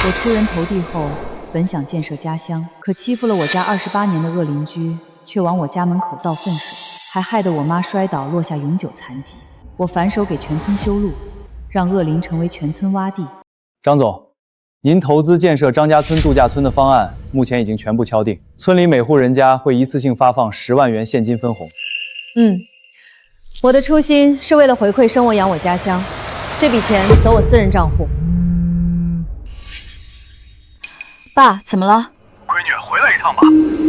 我出人头地后，本想建设家乡，可欺负了我家28年的恶邻居，却往我家门口倒粪水，还害得我妈摔倒落下永久残疾。我反手给全村修路，让恶邻成为全村洼地。张总，您投资建设张家村度假村的方案目前已经全部敲定，村里每户人家会一次性发放10万元现金分红。我的初心是为了回馈生我养我家乡，这笔钱走我私人账户。爸，怎么了？闺女，回来一趟吧。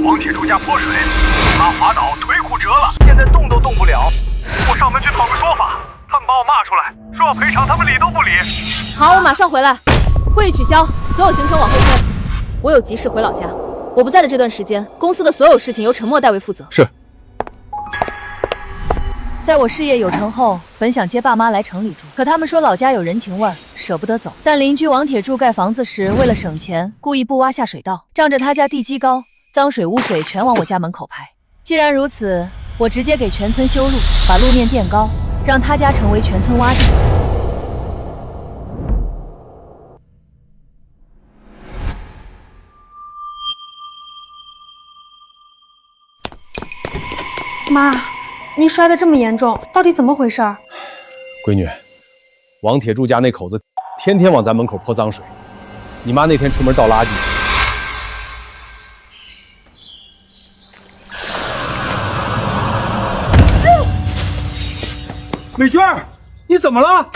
王铁柱家泼水，他滑倒，腿骨折了，现在动都动不了。我上门去讨个说法，他们把我骂出来，说要赔偿，他们理都不理。好，我马上回来。会议取消，所有行程往后推。我有急事回老家，我不在的这段时间，公司的所有事情由陈默代为负责。是。在我事业有成后，本想接爸妈来城里住，可他们说老家有人情味儿，舍不得走。但邻居王铁柱盖房子时，为了省钱，故意不挖下水道，仗着他家地基高，脏水污水全往我家门口排。既然如此，我直接给全村修路，把路面垫高，让他家成为全村洼地。妈，你摔得这么严重，到底怎么回事？闺女，王铁柱家那口子天天往咱门口泼脏水，你妈那天出门倒垃圾。美娟，你怎么了？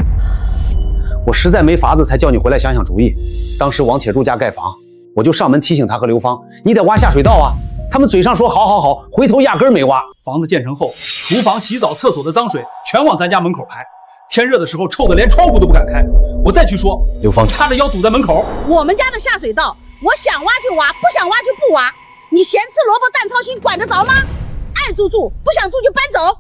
我实在没法子，才叫你回来想想主意。当时王铁柱家盖房，我就上门提醒他和刘芳，你得挖下水道啊。他们嘴上说好好好，回头压根没挖。房子建成后，厨房、洗澡、厕所的脏水全往咱家门口排，天热的时候臭得连窗户都不敢开。我再去说，刘芳叉着腰堵在门口。我们家的下水道，我想挖就挖，不想挖就不挖。你闲吃萝卜淡操心，管得着吗？爱住住，不想住就搬走。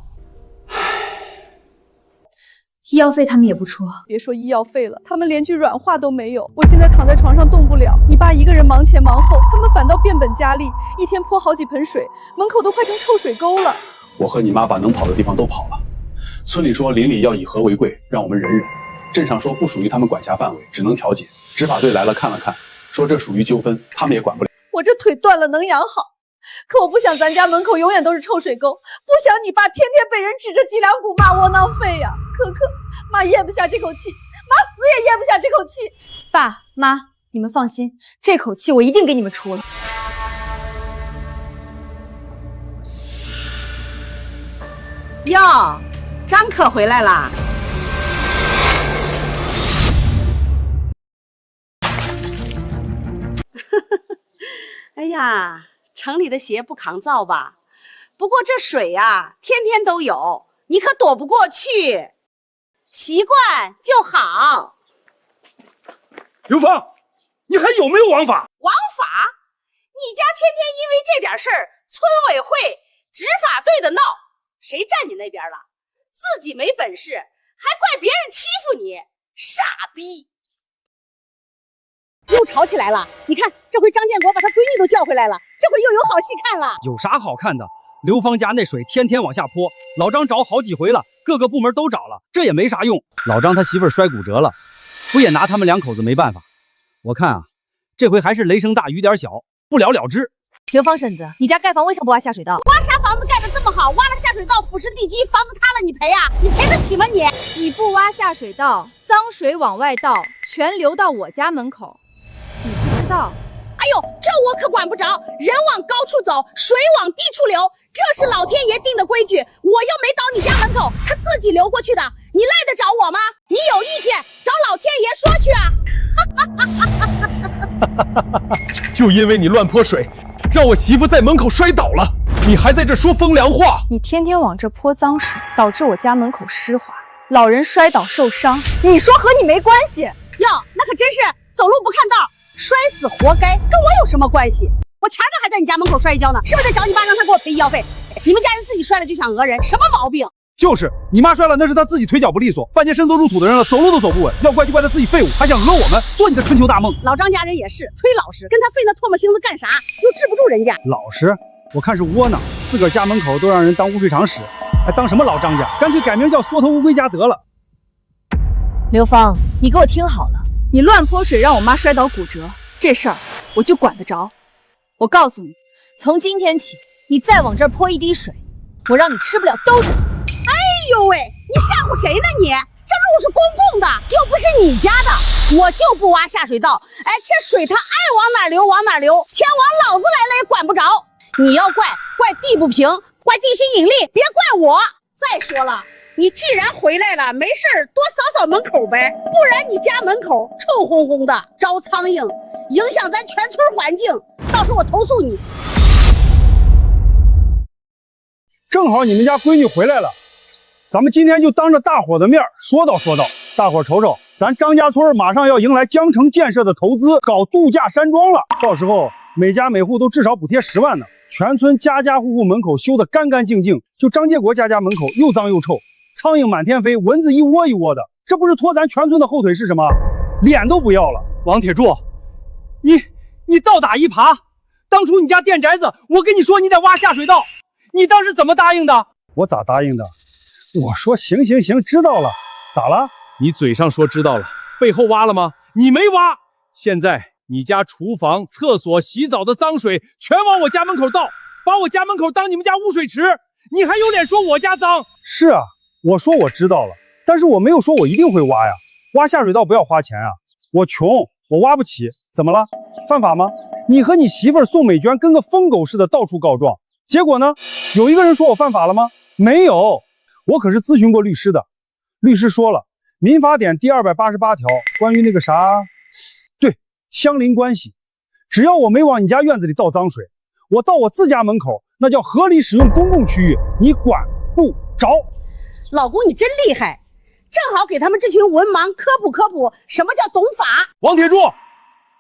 医药费他们也不出，别说医药费了，他们连句软话都没有。我现在躺在床上动不了，你爸一个人忙前忙后，他们反倒变本加厉，一天泼好几盆水，门口都快成臭水沟了。我和你妈把能跑的地方都跑了。村里说邻里要以和为贵，让我们忍忍。镇上说不属于他们管辖范围，只能调解。执法队来了看了看，说这属于纠纷，他们也管不了。我这腿断了能养好，可我不想咱家门口永远都是臭水沟，不想你爸天天被人指着脊梁骨骂窝囊废呀。可妈咽不下这口气，妈死也咽不下这口气。爸妈，你们放心，这口气我一定给你们出了。哟，张可回来啦！哎呀，城里的鞋不抗造吧？不过这水呀，天天都有，你可躲不过去。习惯就好。刘芳，你还有没有王法？王法？你家天天因为这点事儿，村委会、执法队的闹，谁站你那边了？自己没本事，还怪别人欺负你，傻逼！又吵起来了。你看，这回张建国把他闺女都叫回来了，这回又有好戏看了。有啥好看的？刘芳家那水天天往下泼，老张找好几回了，各个部门都找了，这也没啥用。老张他媳妇儿摔骨折了，不也拿他们两口子没办法？我看啊，这回还是雷声大雨点小，不了了之。刘芳婶子，你家盖房为什么不挖下水道？挖啥房子盖得这么好，挖了下水道腐蚀地基，房子塌了你赔啊？你赔得起吗你？你不挖下水道，脏水往外倒，全流到我家门口，你不知道？哎呦，这我可管不着，人往高处走，水往低处流，这是老天爷定的规矩，我又没倒你家门口，他自己流过去的，你赖得着我吗？你有意见找老天爷说去啊！就因为你乱泼水，让我媳妇在门口摔倒了，你还在这说风凉话？你天天往这泼脏水，导致我家门口湿滑，老人摔倒受伤，你说和你没关系？哟，那可真是走路不看道，摔死活该，跟我有什么关系？我前个还在你家门口摔一跤呢，是不是得找你爸让他给我赔医药费？你们家人自己摔了就想讹人，什么毛病？就是你妈摔了，那是她自己腿脚不利索，半截身都入土的人了，走路都走不稳。要怪就怪她自己废物，还想讹我们，做你的春秋大梦。老张家人也是忒老实，跟他费那唾沫星子干啥？又治不住人家。老实，我看是窝囊，自个儿家门口都让人当污水厂使，还当什么老张家？干脆改名叫缩头乌龟家得了。刘芳，你给我听好了，你乱泼水让我妈摔倒骨折，这事儿我就管得着。我告诉你，从今天起，你再往这儿泼一滴水，我让你吃不了兜着走。哎呦喂，你吓唬谁呢你？这路是公共的，又不是你家的，我就不挖下水道。哎，这水它爱往哪流往哪流，天王老子来了也管不着。你要怪地不平，怪地心引力，别怪我。再说了，你既然回来了，没事儿多扫扫门口呗，不然你家门口臭烘烘的，招苍蝇，影响咱全村环境，到时候我投诉你。正好你们家闺女回来了，咱们今天就当着大伙的面说道，大伙瞅瞅，咱张家村马上要迎来江城建设的投资，搞度假山庄了，到时候每家每户都至少补贴10万呢。全村家家户户门口修得干干净净，就张建国家门口又脏又臭，苍蝇满天飞，蚊子一窝一窝的，这不是拖咱全村的后腿是什么？脸都不要了。王铁柱，你倒打一耙，当初你家电宅子，我跟你说你得挖下水道，你当时怎么答应的？我咋答应的？我说行，知道了。咋了？你嘴上说知道了，背后挖了吗？你没挖。现在你家厨房、厕所、洗澡的脏水全往我家门口倒，把我家门口当你们家污水池，你还有脸说我家脏？是啊，我说我知道了，但是我没有说我一定会挖呀。挖下水道不要花钱啊，我穷，我挖不起，怎么了？犯法吗？你和你媳妇儿宋美娟跟个疯狗似的到处告状，结果呢？有一个人说我犯法了吗？没有，我可是咨询过律师的，律师说了，民法典第288条关于那个啥，对，相邻关系，只要我没往你家院子里倒脏水，我到我自家门口，那叫合理使用公共区域，你管不着。老公你真厉害，正好给他们这群文盲科普什么叫懂法。王铁柱，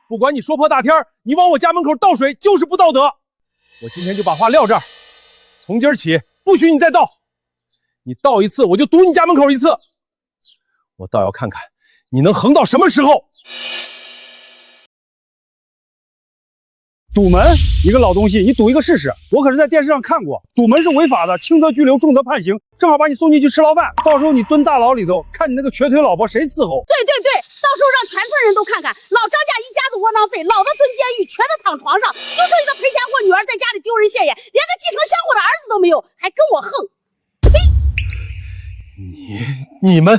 不管你说破大天，你往我家门口倒水就是不道德。我今天就把话撂这儿，从今儿起不许你再倒，你倒一次我就堵你家门口一次，我倒要看看你能横到什么时候。堵门，一个老东西，你堵一个试试。我可是在电视上看过，堵门是违法的，轻则拘留，重则判刑，正好把你送进去吃牢饭。到时候你蹲大牢里头，看你那个瘸腿老婆谁伺候。对，到时候让全村人都看看，老张家一家子窝囊废，老的蹲监狱，瘸的躺床上，就剩一个赔钱货女儿在家里丢人现眼，连个继承香火的儿子都没有，还跟我横。呸！你们，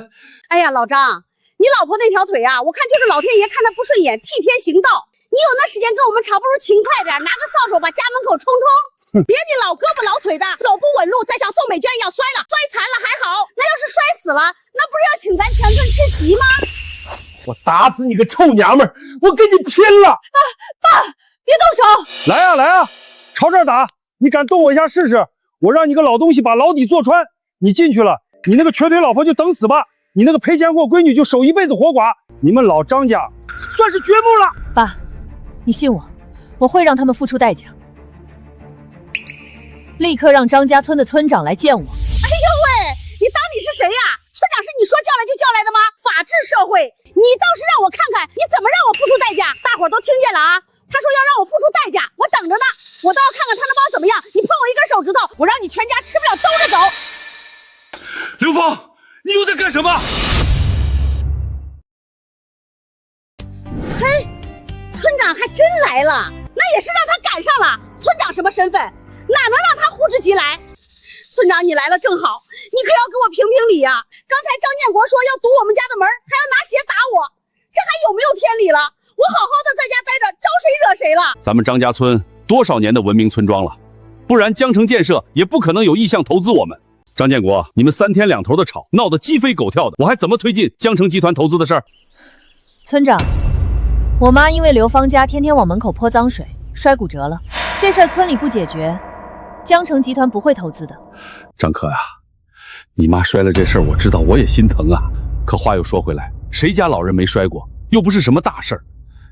哎呀，老张，你老婆那条腿啊，我看就是老天爷看她不顺眼，替天行道。你有那时间跟我们吵，不如勤快点，拿个扫帚把家门口冲冲。别你老胳膊老腿的，走不稳路，再像宋美娟一样摔了，摔残了还好，那要是摔死了，那不是要请咱全村吃席吗？我打死你个臭娘们儿！我跟你拼了！爸，别动手！来啊，朝这儿打！你敢动我一下试试？我让你个老东西把牢底坐穿！你进去了，你那个瘸腿老婆就等死吧！你那个赔钱货闺女就守一辈子活寡！你们老张家算是掘墓了！爸，你信我，我会让他们付出代价。立刻让张家村的村长来见我。哎呦喂，你当你是谁呀？村长是你说叫来就叫来的吗？法治社会，你倒是让我看看你怎么让我付出代价。大伙儿都听见了啊，他说要让我付出代价，我等着呢，我倒要看看他能把我怎么样。你碰我一根手指头，我让你全家吃不了兜着走。刘芳，你又在干什么？嘿，村长还真来了，那也是让他赶上了。村长什么身份？哪能让他呼之即来？村长你来了正好，你可要给我评评理呀！刚才张建国说要堵我们家的门，还要拿鞋打我，这还有没有天理了？我好好的在家待着，招谁惹谁了？咱们张家村多少年的文明村庄了，不然江城建设也不可能有意向投资我们。张建国，你们3天2头的吵，闹得鸡飞狗跳的，我还怎么推进江城集团投资的事儿？村长，我妈因为刘芳家天天往门口泼脏水，摔骨折了，这事儿村里不解决，江城集团不会投资的。张可呀，你妈摔了这事儿我知道，我也心疼啊。可话又说回来，谁家老人没摔过？又不是什么大事儿。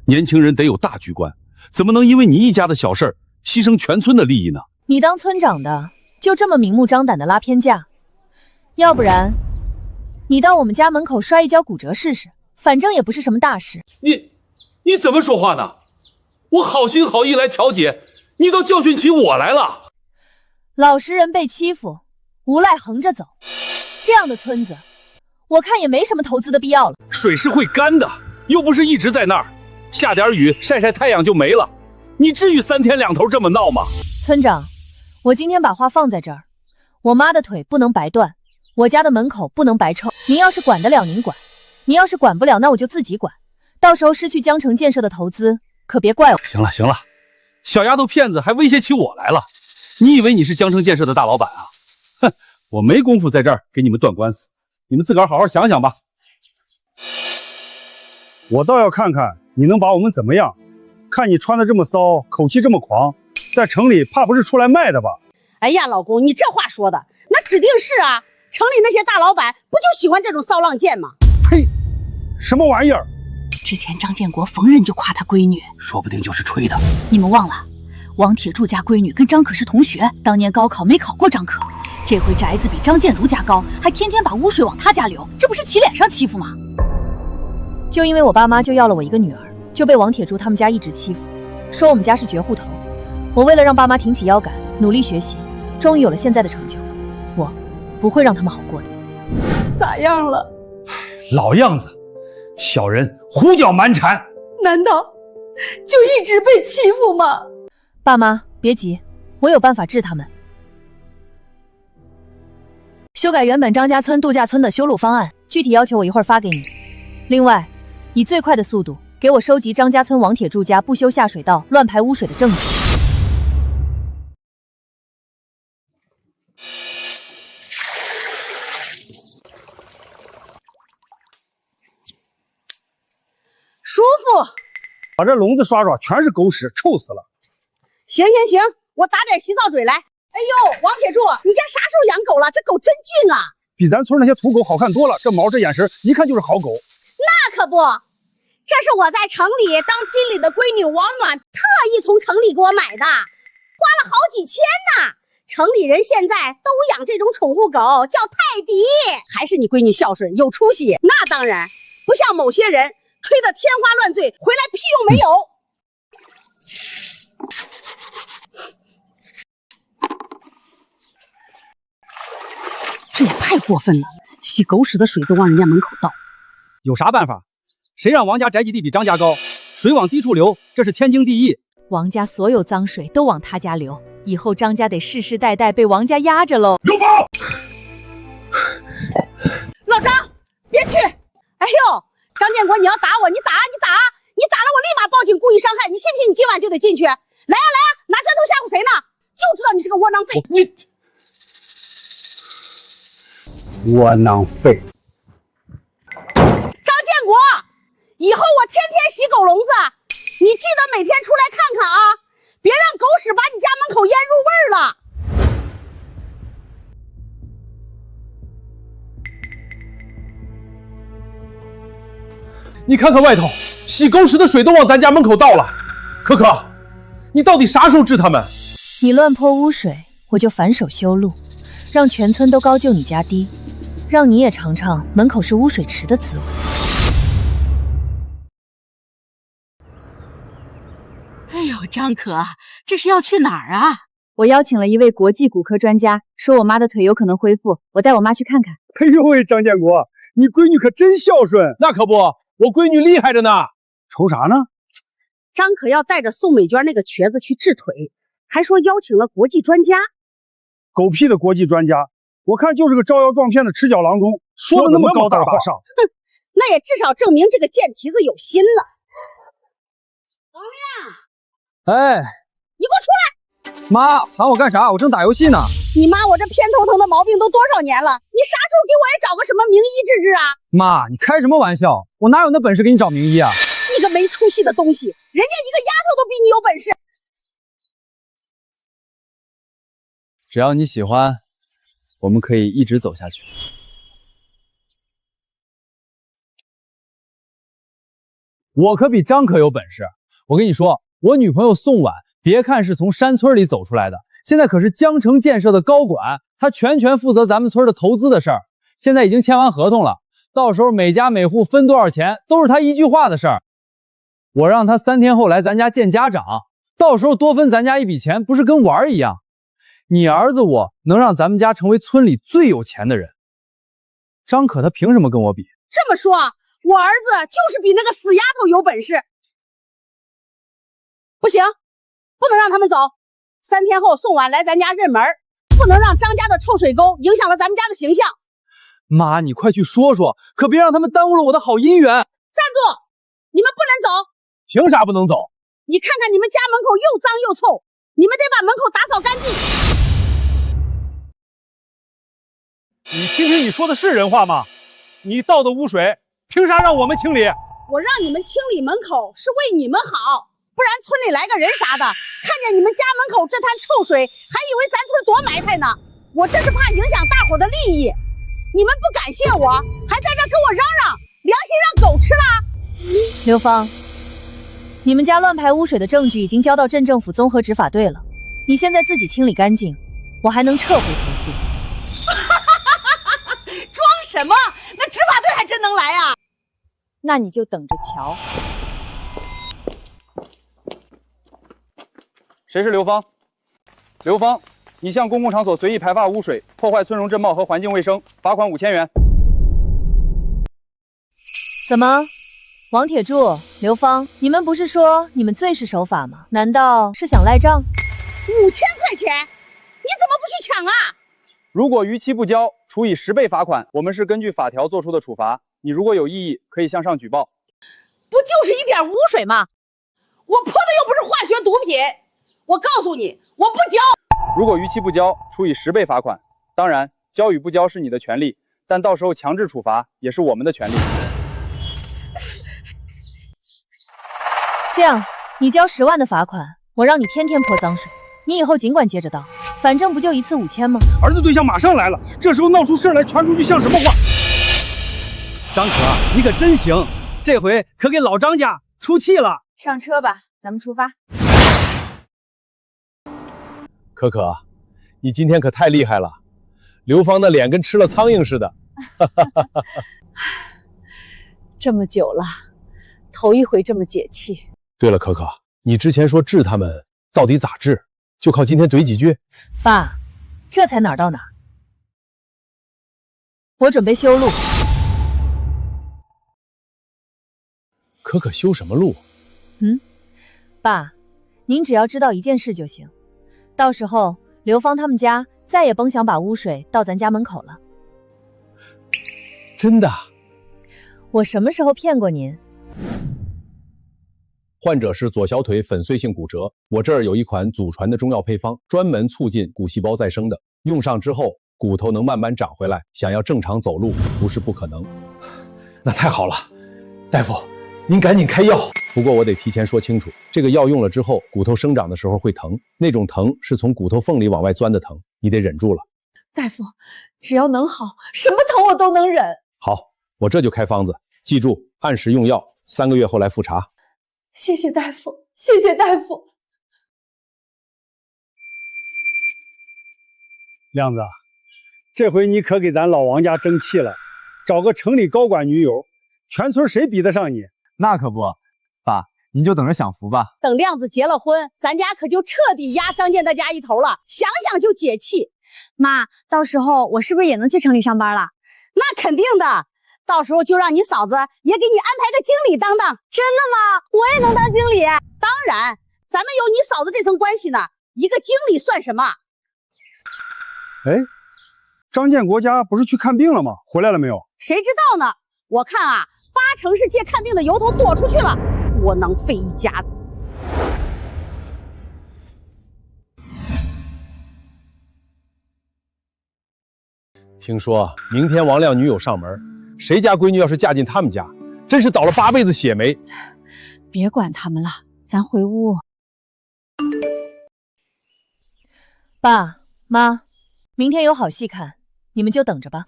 年轻人得有大局观，怎么能因为你一家的小事儿牺牲全村的利益呢？你当村长的就这么明目张胆的拉偏架？要不然你到我们家门口摔一跤骨折试试，反正也不是什么大事。你怎么说话呢？我好心好意来调解，你倒教训起我来了。老实人被欺负，无赖横着走，这样的村子，我看也没什么投资的必要了。水是会干的，又不是一直在那儿，下点雨晒晒太阳就没了。你至于3天2头这么闹吗？村长，我今天把话放在这儿，我妈的腿不能白断，我家的门口不能白臭。您要是管得了您管，您要是管不了那我就自己管，到时候失去江城建设的投资，可别怪我。行了行了，小丫头片子还威胁起我来了，你以为你是江城建设的大老板啊？哼，我没工夫在这儿给你们断官司，你们自个儿好好想想吧。我倒要看看你能把我们怎么样。看你穿的这么骚，口气这么狂，在城里怕不是出来卖的吧？哎呀，老公，你这话说的，那指定是啊。城里那些大老板不就喜欢这种骚浪贱吗？呸！什么玩意儿？之前张建国逢人就夸他闺女，说不定就是吹的。你们忘了，王铁柱家闺女跟张可是同学，当年高考没考过张可，这回宅子比张建儒家高，还天天把污水往他家流，这不是起脸上欺负吗？就因为我爸妈就要了我一个女儿，就被王铁柱他们家一直欺负，说我们家是绝户头。我为了让爸妈挺起腰杆，努力学习，终于有了现在的成就。我不会让他们好过的。咋样了？老样子，小人胡搅蛮缠。难道就一直被欺负吗？爸妈别急，我有办法治他们。修改原本张家村度假村的修路方案，具体要求我一会儿发给你。另外，以最快的速度给我收集张家村王铁柱家不修下水道、乱排污水的证据。舒服。把这笼子刷刷，全是狗屎，臭死了。行，我打点洗澡水来。哎呦，王铁柱，你家啥时候养狗了？这狗真俊啊！比咱村那些土狗好看多了，这毛这眼神，一看就是好狗。那可不，这是我在城里当经理的闺女王暖特意从城里给我买的，花了好几千呢。城里人现在都养这种宠物狗，叫泰迪。还是你闺女孝顺有出息。那当然，不像某些人吹得天花乱坠，回来屁用没有。这也太过分了，洗狗屎的水都往人家门口倒。有啥办法？谁让王家宅基地比张家高，水往低处流，这是天经地义。王家所有脏水都往他家流，以后张家得世世代代被王家压着喽。刘芳，老张，别去！哎呦，张建国，你要打我，你打了我立马报警故意伤害，你信不信你今晚就得进去？来呀，拿砖头吓唬谁呢？就知道你是个窝囊废。窝囊废。张建国，以后我天天洗狗笼子，你记得每天出来看看啊，别让狗屎把你家门口腌入味儿了。你看看外头，洗狗屎的水都往咱家门口倒了。可可，你到底啥时候治他们？你乱泼污水，我就反手修路，让全村都高就你家低，让你也尝尝门口是污水池的滋味。哎呦，张可，这是要去哪儿啊？我邀请了一位国际骨科专家，说我妈的腿有可能恢复，我带我妈去看看。哎呦喂，张建国，你闺女可真孝顺。那可不，我闺女厉害着呢。愁啥呢？张可要带着宋美娟那个瘸子去治腿，还说邀请了国际专家。狗屁的国际专家，我看就是个招摇撞骗的赤脚郎中，说的那么高大上。哼，那也至少证明这个贱蹄子有心了。王亮，哎，你给我出来！妈，喊我干啥？我正打游戏呢。你妈我这偏头疼的毛病都多少年了，你啥时候给我也找个什么名医治治啊？妈，你开什么玩笑？我哪有那本事给你找名医啊？你个没出息的东西，人家一个丫头都比你有本事。只要你喜欢，我们可以一直走下去。我可比张可有本事。我跟你说，我女朋友宋婉，别看是从山村里走出来的，现在可是江城建设的高管，她全权负责咱们村的投资的事儿。现在已经签完合同了，到时候每家每户分多少钱，都是她一句话的事儿。我让她3天后来咱家见家长，到时候多分咱家一笔钱，不是跟玩儿一样。你儿子我能让咱们家成为村里最有钱的人，张可他凭什么跟我比？这么说，我我儿子就是比那个死丫头有本事。不行，不能让他们走。3天后宋婉来咱家认门，不能让张家的臭水沟影响了咱们家的形象。妈，你快去说说，可别让他们耽误了我的好姻缘。站住！你们不能走。凭啥不能走？你看看你们家门口又脏又臭，你们得把门口打扫干净。你听听你说的是人话吗？你倒的污水，凭啥让我们清理？我让你们清理门口是为你们好，不然村里来个人啥的，看见你们家门口这滩臭水，还以为咱村多埋汰呢。我这是怕影响大伙的利益。你们不感谢我，还在这跟我嚷嚷，良心让狗吃了。刘芳，你们家乱排污水的证据已经交到镇政府综合执法队了，你现在自己清理干净，我还能撤回投诉。装什么？那执法队还真能来啊！那你就等着瞧。谁是刘芳？刘芳，你向公共场所随意排放污水，破坏村容镇貌和环境卫生，罚款5000元。怎么，王铁柱、刘芳，你们不是说你们最是守法吗？难道是想赖账？5000块钱，你怎么不去抢啊？如果逾期不交，处以10倍罚款。我们是根据法条做出的处罚，你如果有异议，可以向上举报。不就是一点污水吗？我泼的又不是化学毒品。我告诉你，我不交。如果逾期不交，处以10倍罚款。当然，交与不交是你的权利，但到时候强制处罚也是我们的权利。这样，你交10万的罚款，我让你天天泼脏水，你以后尽管接着倒，反正不就一次5000吗？儿子对象马上来了，这时候闹出事来，传出去像什么话？张可，你可真行，这回可给老张家出气了。上车吧，咱们出发。可可，你今天可太厉害了，刘芳的脸跟吃了苍蝇似的。这么久了，头一回这么解气。对了，可可，你之前说治他们到底咋治？就靠今天怼几句？爸，这才哪儿到哪儿。我准备修路。可可修什么路？爸，您只要知道一件事就行，到时候刘芳他们家再也甭想把污水倒咱家门口了。真的？我什么时候骗过您？患者是左小腿粉碎性骨折，我这儿有一款祖传的中药配方，专门促进骨细胞再生的，用上之后骨头能慢慢长回来，想要正常走路不是不可能。那太好了，大夫，您赶紧开药。不过我得提前说清楚，这个药用了之后，骨头生长的时候会疼，那种疼是从骨头缝里往外钻的疼，你得忍住了。大夫，只要能好，什么疼我都能忍。好，我这就开方子，记住按时用药，3个月后来复查。谢谢大夫，谢谢大夫。亮子，这回你可给咱老王家争气了，找个城里高管女友，全村谁比得上你？那可不，爸，您就等着享福吧。等亮子结了婚，咱家可就彻底压张建大家一头了，想想就解气。妈，到时候我是不是也能去城里上班了？那肯定的。到时候就让你嫂子也给你安排个经理当当。真的吗？我也能当经理？当然，咱们有你嫂子这层关系呢，一个经理算什么？哎，张建国家不是去看病了吗？回来了没有？谁知道呢？我看啊，8成是借看病的由头躲出去了，窝囊废一家子。听说明天王亮女友上门，谁家闺女要是嫁进他们家，真是倒了8辈子血霉。别管他们了，咱回屋。爸妈，明天有好戏看，你们就等着吧。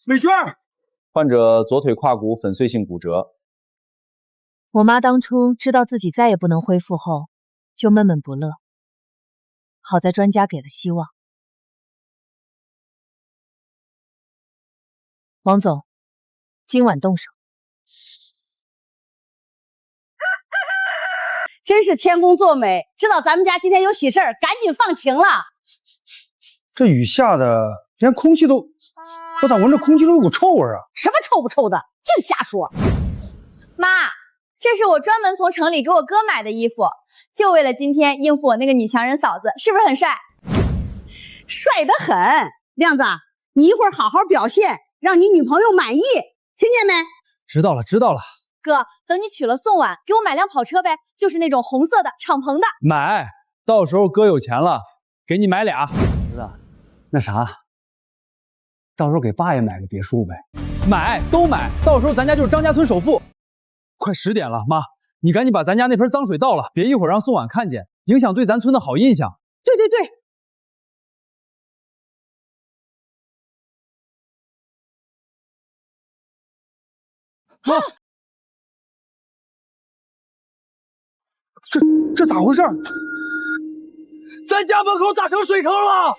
美娟，患者左腿胯骨粉碎性骨折。我妈当初知道自己再也不能恢复后，就闷闷不乐。好在专家给了希望。王总，今晚动手。真是天公作美，知道咱们家今天有喜事儿，赶紧放晴了。这雨下的，连空气都，我咋闻着空气中有股臭味啊？什么臭不臭的，净瞎说。妈，这是我专门从城里给我哥买的衣服，就为了今天应付我那个女强人嫂子，是不是很帅？帅得很，亮子，你一会儿好好表现，让你女朋友满意，听见没？知道了，知道了。哥，等你娶了宋婉，给我买辆跑车呗，就是那种红色的敞篷的。买，到时候哥有钱了，给你买俩。儿子，那啥，到时候给爸也买个别墅呗。买，都买，到时候咱家就是张家村首富。快10点了，妈，你赶紧把咱家那盆脏水倒了，别一会儿让宋婉看见，影响对咱村的好印象。对对对。妈，这咋回事？咱家门口咋成水坑了？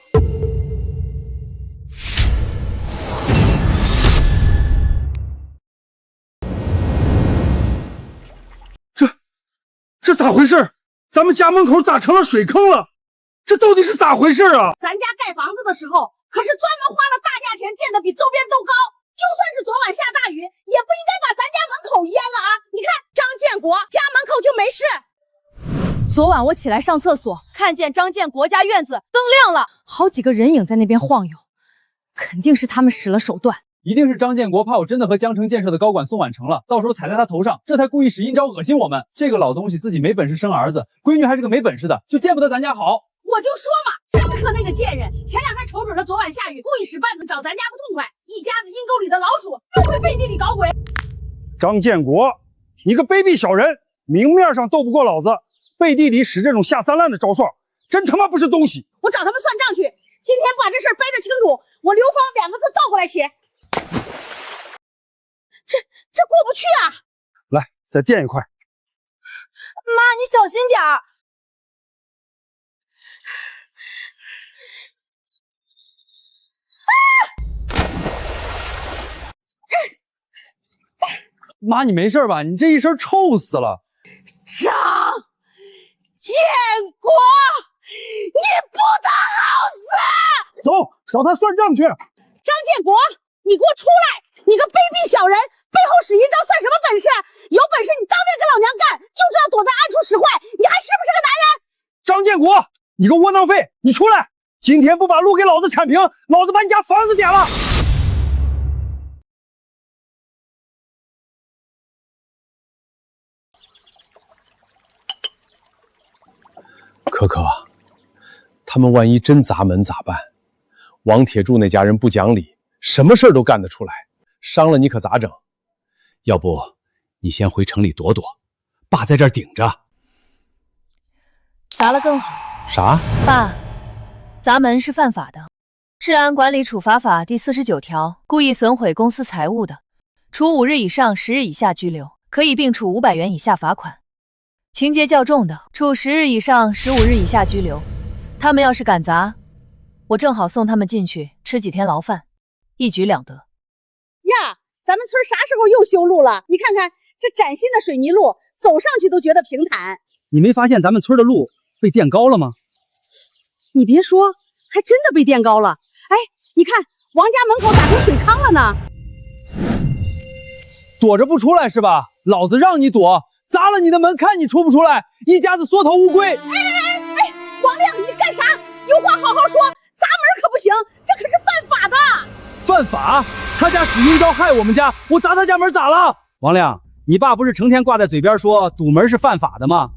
这咋回事？咱们家门口咋成了水坑了？这到底是咋回事啊？咱家盖房子的时候，可是专门花了大价钱建的比周边都高。就算是昨晚下大雨，也不应该把咱家门口淹了啊！你看张建国家门口就没事。昨晚我起来上厕所，看见张建国家院子灯亮了，好几个人影在那边晃悠，肯定是他们使了手段。一定是张建国怕我真的和江城建设的高管宋婉成了，到时候踩在他头上，这才故意使阴招恶心我们。这个老东西自己没本事生儿子，闺女还是个没本事的，就见不得咱家好。我就说嘛，张克那个贱人，前两天瞅准了昨晚下雨，故意使绊子找咱家不痛快，一家子阴沟里的老鼠，又会背地里搞鬼。张建国，你个卑鄙小人，明面上斗不过老子，背地里使这种下三滥的招数，真他妈不是东西！我找他们算账去，今天把这事儿掰扯清楚，我刘芳2个字倒过来写。这过不去啊！来，再垫一块。妈，你小心点儿。妈，你没事吧？你这一身臭死了。张建国，你不得好死！走，找他算账去。张建国，你给我出来！你个卑鄙小人，背后使阴招算什么本事？有本事你当面跟老娘干，就知道躲在暗处使坏，你还是不是个男人？张建国，你个窝囊废，你出来！今天不把路给老子铲平，老子把你家房子点了！可可，他们万一真砸门咋办？王铁柱那家人不讲理，什么事儿都干得出来，伤了你可咋整？要不你先回城里躲躲，爸在这儿顶着。砸了更好。啥？爸，砸门是犯法的，《治安管理处罚法》第49条，故意损毁公司财物的，处5日以上10日以下拘留，可以并处500元以下罚款；情节较重的，处10日以上15日以下拘留。他们要是敢砸，我正好送他们进去吃几天牢饭，一举两得。呀，咱们村啥时候又修路了？你看看这崭新的水泥路，走上去都觉得平坦。你没发现咱们村的路被垫高了吗？你别说，还真的被垫高了。哎，你看王家门口咋成水坑了呢？躲着不出来是吧？老子让你躲，砸了你的门，看你出不出来！一家子缩头乌龟！哎，王亮，你干啥？有话好好说，砸门可不行，这可是犯法的。犯法？他家使阴招害我们家，我砸他家门咋了？王亮，你爸不是成天挂在嘴边说堵门是犯法的吗？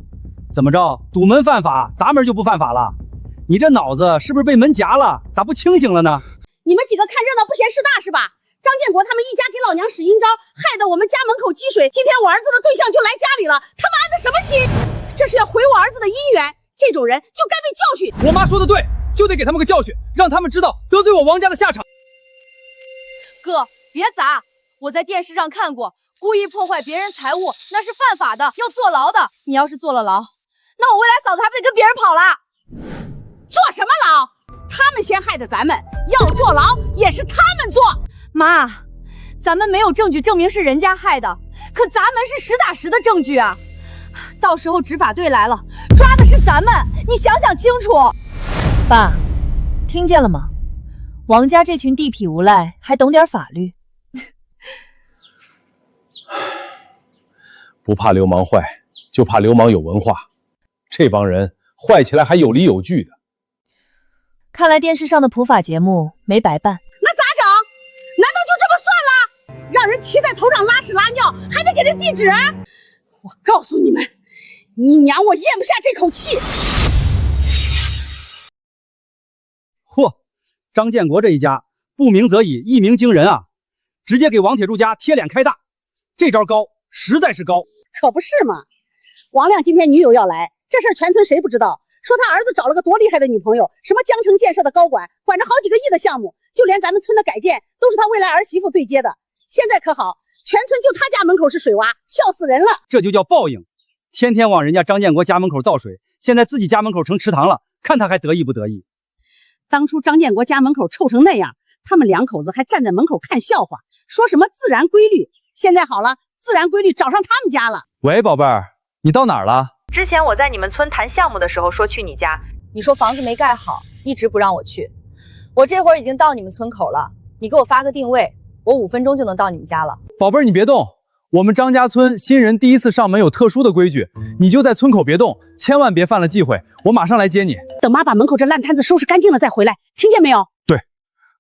怎么着，堵门犯法，砸门就不犯法了？你这脑子是不是被门夹了？咋不清醒了呢？你们几个看热闹不嫌事大是吧？张建国他们一家给老娘使阴招，害得我们家门口积水。今天我儿子的对象就来家里了，他们安的什么心？这是要毁我儿子的姻缘，这种人就该被教训。我妈说的对，就得给他们个教训，让他们知道得罪我王家的下场。哥，别砸！我在电视上看过，故意破坏别人财物那是犯法的，要坐牢的。你要是坐了牢，那我未来嫂子还不得跟别人跑了？坐什么牢？他们先害的咱们，要坐牢也是他们坐。妈，咱们没有证据证明是人家害的，可砸门是实打实的证据啊！到时候执法队来了，抓的是咱们，你想想清楚。爸，听见了吗？王家这群地痞无赖还懂点法律。不怕流氓坏，就怕流氓有文化。这帮人坏起来还有理有据的。看来电视上的普法节目没白办。那咋整？难道就这么算了？让人骑在头上拉屎拉尿，还得给人地址？我告诉你们，你娘我咽不下这口气。嚯，张建国这一家不鸣则已，一鸣惊人啊！直接给王铁柱家贴脸开大，这招高，实在是高。可不是嘛！王亮今天女友要来，这事儿全村谁不知道？说他儿子找了个多厉害的女朋友，什么江城建设的高管，管着好几个亿的项目，就连咱们村的改建都是他未来儿媳妇对接的。现在可好，全村就他家门口是水洼，笑死人了。这就叫报应，天天往人家张建国家门口倒水，现在自己家门口成池塘了，看他还得意不得意。当初张建国家门口臭成那样，他们两口子还站在门口看笑话，说什么自然规律。现在好了，自然规律找上他们家了。喂，宝贝儿，你到哪儿了？之前我在你们村谈项目的时候说去你家，你说房子没盖好，一直不让我去。我这会儿已经到你们村口了，你给我发个定位，我5分钟就能到你们家了。宝贝儿，你别动，我们张家村新人第一次上门有特殊的规矩，你就在村口别动，千万别犯了忌讳，我马上来接你。等妈把门口这烂摊子收拾干净了再回来，听见没有？对，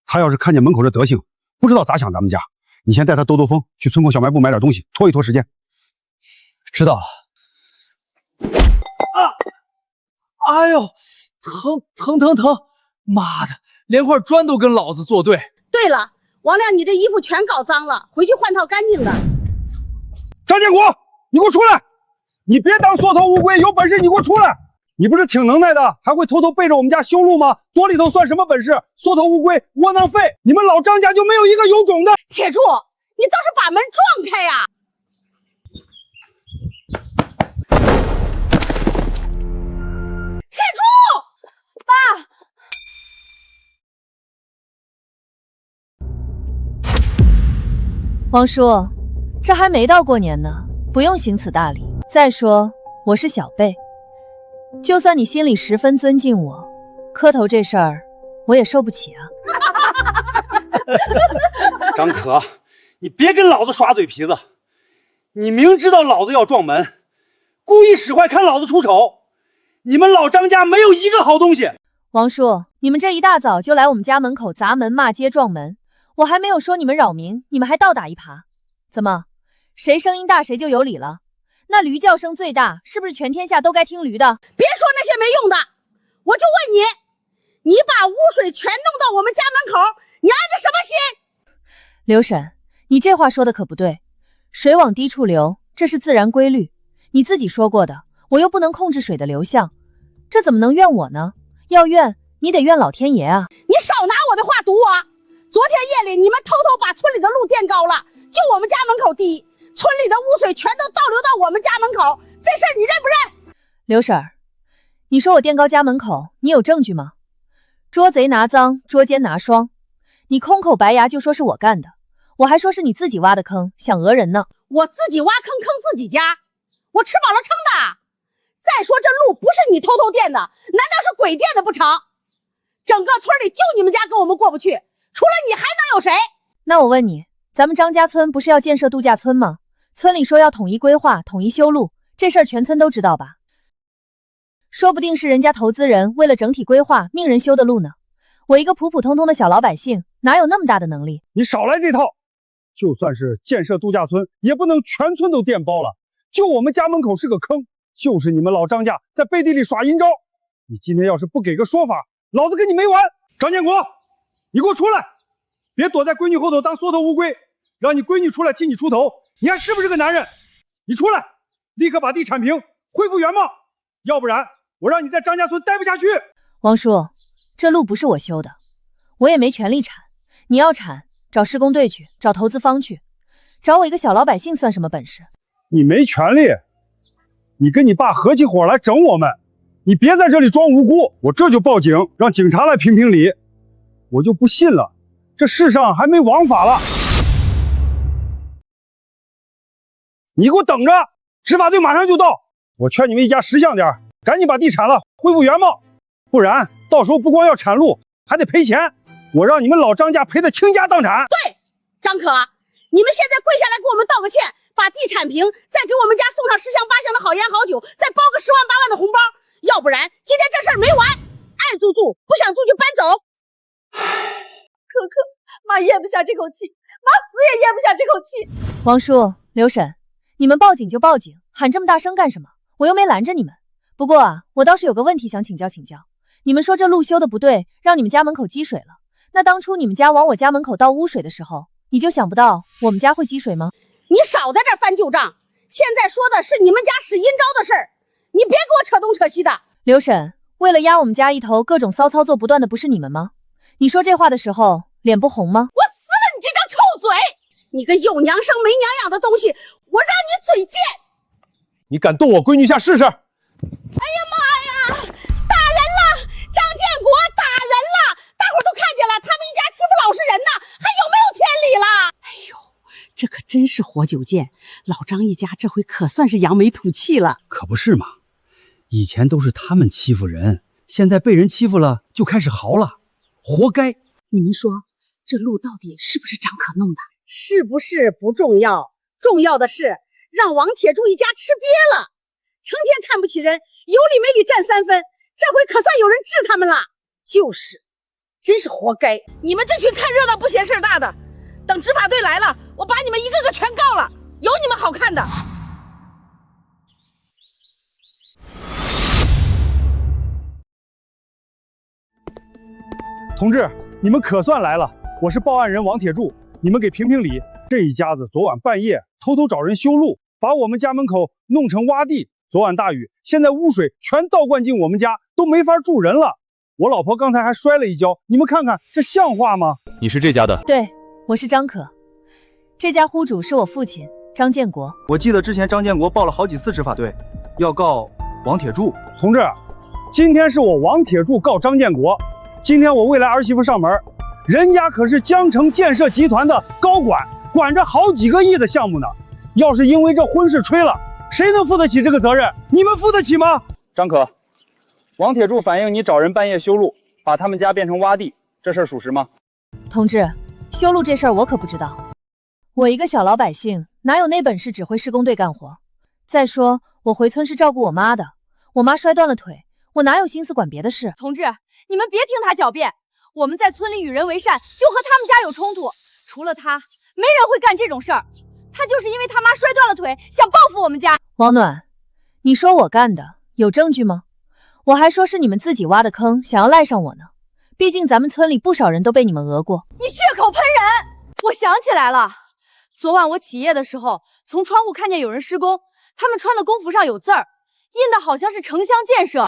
他要是看见门口这德行，不知道咋想咱们家。你先带他兜兜风，去村口小卖部买点东西，拖一拖时间。知道了。哎呦，疼！妈的，连块砖都跟老子作对。对了，王亮，你这衣服全搞脏了，回去换套干净的。张建国，你给我出来！你别当缩头乌龟，有本事你给我出来！你不是挺能耐的，还会偷偷背着我们家修路吗？躲里头算什么本事？缩头乌龟，窝囊废！你们老张家就没有一个有种的。铁柱，你倒是把门撞开呀！铁柱，爸！王叔，这还没到过年呢，不用行此大礼。再说我是小辈，就算你心里十分尊敬我，磕头这事儿我也受不起啊。张可，你别跟老子耍嘴皮子，你明知道老子要撞门，故意使坏看老子出丑。你们老张家没有一个好东西。王叔，你们这一大早就来我们家门口砸门骂街撞门，我还没有说你们扰民，你们还倒打一耙。怎么，谁声音大谁就有理了？那驴叫声最大，是不是全天下都该听驴的？别说那些没用的，我就问你，你把污水全弄到我们家门口，你安着什么心？刘婶，你这话说的可不对，水往低处流，这是自然规律，你自己说过的，我又不能控制水的流向，这怎么能怨我呢？要怨你得怨老天爷啊！你少拿我的话堵我！昨天夜里你们偷偷把村里的路垫高了，就我们家门口低，村里的污水全都倒流到我们家门口，这事儿你认不认？刘婶儿，你说我垫高家门口，你有证据吗？捉贼拿赃，捉奸拿双，你空口白牙就说是我干的，我还说是你自己挖的坑，想讹人呢。我自己挖坑坑自己家，我吃饱了撑的。再说这路不是你偷偷垫的，难道是鬼垫的不成？整个村里就你们家跟我们过不去，除了你还能有谁？那我问你，咱们张家村不是要建设度假村吗？村里说要统一规划，统一修路，这事儿全村都知道吧？说不定是人家投资人为了整体规划命人修的路呢。我一个普普通通的小老百姓，哪有那么大的能力？你少来这套！就算是建设度假村，也不能全村都垫包了。就我们家门口是个坑，就是你们老张家在背地里耍阴招。你今天要是不给个说法，老子跟你没完！张建国，你给我出来！别躲在闺女后头当缩头乌龟，让你闺女出来替你出头，你还是不是个男人？你出来，立刻把地铲平，恢复原貌，要不然我让你在张家村待不下去。王叔，这路不是我修的，我也没权利铲。你要铲，找施工队去，找投资方去，找我一个小老百姓算什么本事？你没权利，你跟你爸合起伙来整我们，你别在这里装无辜，我这就报警，让警察来评评理。我就不信了，这世上还没王法了。你给我等着，执法队马上就到。我劝你们一家识相点，赶紧把地铲了，恢复原貌，不然到时候不光要铲路，还得赔钱。我让你们老张家赔得倾家荡产。对，张可，你们现在跪下来给我们道个歉，把地铲平，再给我们家送上10香8香的好烟好酒，再包个10万8万的红包，要不然今天这事儿没完，爱住住，不想住就搬走。可可，妈咽不下这口气，妈死也咽不下这口气。王叔、刘婶，你们报警就报警，喊这么大声干什么？我又没拦着你们。不过啊，我倒是有个问题想请教请教。你们说这路修的不对，让你们家门口积水了。那当初你们家往我家门口倒污水的时候，你就想不到我们家会积水吗？你少在这翻旧账，现在说的是你们家使阴招的事儿，你别给我扯东扯西的。刘婶，为了压我们家一头，各种骚操作不断的不是你们吗？你说这话的时候脸不红吗？我死了你这张臭嘴！你个有娘生没娘养的东西，我让你嘴贱！你敢动我闺女下试试？哎呀妈呀！打人了！张建国打人了！大伙都看见了，他们一家欺负老实人呢，还有没有天理了？哎呦，这可真是活久见！老张一家这回可算是扬眉吐气了。可不是嘛，以前都是他们欺负人，现在被人欺负了就开始嚎了，活该！你们说这路到底是不是张可弄的？是不是不重要，重要的是让王铁柱一家吃瘪了，成天看不起人，有理没理占3分，这回可算有人治他们了。就是，真是活该！你们这群看热闹不嫌事儿大的，等执法队来了，我把你们一个个全告了，有你们好看的！同志，你们可算来了，我是报案人王铁柱，你们给评评理。这一家子昨晚半夜偷偷找人修路，把我们家门口弄成洼地。昨晚大雨，现在污水全倒灌进我们家，都没法住人了。我老婆刚才还摔了一跤，你们看看这像话吗？你是这家的？对，我是张可，这家户主是我父亲张建国。我记得之前张建国报了好几次执法队，要告王铁柱。同志，今天是我王铁柱告张建国。今天我未来儿媳妇上门，人家可是江城建设集团的高管，管着好几个亿的项目呢。要是因为这婚事吹了，谁能负得起这个责任？你们负得起吗？张可，王铁柱反映你找人半夜修路，把他们家变成洼地，这事儿属实吗？同志，修路这事儿我可不知道，我一个小老百姓哪有那本事指挥施工队干活？再说我回村是照顾我妈的，我妈摔断了腿，我哪有心思管别的事？同志，你们别听他狡辩，我们在村里与人为善，就和他们家有冲突。除了他，没人会干这种事儿。他就是因为他妈摔断了腿，想报复我们家。王暖，你说我干的，有证据吗？我还说是你们自己挖的坑，想要赖上我呢。毕竟咱们村里不少人都被你们讹过。你血口喷人！我想起来了，昨晚我起夜的时候，从窗户看见有人施工，他们穿的工服上有字儿，印的好像是城乡建设。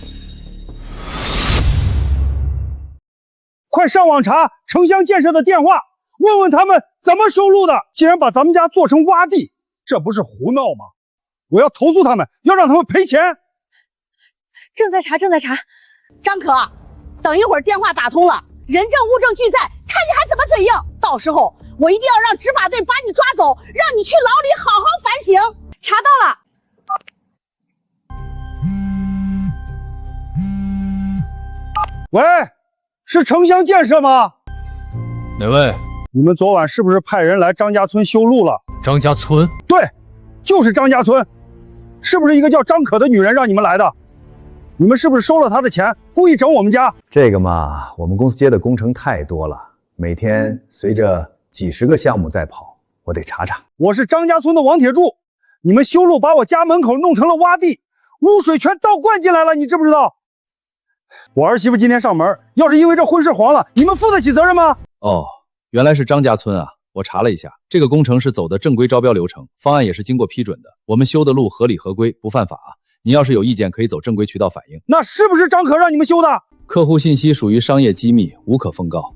快上网查城乡建设的电话，问问他们怎么修路的。竟然把咱们家做成洼地，这不是胡闹吗？我要投诉他们，要让他们赔钱。正在查。张可，等一会儿电话打通了，人证物证俱在，看你还怎么嘴硬。到时候我一定要让执法队把你抓走，让你去牢里好好反省。查到了。喂，是城乡建设吗？哪位？你们昨晚是不是派人来张家村修路了？张家村？对，就是张家村。是不是一个叫张可的女人让你们来的？你们是不是收了她的钱，故意整我们家？这个嘛，我们公司接的工程太多了，每天随着几十个项目在跑，我得查查。我是张家村的王铁柱，你们修路把我家门口弄成了洼地，污水全倒灌进来了，你知不知道？我儿媳妇今天上门，要是因为这婚事黄了，你们负得起责任吗？哦，原来是张家村啊！我查了一下，这个工程是走的正规招标流程，方案也是经过批准的。我们修的路合理合规，不犯法。你要是有意见，可以走正规渠道反映。那是不是张可让你们修的？客户信息属于商业机密，无可奉告。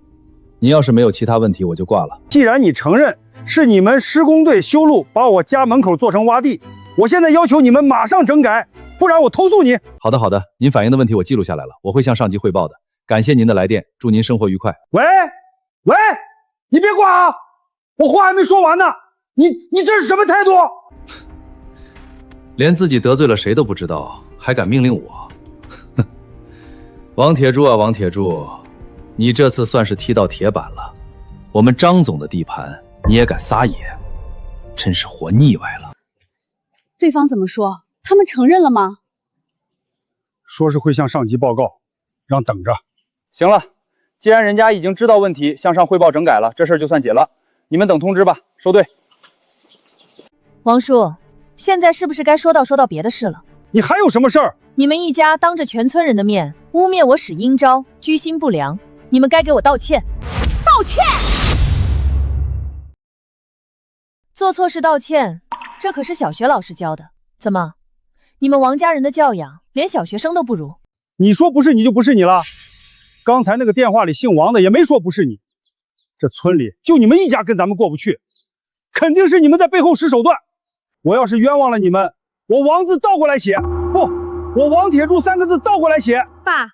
你要是没有其他问题，我就挂了。既然你承认是你们施工队修路把我家门口做成洼地，我现在要求你们马上整改，不然我投诉你。好的，您反映的问题我记录下来了，我会向上级汇报的。感谢您的来电，祝您生活愉快。喂，你别挂啊！我话还没说完呢，你这是什么态度？连自己得罪了谁都不知道，还敢命令我？哼！王铁柱啊，王铁柱，你这次算是踢到铁板了。我们张总的地盘，你也敢撒野，真是活腻歪了。对方怎么说？他们承认了吗？说是会向上级报告，让等着。行了，既然人家已经知道问题，向上汇报整改了，这事儿就算解了。你们等通知吧，收队。王叔，现在是不是该说到别的事了？你还有什么事儿？你们一家当着全村人的面污蔑我使阴招，居心不良，你们该给我道歉。道歉？做错事道歉，这可是小学老师教的。怎么，你们王家人的教养连小学生都不如？你说不是你就不是你了。刚才那个电话里姓王的也没说不是你。这村里就你们一家跟咱们过不去，肯定是你们在背后使手段。我要是冤枉了你们，我王字倒过来写，不，我王铁柱3个字倒过来写。爸，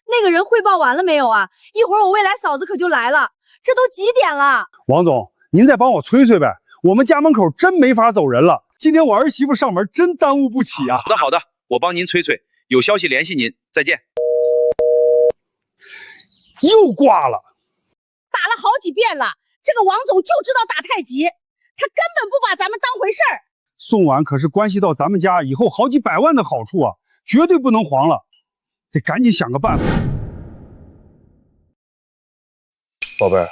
那个人汇报完了没有啊？一会儿我未来嫂子可就来了，这都几点了？王总，您再帮我催催呗，我们家门口真没法走人了。今天我儿媳妇上门，真耽误不起啊。好的好的，我帮您催催，有消息联系您，再见。又挂了。打了好几遍了，这个王总就知道打太极，他根本不把咱们当回事儿。送碗可是关系到咱们家以后好几百万的好处啊，绝对不能黄了，得赶紧想个办法。宝贝儿，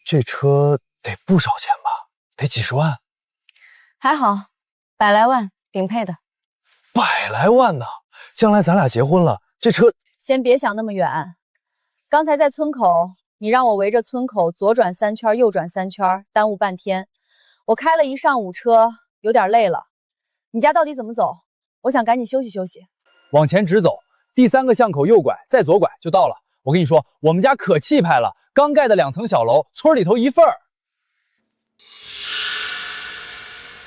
这车得不少钱吧？得几十万？还好，100来万，顶配的。100来万呢？将来咱俩结婚了，这车……先别想那么远。刚才在村口，你让我围着村口左转3圈，右转3圈，耽误半天。我开了一上午车，有点累了。你家到底怎么走？我想赶紧休息休息。往前直走，第3个巷口右拐，再左拐就到了。我跟你说，我们家可气派了，刚盖的2层小楼，村里头一份儿。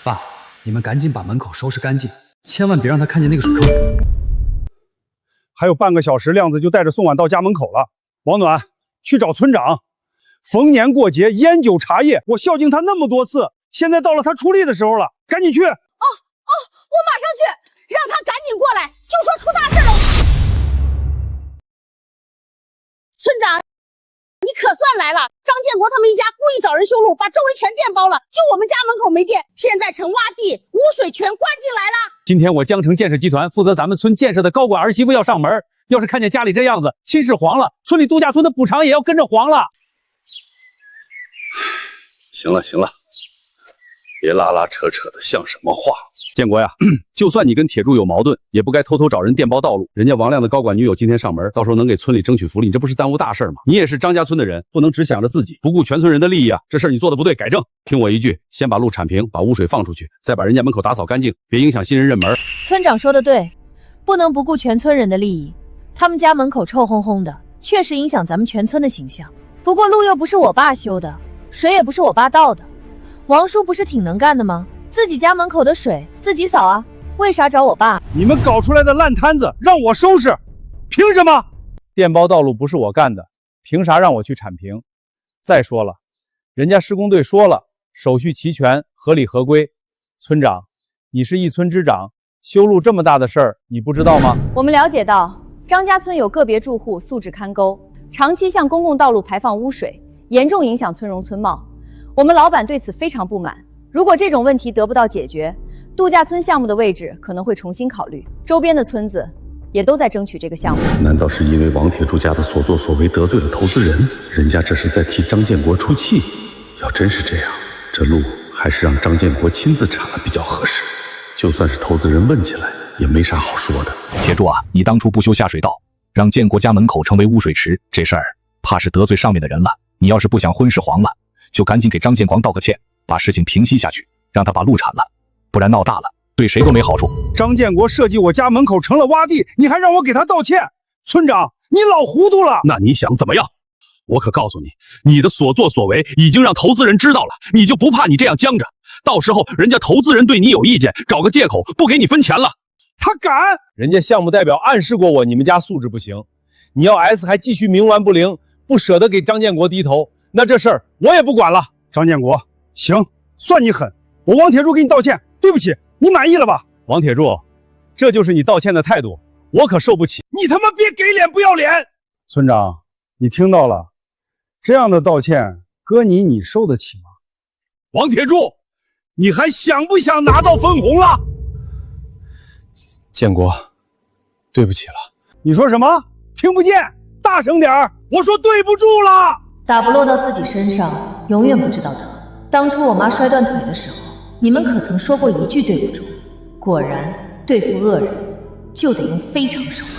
爸，你们赶紧把门口收拾干净，千万别让他看见那个水坑。还有半个小时，亮子就带着宋婉到家门口了。王暖，去找村长。逢年过节，烟酒茶叶，我孝敬他那么多次，现在到了他出力的时候了，赶紧去。我马上去，让他赶紧过来，就说出大事了。村长，你可算来了！张建国他们一家故意找人修路，把周围全电包了，就我们家门口没电，现在成洼地，污水全灌进来了。今天我江城建设集团负责咱们村建设的高管儿媳妇要上门，要是看见家里这样子，亲事黄了，村里度假村的补偿也要跟着黄了。行了行了，别拉拉扯扯的像什么话。建国呀，就算你跟铁柱有矛盾，也不该偷偷找人电包道路。人家王亮的高管女友今天上门，到时候能给村里争取福利，你这不是耽误大事吗？你也是张家村的人，不能只想着自己，不顾全村人的利益啊！这事儿你做的不对，改正。听我一句，先把路铲平，把污水放出去，再把人家门口打扫干净，别影响新人认门。村长说的对，不能不顾全村人的利益。他们家门口臭烘烘的，确实影响咱们全村的形象。不过路又不是我爸修的，水也不是我爸倒的，王叔不是挺能干的吗？自己家门口的水自己扫啊，为啥找我爸？你们搞出来的烂摊子让我收拾，凭什么？电包道路不是我干的，凭啥让我去铲平？再说了，人家施工队说了，手续齐全，合理合规。村长，你是一村之长，修路这么大的事儿，你不知道吗？我们了解到，张家村有个别住户素质堪忧，长期向公共道路排放污水，严重影响村容村貌。我们老板对此非常不满。如果这种问题得不到解决，度假村项目的位置可能会重新考虑。周边的村子也都在争取这个项目。难道是因为王铁柱家的所作所为得罪了投资人？人家这是在替张建国出气。要真是这样，这路还是让张建国亲自铲了比较合适。就算是投资人问起来，也没啥好说的。铁柱啊，你当初不修下水道，让建国家门口成为污水池，这事儿怕是得罪上面的人了。你要是不想婚事黄了，就赶紧给张建国道个歉，把事情平息下去，让他把路铲了，不然闹大了，对谁都没好处。张建国设计我家门口成了洼地，你还让我给他道歉？村长，你老糊涂了。那你想怎么样？我可告诉你，你的所作所为已经让投资人知道了，你就不怕你这样僵着，到时候人家投资人对你有意见，找个借口不给你分钱了？他敢！人家项目代表暗示过我，你们家素质不行，你要 S 还继续冥顽不灵，不舍得给张建国低头，那这事儿我也不管了。张建国，行，算你狠，我王铁柱给你道歉，对不起，你满意了吧？王铁柱，这就是你道歉的态度，我可受不起。你他妈别给脸不要脸！村长，你听到了，这样的道歉，哥你受得起吗？王铁柱，你还想不想拿到分红了？建国，对不起了。你说什么？听不见，大声点儿！我说对不住了。打不落到自己身上，永远不知道疼。当初我妈摔断腿的时候，你们可曾说过一句对不住？果然，对付恶人就得用非常手段。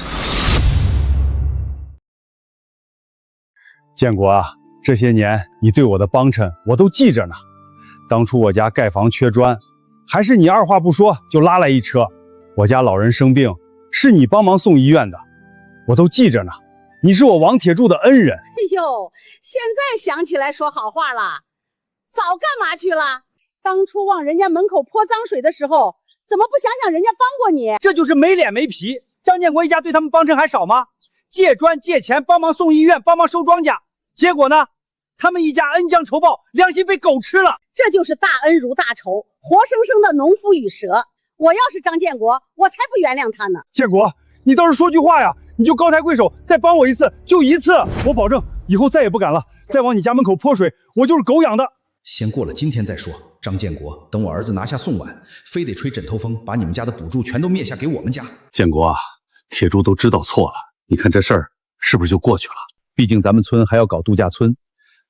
建国啊，这些年你对我的帮衬我都记着呢。当初我家盖房缺砖，还是你二话不说就拉来一车。我家老人生病，是你帮忙送医院的，我都记着呢。你是我王铁柱的恩人。哎呦，现在想起来说好话了，早干嘛去了？当初往人家门口泼脏水的时候，怎么不想想人家帮过你？这就是没脸没皮。张建国一家对他们帮衬还少吗？借砖借钱帮忙送医院，帮忙收庄稼，结果呢，他们一家恩将仇报，良心被狗吃了。这就是大恩如大仇，活生生的农夫与蛇。我要是张建国，我才不原谅他呢。建国，你倒是说句话呀！你就高抬贵手，再帮我一次，就一次，我保证以后再也不敢了。再往你家门口泼水，我就是狗养的。先过了今天再说。张建国，等我儿子拿下宋碗，非得吹枕头风，把你们家的补助全都灭下给我们家。建国啊，铁柱都知道错了，你看这事儿是不是就过去了？毕竟咱们村还要搞度假村，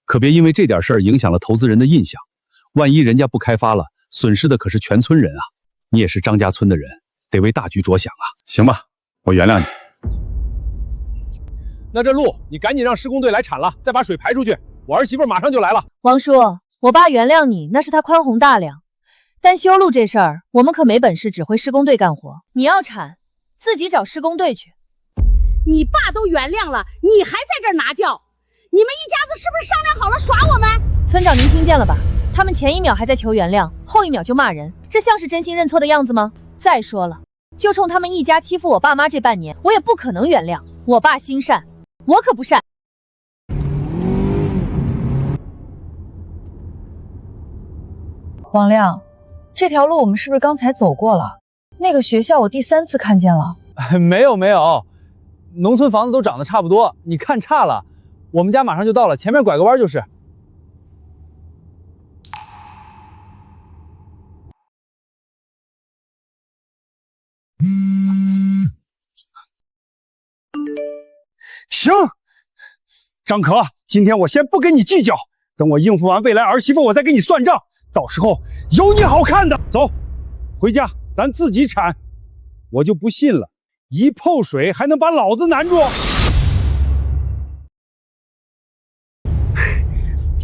可别因为这点事儿影响了投资人的印象。万一人家不开发了，损失的可是全村人啊！你也是张家村的人，得为大局着想啊！行吧，我原谅你。那这路你赶紧让施工队来铲了，再把水排出去。我儿媳妇马上就来了。王叔，我爸原谅你，那是他宽宏大量。但修路这事儿，我们可没本事指挥施工队干活。你要铲，自己找施工队去。你爸都原谅了，你还在这儿拿教？你们一家子是不是商量好了耍我们？村长，您听见了吧？他们前一秒还在求原谅，后一秒就骂人，这像是真心认错的样子吗？再说了，就冲他们一家欺负我爸妈这半年，我也不可能原谅。我爸心善，我可不善。王亮，这条路我们是不是刚才走过了？那个学校我第3次看见了。没有，农村房子都长得差不多，你看差了。我们家马上就到了，前面拐个弯就是。行，张可，今天我先不跟你计较，等我应付完未来儿媳妇，我再跟你算账，到时候有你好看的。走，回家咱自己铲。我就不信了，一泡水还能把老子难住？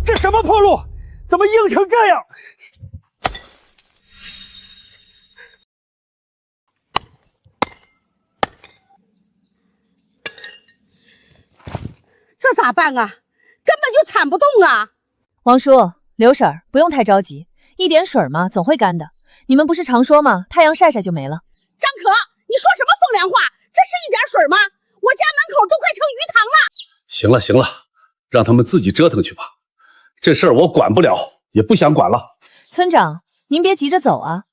这什么破路，怎么硬成这样？这咋办啊？根本就铲不动啊！王叔、刘婶儿，不用太着急，一点水嘛，总会干的。你们不是常说吗？太阳晒晒就没了。张可，你说什么风凉话？这是一点水吗？我家门口都快成鱼塘了。行了，让他们自己折腾去吧。这事儿我管不了，也不想管了。村长，您别急着走啊！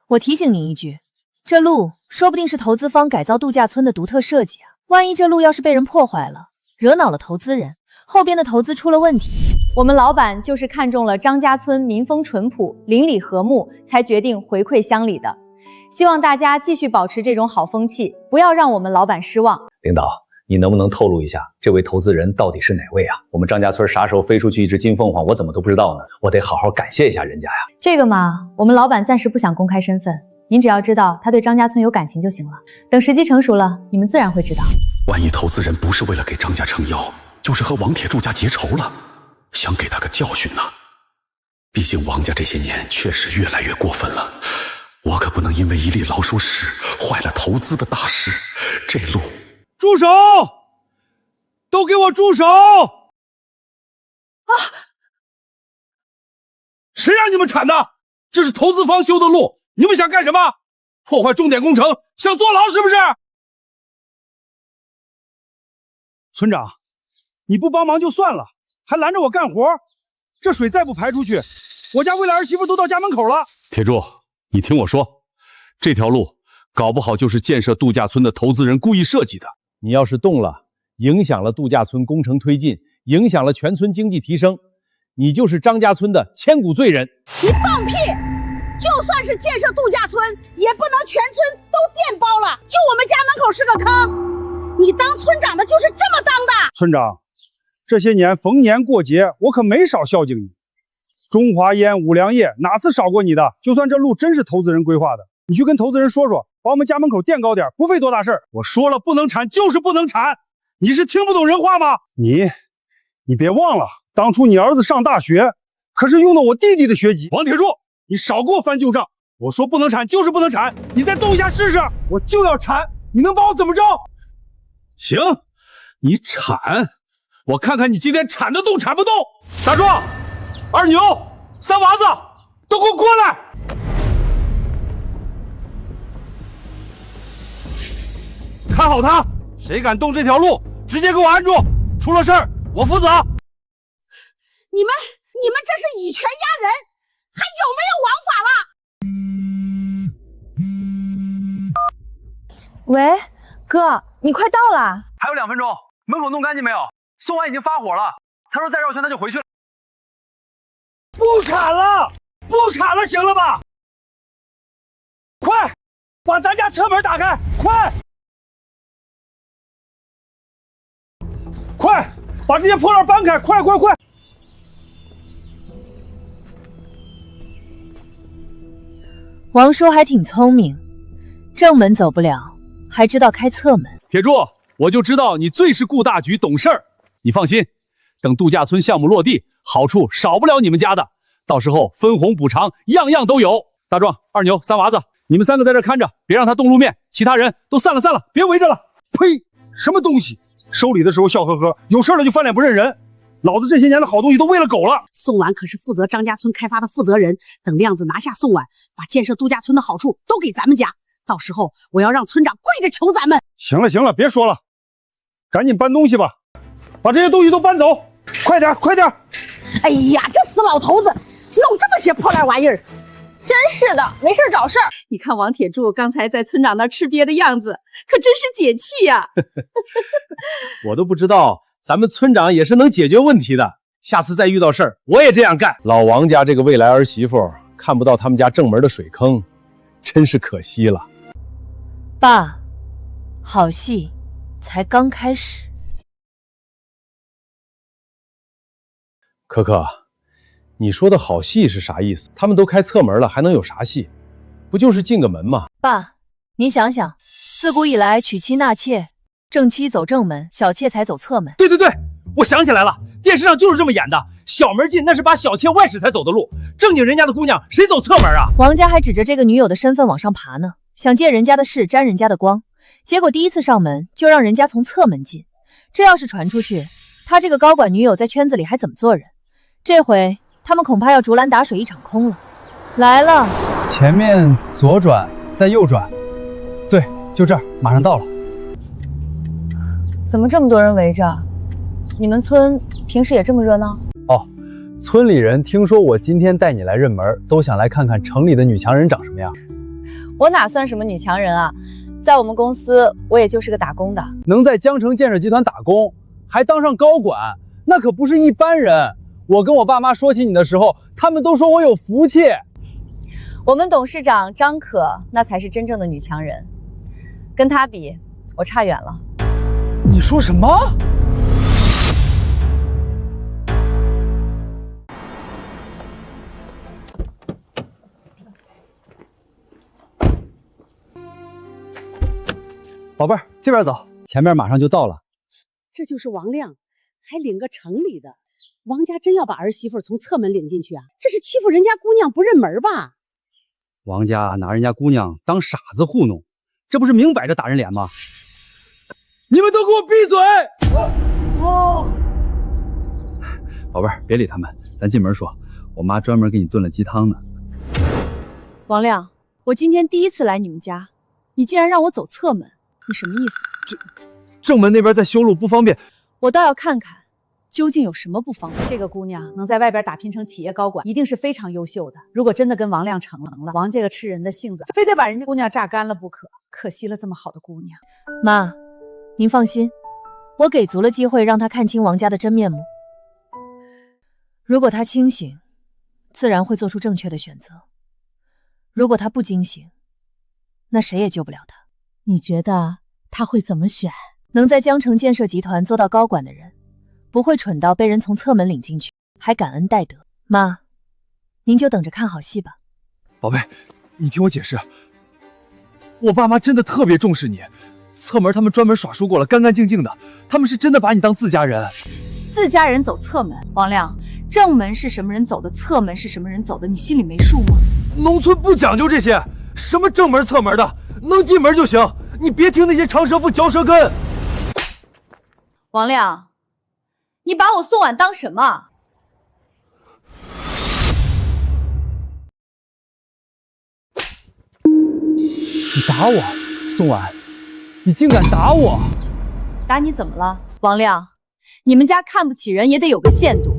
我提醒您一句，这路说不定是投资方改造度假村的独特设计啊。万一这路要是被人破坏了，惹恼了投资人，后边的投资出了问题。我们老板就是看中了张家村民风淳朴、邻里和睦，才决定回馈乡里的。希望大家继续保持这种好风气，不要让我们老板失望。领导，你能不能透露一下，这位投资人到底是哪位啊？我们张家村啥时候飞出去一只金凤凰，我怎么都不知道呢？我得好好感谢一下人家呀。这个嘛，我们老板暂时不想公开身份，您只要知道他对张家村有感情就行了。等时机成熟了，你们自然会知道。万一投资人不是为了给张家撑腰，就是和王铁柱家结仇了，想给他个教训呢。毕竟王家这些年确实越来越过分了，我可不能因为一粒老鼠屎坏了投资的大事。这路，住手！都给我住手！啊！谁让你们铲的？这是投资方修的路，你们想干什么？破坏重点工程，想坐牢是不是？村长，你不帮忙就算了，还拦着我干活，这水再不排出去，我家未来儿媳妇都到家门口了。铁柱，你听我说，这条路搞不好就是建设度假村的投资人故意设计的。你要是动了，影响了度假村工程推进，影响了全村经济提升，你就是张家村的千古罪人。你放屁！就算是建设度假村，也不能全村都电包了，就我们家门口是个坑。你当村长的就是这么当的。村长，这些年逢年过节，我可没少孝敬你。中华烟、五粮液哪次少过你的？就算这路真是投资人规划的，你去跟投资人说说，把我们家门口垫高点，不费多大事儿。我说了，不能铲就是不能铲，你是听不懂人话吗？你别忘了，当初你儿子上大学，可是用的我弟弟的学籍。王铁柱，你少给我翻旧账！我说不能铲就是不能铲，你再动一下试试！我就要铲，你能把我怎么着？行，你铲，我看看你今天铲得动铲不动。大壮、二牛、三娃子，都给我过来！看好他，谁敢动这条路，直接给我按住！出了事儿，我负责。你们这是以权压人，还有没有王法了？喂，哥，你快到了。还有2分钟，门口弄干净没有？宋完已经发火了，他说再绕圈他就回去了。不铲了，不铲了，行了吧？快，把咱家车门打开，快！快，把这些破烂搬开，快！王叔还挺聪明，正门走不了，还知道开侧门。铁柱，我就知道你最是顾大局、懂事儿。你放心，等度假村项目落地，好处少不了你们家的，到时候分红补偿样样都有。大壮、二牛、三娃子，你们3个在这看着，别让他动路面，其他人都散了，别围着了。呸！什么东西？收礼的时候笑呵呵，有事了就翻脸不认人。老子这些年的好东西都喂了狗了。宋婉可是负责张家村开发的负责人，等亮子拿下宋婉，把建设度假村的好处都给咱们家，到时候我要让村长跪着求咱们。行了，别说了，赶紧搬东西吧，把这些东西都搬走，快点！哎呀，这死老头子，弄这么些破烂玩意儿，真是的，没事找事儿。你看王铁柱刚才在村长那儿吃瘪的样子，可真是解气呀！我都不知道咱们村长也是能解决问题的，下次再遇到事儿我也这样干。老王家这个未来儿媳妇看不到他们家正门的水坑，真是可惜了。爸，好戏才刚开始。可可，你说的好戏是啥意思？他们都开侧门了，还能有啥戏？不就是进个门吗？爸，您想想，自古以来娶妻纳妾，正妻走正门，小妾才走侧门。对，我想起来了，电视上就是这么演的。小门进那是把小妾外室才走的路，正经人家的姑娘谁走侧门啊？王家还指着这个女友的身份往上爬呢，想借人家的势沾人家的光，结果第一次上门就让人家从侧门进，这要是传出去，他这个高管女友在圈子里还怎么做人？这回他们恐怕要竹篮打水一场空了。来了，前面左转，再右转，对，就这儿，马上到了。怎么这么多人围着？你们村平时也这么热闹？哦，村里人听说我今天带你来认门，都想来看看城里的女强人长什么样。我哪算什么女强人啊，在我们公司我也就是个打工的。能在江城建设集团打工，还当上高管，那可不是一般人。我跟我爸妈说起你的时候，他们都说我有福气。我们董事长张可那才是真正的女强人，跟她比，我差远了。你说什么？宝贝儿，这边走，前面马上就到了。这就是王亮，还领个城里的。王家真要把儿媳妇从侧门领进去啊？这是欺负人家姑娘不认门吧？王家拿人家姑娘当傻子糊弄，这不是明摆着打人脸吗？你们都给我闭嘴！宝贝儿，别理他们，咱进门说，我妈专门给你炖了鸡汤呢。王亮，我今天第一次来你们家，你竟然让我走侧门，你什么意思？正门那边在修路，不方便。我倒要看看，究竟有什么不方便？这个姑娘能在外边打拼成企业高管，一定是非常优秀的。如果真的跟王亮成了，王这个吃人的性子，非得把人家姑娘榨干了不可。可惜了这么好的姑娘。妈，您放心，我给足了机会让他看清王家的真面目。如果他清醒，自然会做出正确的选择；如果他不惊醒，那谁也救不了他。你觉得他会怎么选？能在江城建设集团做到高管的人，不会蠢到被人从侧门领进去，还感恩戴德。妈，您就等着看好戏吧。宝贝，你听我解释，我爸妈真的特别重视你，侧门他们专门耍书过了，干干净净的，他们是真的把你当自家人。自家人走侧门，王亮，正门是什么人走的，侧门是什么人走的，你心里没数吗？农村不讲究这些，什么正门侧门的，能进门就行，你别听那些长舌妇嚼舌根。王亮，你把我宋婉当什么？你打我，宋婉，你竟敢打我！打你怎么了，王亮？你们家看不起人也得有个限度。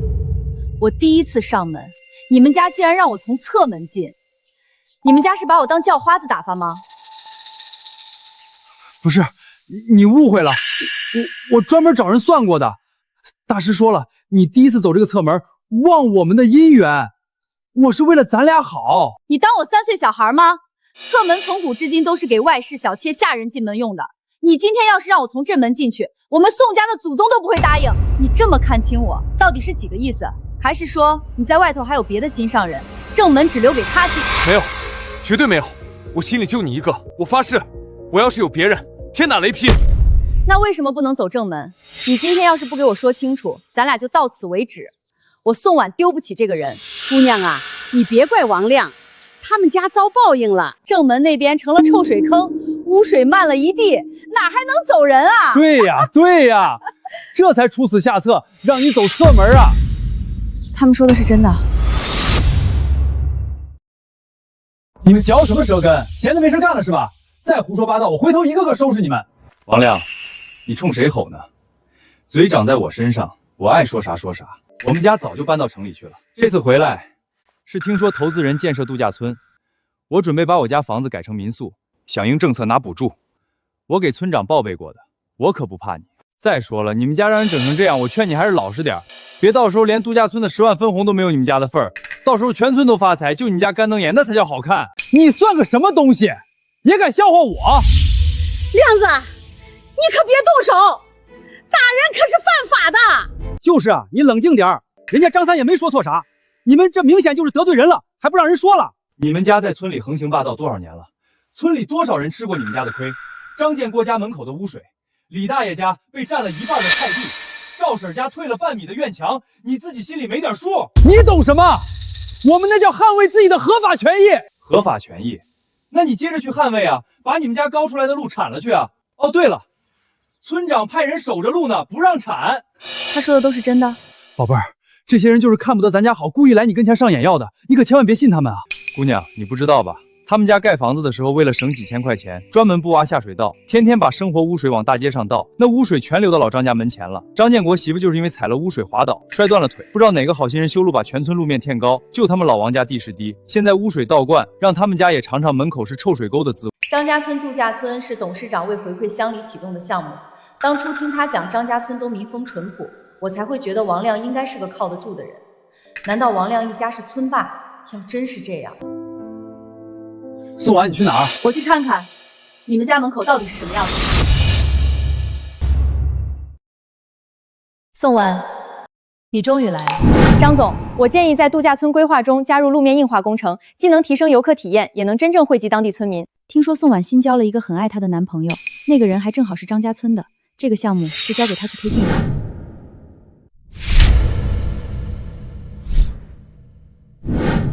我第一次上门，你们家竟然让我从侧门进，你们家是把我当叫花子打发吗？不是，你误会了，我专门找人算过的。大师说了，你第一次走这个侧门，旺我们的姻缘。我是为了咱俩好。你当我3岁小孩吗？侧门从古至今都是给外室小妾下人进门用的。你今天要是让我从正门进去，我们宋家的祖宗都不会答应。你这么看清我，到底是几个意思？还是说你在外头还有别的心上人？正门只留给他进？没有，绝对没有。我心里就你一个，我发誓，我要是有别人，天打雷劈。那为什么不能走正门？你今天要是不给我说清楚，咱俩就到此为止。我宋婉丢不起这个人。姑娘啊，你别怪王亮，他们家遭报应了。正门那边成了臭水坑，污水漫了一地，哪还能走人啊？对呀，对呀，这才出此下策，让你走侧门啊！他们说的是真的。你们嚼什么舌根？闲的没事干了是吧？再胡说八道，我回头一个个收拾你们！王亮，你冲谁吼呢？嘴长在我身上，我爱说啥说啥。我们家早就搬到城里去了，这次回来是听说投资人建设度假村，我准备把我家房子改成民宿，响应政策拿补助。我给村长报备过的，我可不怕你。再说了，你们家让人整成这样，我劝你还是老实点，别到时候连度假村的10万分红都没有你们家的份儿，到时候全村都发财，就你们家干瞪眼，那才叫好看。你算个什么东西，也敢笑话我？亮子，你可别动手，打人可是犯法的。就是啊，你冷静点儿，人家张三也没说错啥，你们这明显就是得罪人了，还不让人说了。你们家在村里横行霸道多少年了？村里多少人吃过你们家的亏？张建国家门口的污水，李大爷家被占了1半的菜地，赵婶家退了半米的院墙，你自己心里没点数？你懂什么？我们那叫捍卫自己的合法权益。合法权益？那你接着去捍卫啊，把你们家高出来的路铲了去啊！哦，对了，村长派人守着路呢，不让铲。他说的都是真的？宝贝儿，这些人就是看不得咱家好，故意来你跟前上眼药的，你可千万别信他们啊！姑娘，你不知道吧？他们家盖房子的时候，为了省几千块钱，专门不挖下水道，天天把生活污水往大街上倒，那污水全流到老张家门前了。张建国媳妇就是因为踩了污水滑倒，摔断了腿，不知道哪个好心人修路把全村路面填高，就他们老王家地势低，现在污水倒灌，让他们家也尝尝门口是臭水沟的滋味。张家村度假村是董事长为回馈乡里启动的项目，当初听他讲张家村都民风淳朴，我才会觉得王亮应该是个靠得住的人。难道王亮一家是村霸？要真是这样，宋婉，你去哪儿？我去看看你们家门口到底是什么样子。宋婉，你终于来了。张总，我建议在度假村规划中加入路面硬化工程，既能提升游客体验，也能真正惠及当地村民。听说宋婉新交了一个很爱她的男朋友，那个人还正好是张家村的，这个项目就交给他去推进吧。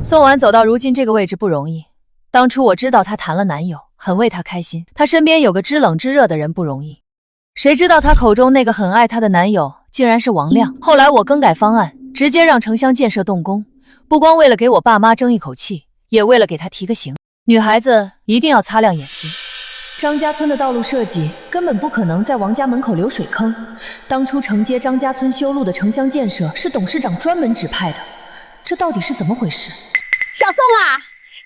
宋婉走到如今这个位置不容易。当初我知道她谈了男友，很为她开心。她身边有个知冷知热的人不容易，谁知道她口中那个很爱她的男友竟然是王亮。后来我更改方案，直接让城乡建设动工，不光为了给我爸妈争一口气，也为了给她提个醒。女孩子一定要擦亮眼睛，张家村的道路设计根本不可能在王家门口留水坑。当初承接张家村修路的城乡建设是董事长专门指派的，这到底是怎么回事？小宋啊，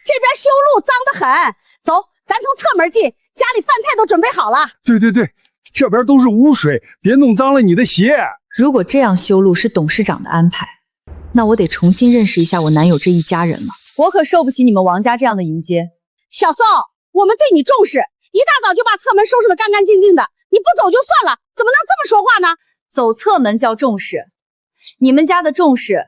这边修路脏得很，走，咱从侧门进，家里饭菜都准备好了。对，这边都是污水，别弄脏了你的鞋。如果这样修路是董事长的安排，那我得重新认识一下我男友这一家人了。我可受不起你们王家这样的迎接。小宋，我们对你重视，一大早就把侧门收拾得干干净净的，你不走就算了，怎么能这么说话呢？走侧门叫重视，你们家的重视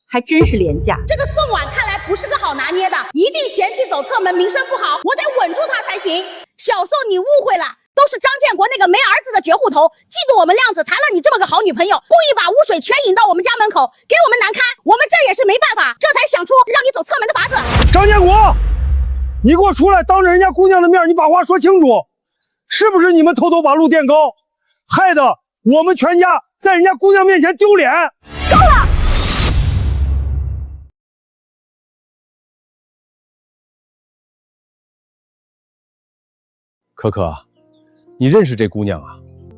还真是廉价。这个宋婉看来不是个好拿捏的，一定嫌弃走侧门名声不好，我得稳住他才行。小宋，你误会了，都是张建国那个没儿子的绝户头，嫉妒我们亮子谈了你这么个好女朋友，故意把污水全引到我们家门口，给我们难堪，我们这也是没办法，这才想出让你走侧门的法子。张建国，你给我出来，当着人家姑娘的面，你把话说清楚，是不是你们偷偷把路垫高，害得我们全家在人家姑娘面前丢脸？够了！可可，你认识这姑娘啊？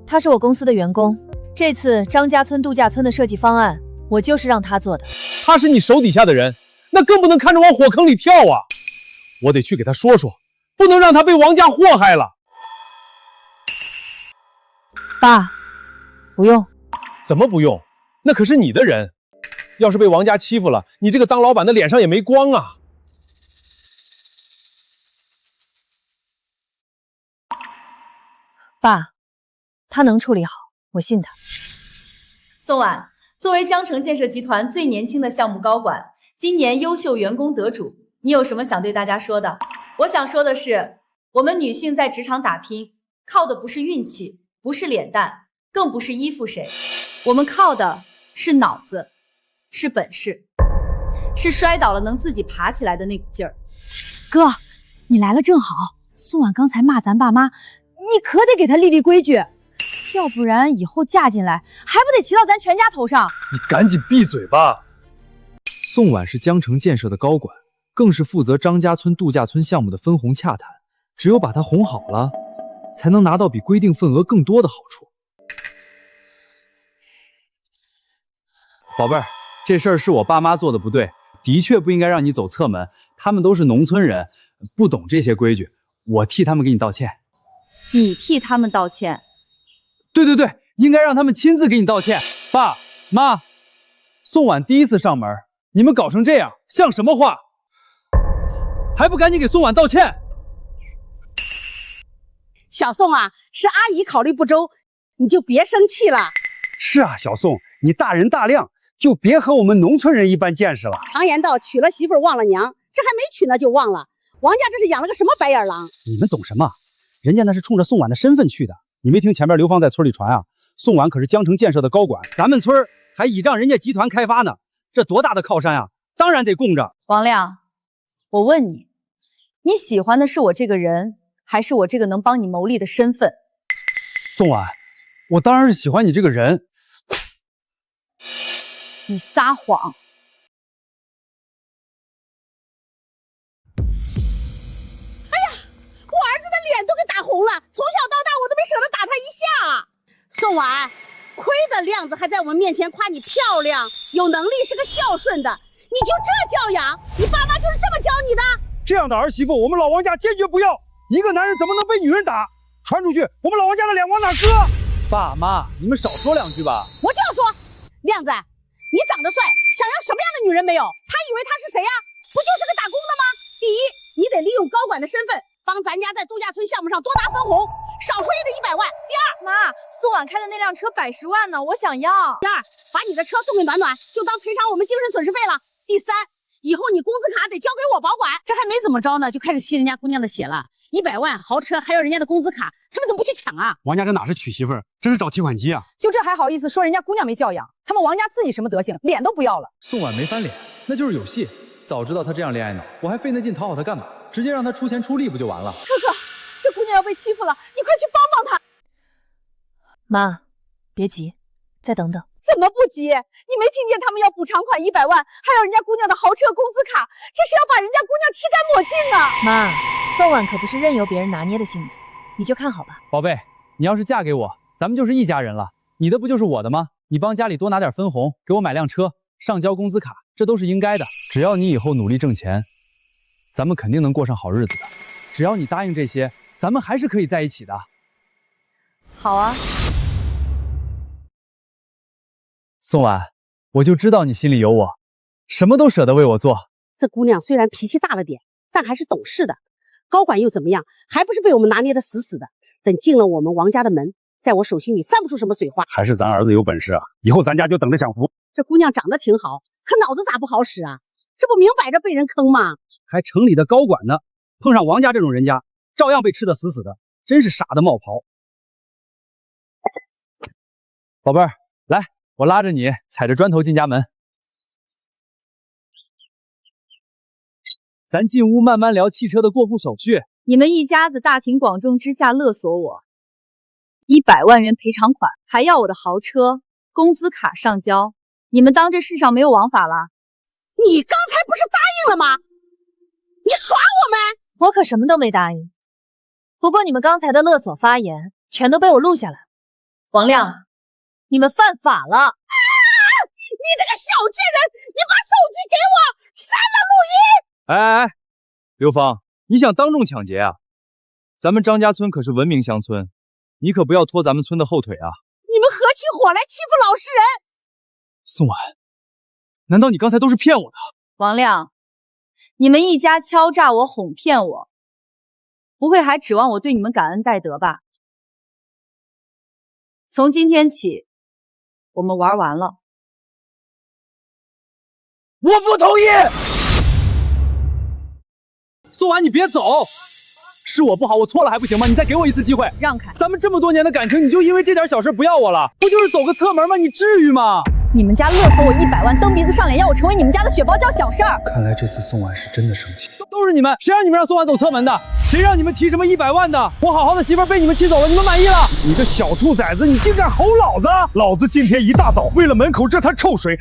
她是我公司的员工，这次张家村度假村的设计方案，我就是让她做的。她是你手底下的人，那更不能看着往火坑里跳啊！我得去给她说说，不能让她被王家祸害了。爸，不用。怎么不用？那可是你的人，要是被王家欺负了，你这个当老板的脸上也没光啊！爸，他能处理好，我信他。宋婉，作为江城建设集团最年轻的项目高管，今年优秀员工得主，你有什么想对大家说的？我想说的是，我们女性在职场打拼，靠的不是运气，不是脸蛋，更不是依附谁，我们靠的是脑子，是本事，是摔倒了能自己爬起来的那股劲儿。哥，你来了正好。宋婉刚才骂咱爸妈，你可得给她立立规矩，要不然以后嫁进来还不得骑到咱全家头上？你赶紧闭嘴吧！宋婉是江城建设的高管，更是负责张家村度假村项目的分红洽谈。只有把她哄好了，才能拿到比规定份额更多的好处。宝贝儿，这事儿是我爸妈做的不对，的确不应该让你走侧门。他们都是农村人，不懂这些规矩，我替他们给你道歉。你替他们道歉？对，应该让他们亲自给你道歉。爸妈，宋婉第一次上门，你们搞成这样，像什么话？还不赶紧给宋婉道歉！小宋啊，是阿姨考虑不周，你就别生气了。是啊，小宋，你大人大量，就别和我们农村人一般见识了。常言道，娶了媳妇忘了娘，这还没娶呢就忘了。王家这是养了个什么白眼狼？你们懂什么？人家那是冲着宋婉的身份去的。你没听前面刘芳在村里传啊？宋婉可是江城建设的高管，咱们村还倚仗人家集团开发呢，这多大的靠山啊！当然得供着。王亮，我问你，你喜欢的是我这个人，还是我这个能帮你谋利的身份？宋婉，我当然是喜欢你这个人。你撒谎！哎呀，我儿子的脸都给打红了，从小到大我都没舍得打他一下。宋婉，亏得亮子还在我们面前夸你漂亮、有能力，是个孝顺的，你就这教养？你爸妈就是这么教你的？这样的儿媳妇，我们老王家坚决不要。一个男人怎么能被女人打？传出去，我们老王家的脸往哪搁？爸妈，你们少说两句吧。我就要说，亮子，你长得帅，想要什么样的女人没有？他以为他是谁呀？不就是个打工的吗？第一，你得利用高管的身份，帮咱家在度假村项目上多拿分红，少说也得100万。第二，妈，宋婉开的那辆车100万呢，我想要。第二，把你的车送给暖暖，就当赔偿我们精神损失费了。第三，以后你工资卡得交给我保管。这还没怎么着呢，就开始吸人家姑娘的血了。100万豪车还要人家的工资卡，他们怎么不去抢啊？王家这哪是娶媳妇儿，这是找提款机啊！就这还好意思说人家姑娘没教养？他们王家自己什么德行，脸都不要了。宋婉没翻脸，那就是有戏。早知道她这样恋爱脑，我还费那劲讨好她干嘛？直接让她出钱出力不就完了？可可，这姑娘要被欺负了，你快去帮帮她。妈，别急，再等等。怎么不急？你没听见他们要补偿款100万，还要人家姑娘的豪车工资卡，这是要把人家姑娘吃干抹净啊！妈，宋婉可不是任由别人拿捏的性子，你就看好吧。宝贝，你要是嫁给我，咱们就是一家人了。你的不就是我的吗？你帮家里多拿点分红，给我买辆车，上交工资卡，这都是应该的。只要你以后努力挣钱，咱们肯定能过上好日子的。只要你答应这些，咱们还是可以在一起的。好啊。宋婉，我就知道你心里有我，什么都舍得为我做。这姑娘虽然脾气大了点，但还是懂事的。高管又怎么样，还不是被我们拿捏得死死的。等进了我们王家的门，在我手心里翻不出什么水花。还是咱儿子有本事啊！以后咱家就等着享福。这姑娘长得挺好，可脑子咋不好使啊？这不明摆着被人坑吗？还城里的高管呢，碰上王家这种人家，照样被吃得死死的，真是傻的冒泡。宝贝儿，来，我拉着你踩着砖头进家门。咱进屋慢慢聊汽车的过户手续。你们一家子大庭广众之下勒索我100万元赔偿款，还要我的豪车、工资卡上交，你们当这世上没有王法啦？你刚才不是答应了吗？你耍我们？我可什么都没答应。不过你们刚才的勒索发言全都被我录下来。王亮，你们犯法了！你这个小贱人，你把手机给我，删了录音！哎，刘芳，你想当众抢劫啊？咱们张家村可是文明乡村，你可不要拖咱们村的后腿啊！你们合起伙来欺负老实人！宋婉，难道你刚才都是骗我的？王亮，你们一家敲诈我、哄骗我，不会还指望我对你们感恩戴德吧？从今天起，我们玩完了。我不同意！宋婉，你别走！是我不好，我错了还不行吗？你再给我一次机会，让开！咱们这么多年的感情，你就因为这点小事不要我了？不就是走个侧门吗？你至于吗？你们家勒索我100万，蹬鼻子上脸，要我成为你们家的血包叫小事儿。看来这次宋婉是真的生气。都是你们，谁让你们让宋婉走侧门的？谁让你们提什么100万的？我好好的媳妇被你们气走了，你们满意了？你个小兔崽子，你竟敢吼老子！老子今天一大早为了门口这滩臭水，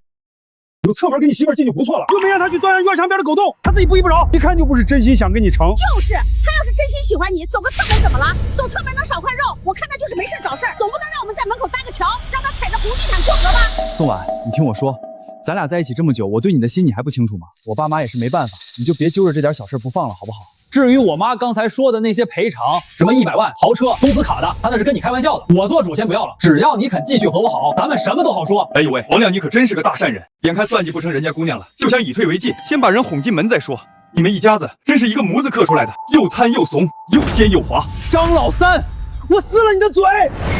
有侧门给你媳妇进去不错了，又没让她去钻院墙边的狗洞，她自己不依不饶，一看就不是真心想跟你成。就是他要是真心喜欢你，走个侧门怎么了？走侧门能少块肉，我看他就是没事找事儿，总不能让我们在门口搭个桥，让他踩着红地毯过河吧？宋婉，你听我说，咱俩在一起这么久，我对你的心你还不清楚吗？我爸妈也是没办法，你就别揪着这点小事不放了，好不好？至于我妈刚才说的那些赔偿，什么100万、豪车、工资卡的，她那是跟你开玩笑的。我做主先不要了，只要你肯继续和我好，咱们什么都好说。哎呦喂，王亮，你可真是个大善人，眼看算计不成人家姑娘了，就想以退为进，先把人哄进门再说。你们一家子真是一个模子刻出来的，又贪又怂，又奸又滑。张老三，我撕了你的嘴！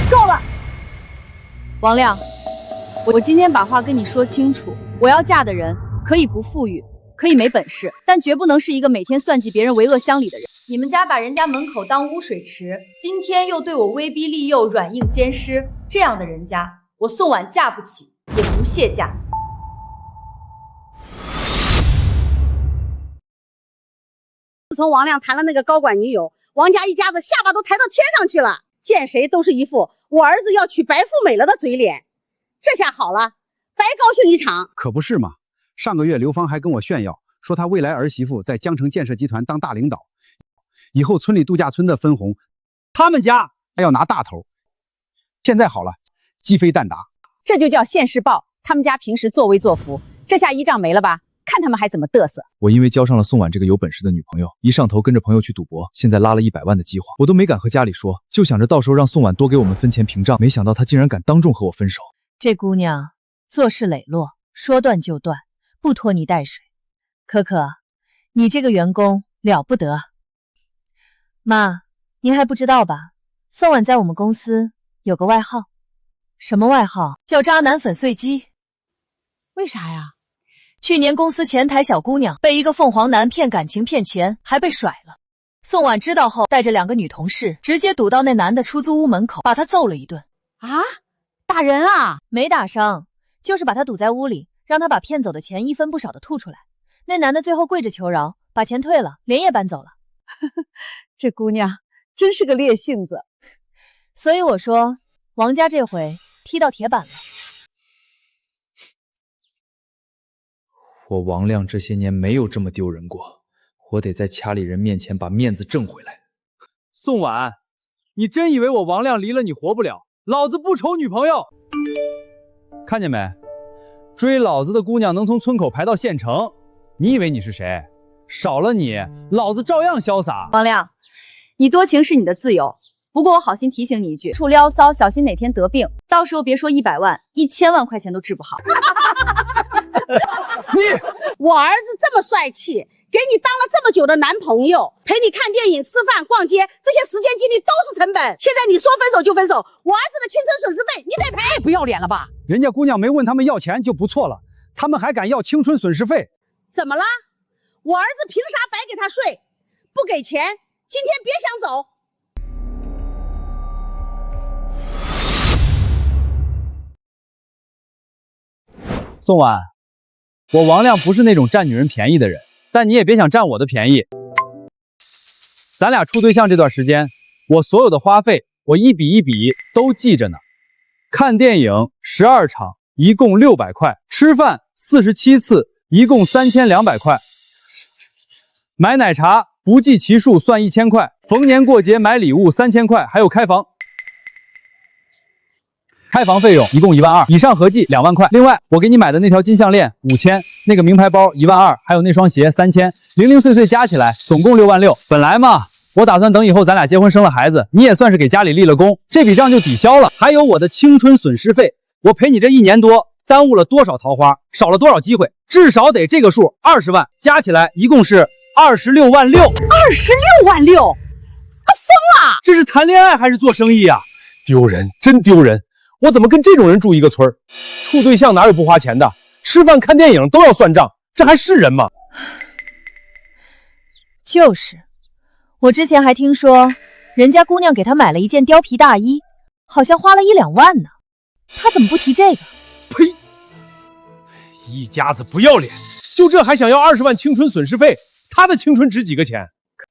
够了，王亮，我今天把话跟你说清楚，我要嫁的人可以不富裕，可以没本事，但绝不能是一个每天算计别人、为恶乡里的人。你们家把人家门口当污水池，今天又对我威逼利诱、软硬兼施，这样的人家，我宋婉嫁不起，也不屑嫁。自从王亮谈了那个高管女友，王家一家子下巴都抬到天上去了，见谁都是一副我儿子要娶白富美了的嘴脸。这下好了，白高兴一场。可不是嘛，上个月刘芳还跟我炫耀说她未来儿媳妇在江城建设集团当大领导，以后村里度假村的分红他们家还要拿大头。现在好了，鸡飞蛋打，这就叫现世报。他们家平时作威作福，这下依仗没了吧？看他们还怎么嘚瑟。我因为交上了宋婉这个有本事的女朋友，一上头跟着朋友去赌博，现在拉了100万的计划，我都没敢和家里说，就想着到时候让宋婉多给我们分钱屏障，没想到她竟然敢当众和我分手。这姑娘做事磊落，说断就断，不拖泥带水。可可，你这个员工了不得。妈，您还不知道吧？宋婉在我们公司有个外号。什么外号？叫渣男粉碎机。为啥呀？去年公司前台小姑娘被一个凤凰男骗感情骗钱，还被甩了。宋婉知道后，带着2个女同事直接堵到那男的出租屋门口，把他揍了一顿。啊？打人啊？没打伤，就是把他堵在屋里，让他把骗走的钱一分不少的吐出来。那男的最后跪着求饶，把钱退了，连夜搬走了。这姑娘真是个烈性子。所以我说，王家这回踢到铁板了。我王亮这些年没有这么丢人过，我得在家里人面前把面子挣回来。宋婉，你真以为我王亮离了你活不了？老子不愁女朋友。看见没？追老子的姑娘能从村口排到县城，你以为你是谁？少了你，老子照样潇洒。王亮，你多情是你的自由，不过我好心提醒你一句，处撩骚，小心哪天得病，到时候别说100万，1000万块钱都治不好。我儿子这么帅气，给你当了这么久的男朋友，陪你看电影、吃饭、逛街，这些时间精力都是成本。现在你说分手就分手，我儿子的青春损失费你得赔，不要脸了吧？人家姑娘没问他们要钱就不错了，他们还敢要青春损失费？怎么啦？我儿子凭啥白给他睡？不给钱，今天别想走。宋婉，我王亮不是那种占女人便宜的人，但你也别想占我的便宜。咱俩处对象这段时间，我所有的花费我一笔一笔都记着呢。看电影12场，一共600块；吃饭47次，一共3200块；买奶茶不计其数算1000块；逢年过节买礼物3000块，还有开房费用一共12000，以上合计2万块。另外，我给你买的那条金项链5000，那个名牌包12000，还有那双鞋3000，零零碎碎加起来总共6万6。本来嘛，我打算等以后咱俩结婚生了孩子，你也算是给家里立了功，这笔账就抵消了。还有我的青春损失费，我陪你这1年多，耽误了多少桃花，少了多少机会，至少得这个数20万，加起来一共是26万6。26万6，他疯了！这是谈恋爱还是做生意啊？丢人，真丢人！我怎么跟这种人住一个村儿？处对象哪有不花钱的？吃饭看电影都要算账，这还是人吗？就是，我之前还听说，人家姑娘给他买了一件貂皮大衣，好像花了1、2万呢。他怎么不提这个？呸！一家子不要脸，就这还想要20万青春损失费？他的青春值几个钱？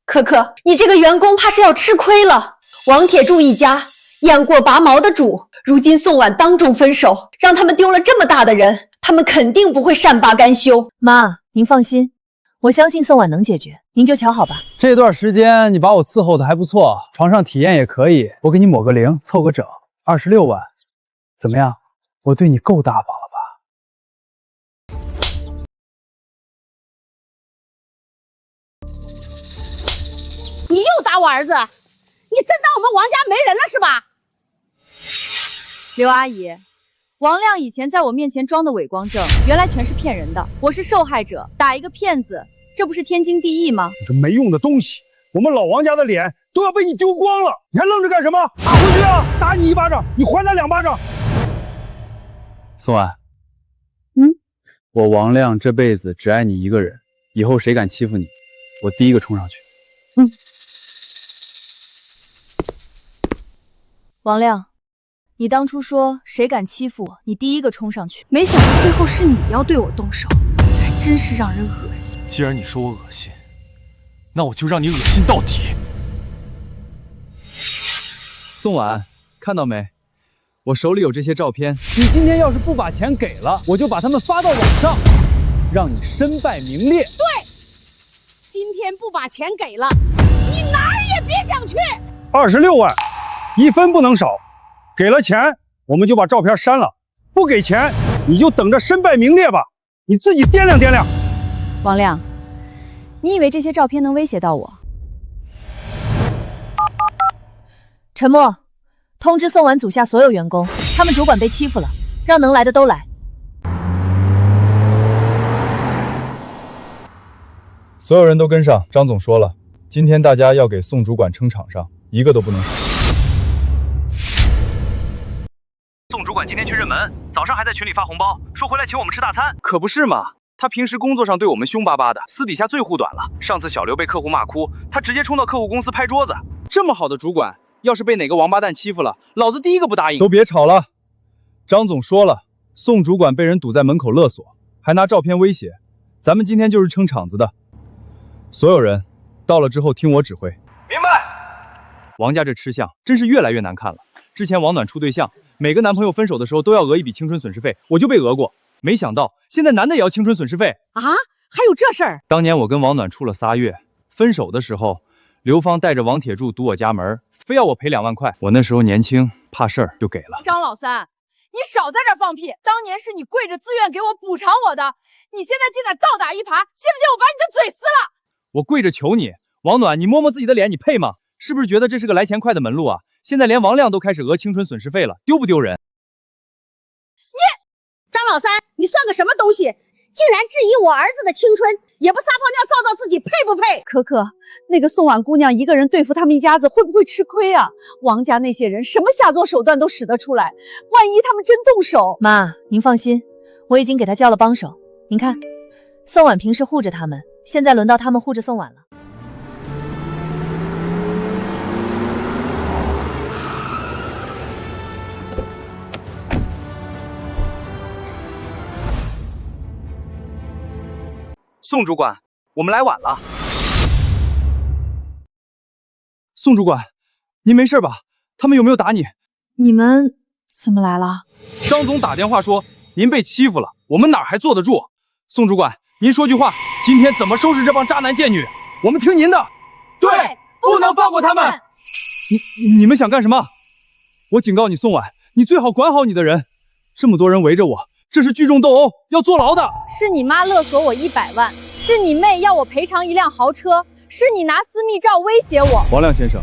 可可，你这个员工怕是要吃亏了。王铁柱一家雁过拔毛的主，如今宋婉当众分手，让他们丢了这么大的人，他们肯定不会善罢甘休。妈，您放心，我相信宋婉能解决，您就瞧好吧。这段时间你把我伺候的还不错，床上体验也可以，我给你抹个零，凑个整，26万，怎么样？我对你够大方了吧？你又打我儿子，你真当我们王家没人了是吧？刘阿姨，王亮以前在我面前装的伪光正，原来全是骗人的。我是受害者，打一个骗子，这不是天经地义吗？你这没用的东西，我们老王家的脸都要被你丢光了，你还愣着干什么？打回去啊！打你1巴掌，你还他2巴掌。宋婉，我王亮这辈子只爱你一个人，以后谁敢欺负你，我第一个冲上去。王亮，你当初说谁敢欺负我，你第一个冲上去，没想到最后是你要对我动手，还真是让人恶心。既然你说我恶心，那我就让你恶心到底。宋婉，看到没？我手里有这些照片，你今天要是不把钱给了，我就把他们发到网上，让你身败名裂。对，今天不把钱给了，你哪儿也别想去。26万，1分不能少。给了钱，我们就把照片删了；不给钱，你就等着身败名裂吧。你自己掂量掂量。王亮，你以为这些照片能威胁到我？陈默，通知宋婉组下所有员工，他们主管被欺负了，让能来的都来。所有人都跟上，张总说了，今天大家要给宋主管撑场上，一个都不能少。宋主管今天去认门，早上还在群里发红包，说回来请我们吃大餐。可不是嘛，他平时工作上对我们凶巴巴的，私底下最护短了。上次小刘被客户骂哭，他直接冲到客户公司拍桌子。这么好的主管，要是被哪个王八蛋欺负了，老子第一个不答应。都别吵了，张总说了，宋主管被人堵在门口勒索，还拿照片威胁，咱们今天就是撑场子的。所有人到了之后听我指挥。明白。王家这吃相真是越来越难看了。之前王暖处对象，每个男朋友分手的时候都要讹一笔青春损失费，我就被讹过。没想到现在男的也要青春损失费啊！还有这事儿？当年我跟王暖处了3月，分手的时候，刘芳带着王铁柱堵我家门，非要我赔2万块。我那时候年轻，怕事儿就给了。张老三，你少在这儿放屁！当年是你跪着自愿给我补偿我的，你现在竟敢倒打一耙，信不信我把你的嘴撕了？我跪着求你，王暖，你摸摸自己的脸，你配吗？是不是觉得这是个来钱快的门路啊？现在连王亮都开始讹青春损失费了，丢不丢人？张老三，你算个什么东西？竟然质疑我儿子的青春，也不撒泡尿照照自己，配不配？可可，那个宋婉姑娘一个人对付他们一家子，会不会吃亏啊？王家那些人什么下作手段都使得出来，万一他们真动手……妈，您放心，我已经给他叫了帮手。您看，宋婉平时护着他们，现在轮到他们护着宋婉了。宋主管，我们来晚了。宋主管，您没事吧？他们有没有打你？你们怎么来了？张总打电话说您被欺负了，我们哪还坐得住？宋主管，您说句话，今天怎么收拾这帮渣男贱女？我们听您的。对，不能放过他们。你们想干什么？我警告你，宋婉，你最好管好你的人。这么多人围着我，这是聚众斗殴，要坐牢的。是你妈勒索我100万，是你妹要我赔偿1辆豪车，是你拿私密照威胁我。王亮先生，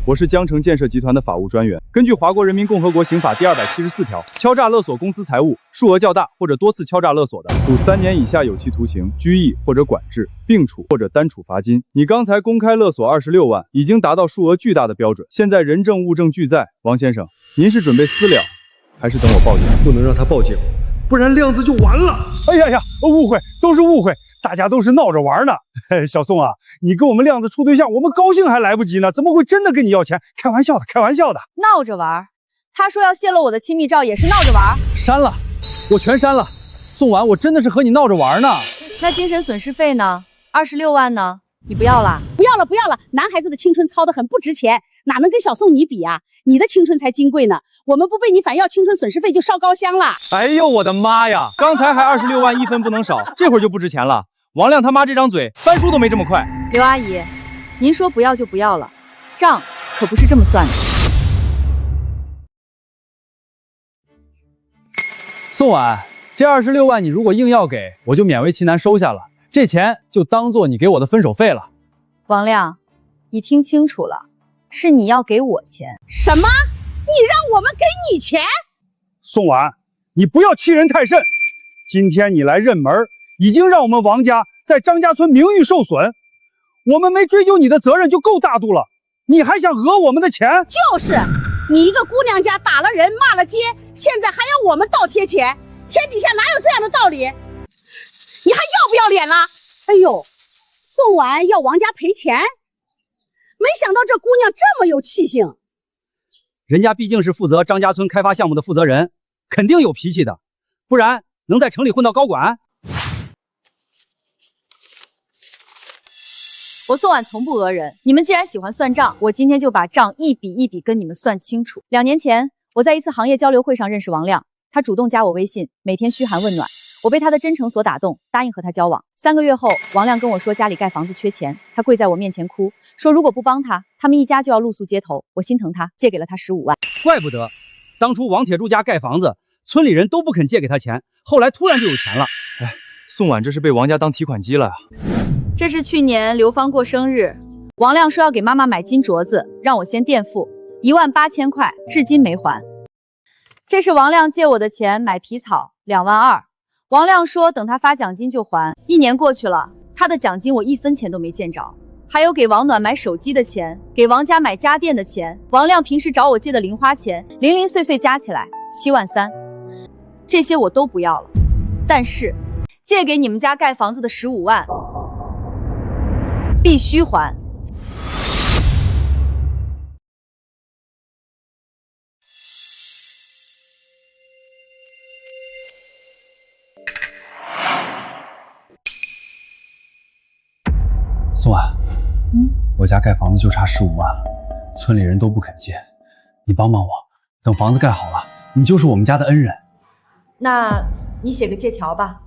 我是江城建设集团的法务专员。根据华国人民共和国刑法第274条，敲诈勒索公司财物，数额较大或者多次敲诈勒索的，处3年以下有期徒刑、拘役或者管制，并处或者单处罚金。你刚才公开勒索26万，已经达到数额巨大的标准。现在人证物证俱在，王先生，您是准备私了，还是等我报警？不能让他报警，不然亮子就完了。哎呀呀，误会，都是误会，大家都是闹着玩呢。小宋啊，你跟我们亮子处对象，我们高兴还来不及呢，怎么会真的跟你要钱？开玩笑的，开玩笑的。闹着玩？他说要泄露我的亲密照，也是闹着玩？删了，我全删了。宋婉，我真的是和你闹着玩呢。那精神损失费呢？26万呢？你不要啦？不要了，不要了！男孩子的青春糙得很，不值钱，哪能跟小宋你比啊？你的青春才金贵呢，我们不被你反要青春损失费就烧高香了。哎呦我的妈呀！刚才还26万1分不能少，这会儿就不值钱了。王亮他妈这张嘴，翻书都没这么快。刘阿姨，您说不要就不要了，账可不是这么算的。宋婉，这26万你如果硬要给，我就勉为其难收下了。这钱就当做你给我的分手费了。王亮，你听清楚了，是你要给我钱。什么？你让我们给你钱？宋婉，你不要欺人太甚。今天你来认门，已经让我们王家在张家村名誉受损，我们没追究你的责任就够大度了，你还想讹我们的钱？就是，你一个姑娘家打了人骂了街，现在还要我们倒贴钱，天底下哪有这样的道理？你还要不要脸了？哎呦，宋婉要王家赔钱，没想到这姑娘这么有气性。人家毕竟是负责张家村开发项目的负责人，肯定有脾气的，不然能在城里混到高管？我宋婉从不讹人，你们既然喜欢算账，我今天就把账一笔一笔跟你们算清楚。2年前，我在一次行业交流会上认识王亮，他主动加我微信，每天嘘寒问暖。我被他的真诚所打动，答应和他交往。3个月后，王亮跟我说家里盖房子缺钱，他跪在我面前哭，说如果不帮他，他们一家就要露宿街头。我心疼他，借给了他15万。怪不得当初王铁柱家盖房子，村里人都不肯借给他钱，后来突然就有钱了。哎，宋婉这是被王家当提款机了啊！这是去年刘芳过生日，王亮说要给妈妈买金镯子，让我先垫付18000块，至今没还。这是王亮借我的钱买皮草，2万2。王亮说等他发奖金就还。1年过去了，他的奖金我1分钱都没见着。还有给王暖买手机的钱，给王家买家电的钱，王亮平时找我借的零花钱，零零碎碎加起来7万3，这些我都不要了。但是借给你们家盖房子的15万必须还。宋婉，我家盖房子就差15万了，村里人都不肯借，你帮帮我，等房子盖好了，你就是我们家的恩人。那你写个借条吧。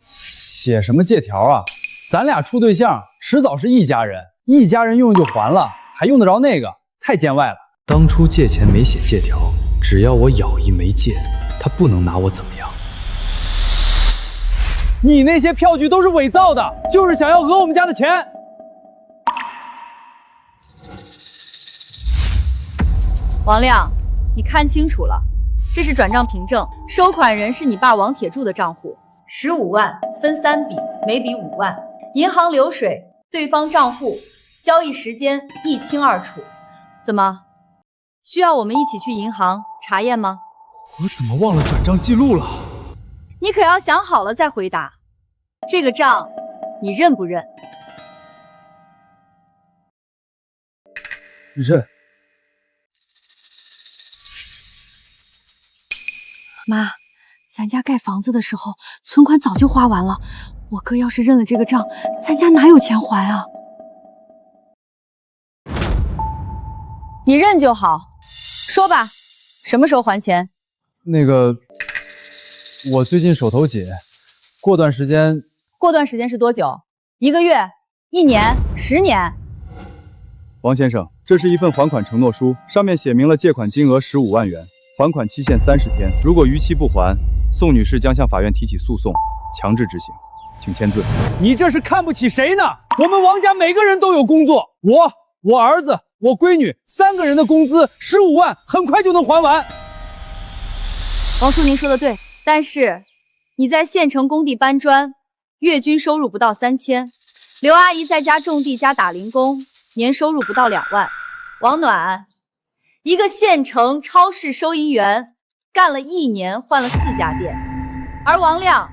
写什么借条啊？咱俩处对象，迟早是一家人，一家人用就还了，还用得着那个？太见外了。当初借钱没写借条，只要我咬一没借，他不能拿我怎么样。你那些票据都是伪造的，就是想要讹我们家的钱。王亮，你看清楚了，这是转账凭证，收款人是你爸王铁柱的账户，15万分3笔，每笔5万，银行流水，对方账户，交易时间一清二楚。怎么，需要我们一起去银行查验吗？我怎么忘了转账记录了？你可要想好了再回答。这个账，你认不认？认。妈，咱家盖房子的时候，存款早就花完了。我哥要是认了这个账，咱家哪有钱还啊？你认就好，说吧，什么时候还钱？那个，我最近手头紧，过段时间。过段时间是多久？1个月、1年、10年？王先生，这是一份还款承诺书，上面写明了借款金额15万元。还款期限30天，如果逾期不还，宋女士将向法院提起诉讼，强制执行，请签字。你这是看不起谁呢？我们王家每个人都有工作，我儿子、我闺女3个人的工资15万，很快就能还完。王叔，您说的对，但是你在县城工地搬砖，月均收入不到3000；刘阿姨在家种地加打零工，年收入不到2万。王暖，一个县城超市收银员，干了1年换了4家店，而王亮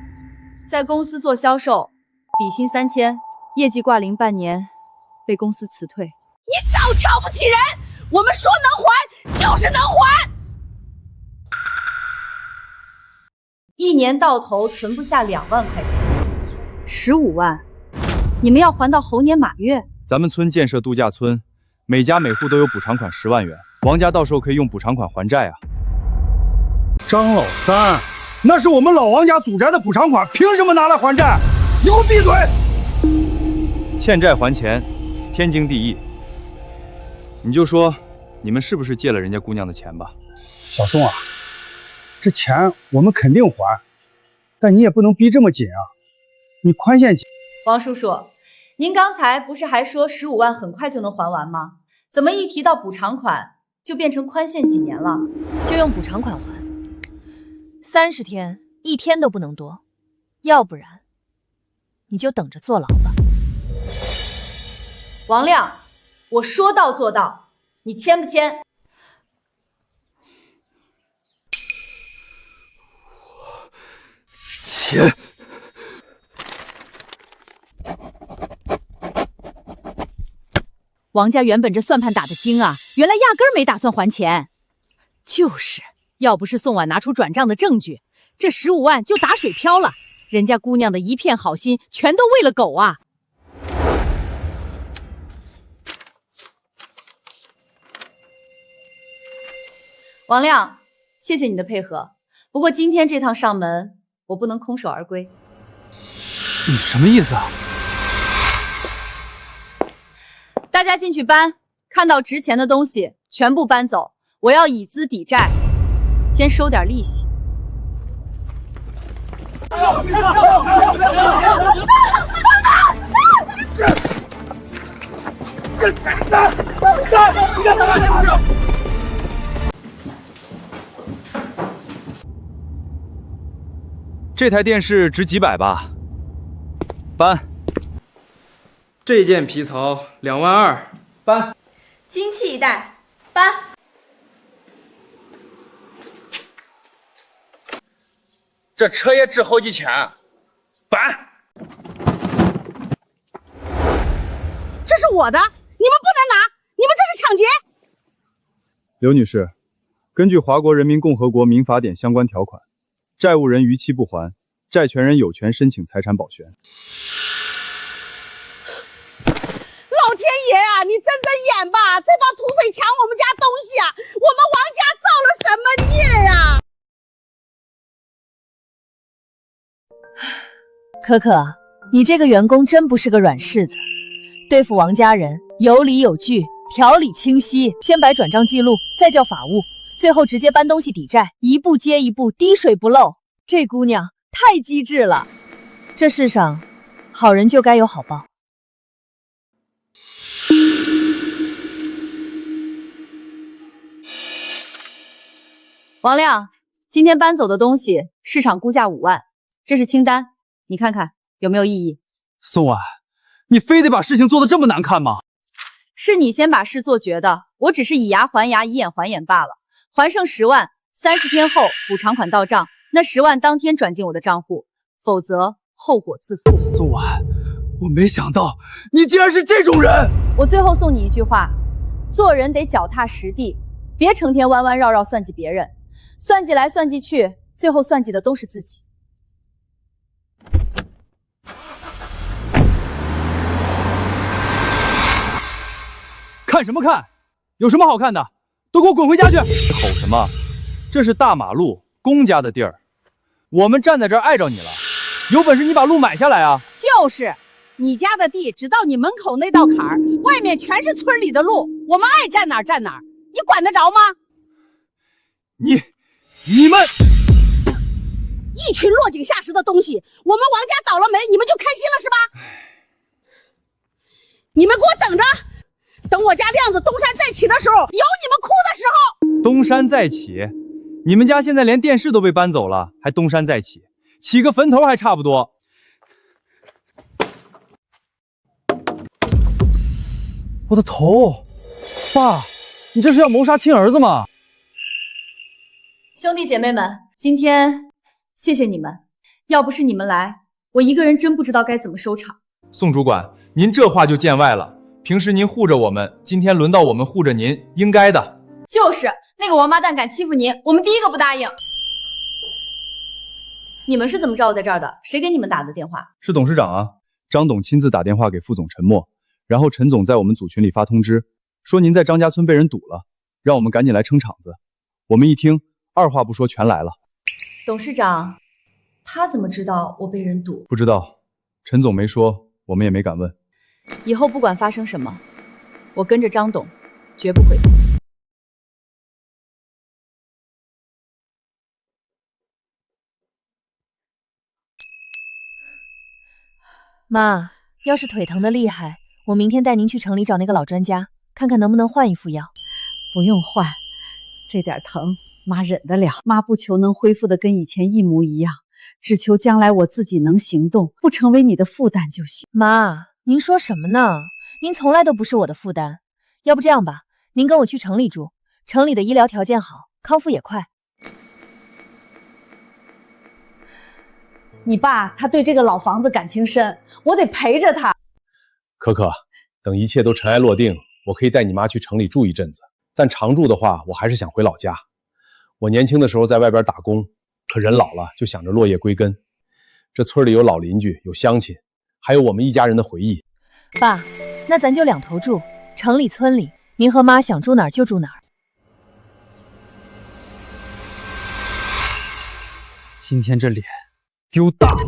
在公司做销售，底薪3000，业绩挂零半年，被公司辞退。你少瞧不起人，我们说能还就是能还。1年到头存不下2万块钱，15万，你们要还到猴年马月。咱们村建设度假村，每家每户都有补偿款10万元，王家到时候可以用补偿款还债啊。张老三，那是我们老王家祖宅的补偿款，凭什么拿来还债？你给我闭嘴！欠债还钱，天经地义。你就说，你们是不是借了人家姑娘的钱吧？小宋啊，这钱我们肯定还，但你也不能逼这么紧啊，你宽限期。王叔叔，您刚才不是还说15万很快就能还完吗？怎么一提到补偿款就变成宽限几年了？就用补偿款还，30天，1天都不能多，要不然你就等着坐牢吧。王亮，我说到做到，你签不签？签。王家原本这算盘打得精啊，原来压根儿没打算还钱。就是，要不是宋婉拿出转账的证据，这15万就打水漂了。人家姑娘的一片好心，全都喂了狗啊！王亮，谢谢你的配合。不过今天这趟上门，我不能空手而归。你什么意思啊？大家进去搬，看到值钱的东西全部搬走，我要以资抵债，先收点利息。这台电视值几百吧？搬。这件皮草2万2，搬。金器一袋，搬。这车也值好几千，搬。这是我的，你们不能拿，你们这是抢劫！刘女士，根据华国人民共和国民法典相关条款，债务人逾期不还，债权人有权申请财产保全。老天爷啊，你睁睁眼吧！这帮土匪抢我们家东西啊，我们王家造了什么孽呀？可可，你这个员工真不是个软柿子，对付王家人有理有据，条理清晰，先摆转账记录，再叫法务，最后直接搬东西抵债，一步接一步，滴水不漏。这姑娘太机智了。这世上，好人就该有好报。王亮，今天搬走的东西市场估价5万，这是清单，你看看有没有异议？宋婉，你非得把事情做得这么难看吗？是你先把事做绝的，我只是以牙还牙，以眼还眼罢了。还剩10万，30天后补偿款到账，那10万当天转进我的账户，否则后果自负。宋婉，我没想到你竟然是这种人。我最后送你一句话：做人得脚踏实地，别成天弯弯绕绕算计别人，算计来算计去，最后算计的都是自己。看什么看？有什么好看的？都给我滚回家去！吼什么？这是大马路，公家的地儿，我们站在这儿碍着你了。有本事你把路买下来啊！就是，你家的地只到你门口那道坎儿，外面全是村里的路，我们爱站哪儿站哪儿，你管得着吗？你们一群落井下石的东西，我们王家倒了霉，你们就开心了是吧？你们给我等着！等我家亮子东山再起的时候，有你们哭的时候。东山再起，你们家现在连电视都被搬走了，还东山再起，起个坟头还差不多。我的头，爸，你这是要谋杀亲儿子吗？兄弟姐妹们，今天谢谢你们，要不是你们来，我一个人真不知道该怎么收场。宋主管，您这话就见外了。平时您护着我们，今天轮到我们护着您，应该的。就是那个王八蛋敢欺负您，我们第一个不答应。你们是怎么知道我在这儿的？谁给你们打的电话？是董事长啊，张董亲自打电话给副总陈默，然后陈总在我们组群里发通知，说您在张家村被人堵了，让我们赶紧来撑场子。我们一听，二话不说全来了。董事长，他怎么知道我被人堵？不知道，陈总没说，我们也没敢问。以后不管发生什么，我跟着张董，绝不回头。妈，要是腿疼的厉害，我明天带您去城里找那个老专家，看看能不能换一副药。不用换，这点疼妈忍得了。妈不求能恢复的跟以前一模一样，只求将来我自己能行动，不成为你的负担就行。妈，您说什么呢？您从来都不是我的负担。要不这样吧，您跟我去城里住，城里的医疗条件好，康复也快。你爸他对这个老房子感情深，我得陪着他。可可，等一切都尘埃落定，我可以带你妈去城里住一阵子。但常住的话，我还是想回老家。我年轻的时候在外边打工，可人老了就想着落叶归根。这村里有老邻居，有乡亲，还有我们一家人的回忆。爸，那咱就两头住，城里村里，您和妈想住哪儿就住哪儿。今天这脸丢大了。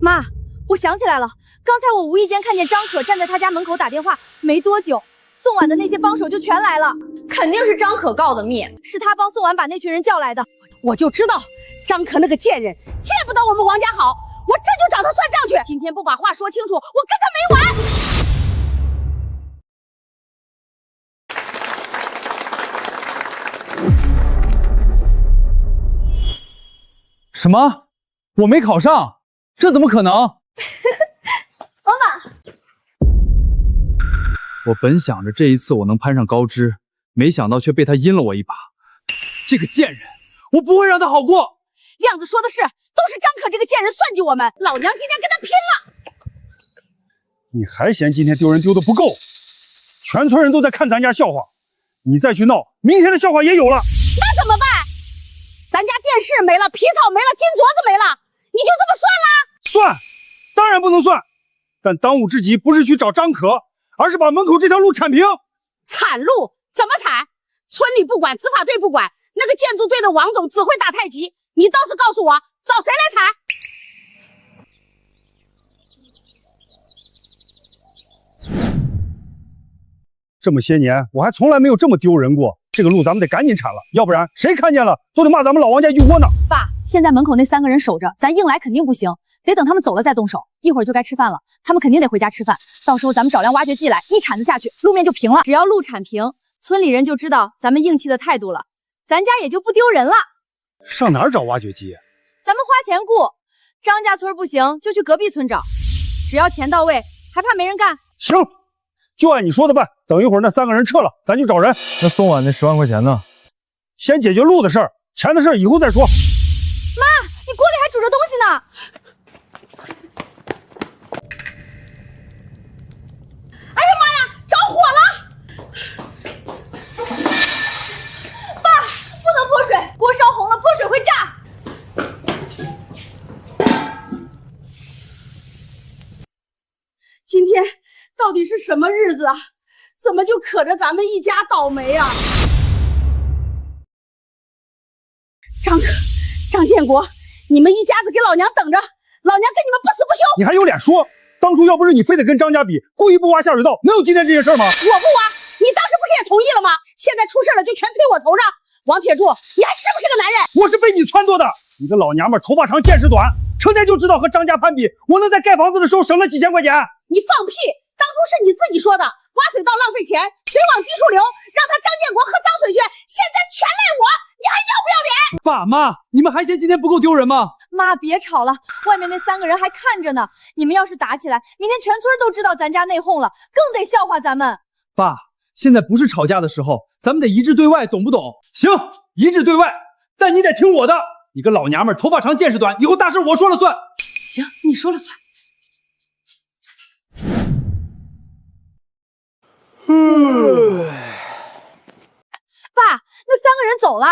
妈，我想起来了，刚才我无意间看见张可站在他家门口打电话，没多久，宋婉的那些帮手就全来了。肯定是张可告的密，是他帮宋婉把那群人叫来的。我就知道张可那个贱人见不得我们王家好，我这就找他算账去。今天不把话说清楚，我跟他没完。什么？我没考上？这怎么可能？妈妈，我本想着这一次我能攀上高枝，没想到却被他阴了我一把。这个贱人，我不会让他好过。亮子说的是，都是张可这个贱人算计我们，老娘今天跟他拼了！你还嫌今天丢人丢的不够？全村人都在看咱家笑话，你再去闹，明天的笑话也有了。那怎么办？咱家电视没了，皮草没了，金镯子没了，你就这么算啦？算，当然不能算。但当务之急不是去找张可，而是把门口这条路铲平。铲路怎么铲？村里不管，执法队不管，那个建筑队的王总只会打太极，你倒是告诉我，找谁来铲？这么些年，我还从来没有这么丢人过。这个路咱们得赶紧铲了，要不然谁看见了都得骂咱们老王家一句窝囊。爸，现在门口那3个人守着，咱硬来肯定不行，得等他们走了再动手。一会儿就该吃饭了，他们肯定得回家吃饭。到时候咱们找辆挖掘机来，一铲子下去，路面就平了。只要路铲平，村里人就知道咱们硬气的态度了，咱家也就不丢人了。上哪儿找挖掘机？咱们花钱雇，张家村不行就去隔壁村找，只要钱到位，还怕没人干？行，就按你说的办。等一会儿那3个人撤了，咱就找人。那送碗那10万块钱呢？先解决路的事儿，钱的事儿以后再说。妈，你锅里还煮着东西呢。哎呀妈呀，着火了！爸，不能泼水，锅烧红了，泼水会炸。今天到底是什么日子啊？怎么就可着咱们一家倒霉啊？张建国，你们一家子给老娘等着，老娘跟你们不死不休！你还有脸说？当初要不是你非得跟张家比，故意不挖下水道，能有今天这些事儿吗？我不挖，你当时不是也同意了吗？现在出事了就全推我头上。王铁柱，你还是不是个男人？我是被你撺掇的。你个老娘们，头发长见识短，成天就知道和张家攀比。我能在盖房子的时候省了几千块钱？你放屁！当初是你自己说的，挖水道浪费钱，水往低处流，让他张建国喝脏水去，现在全赖我，你还要不要脸？爸妈，你们还嫌今天不够丢人吗？妈，别吵了，外面那3个人还看着呢。你们要是打起来，明天全村都知道咱家内讧了，更得笑话咱们。爸，现在不是吵架的时候，咱们得一致对外，懂不懂？行，一致对外，但你得听我的。你个老娘们，头发长见识短，以后大事我说了算。行，你说了算。爸，那3个人走了。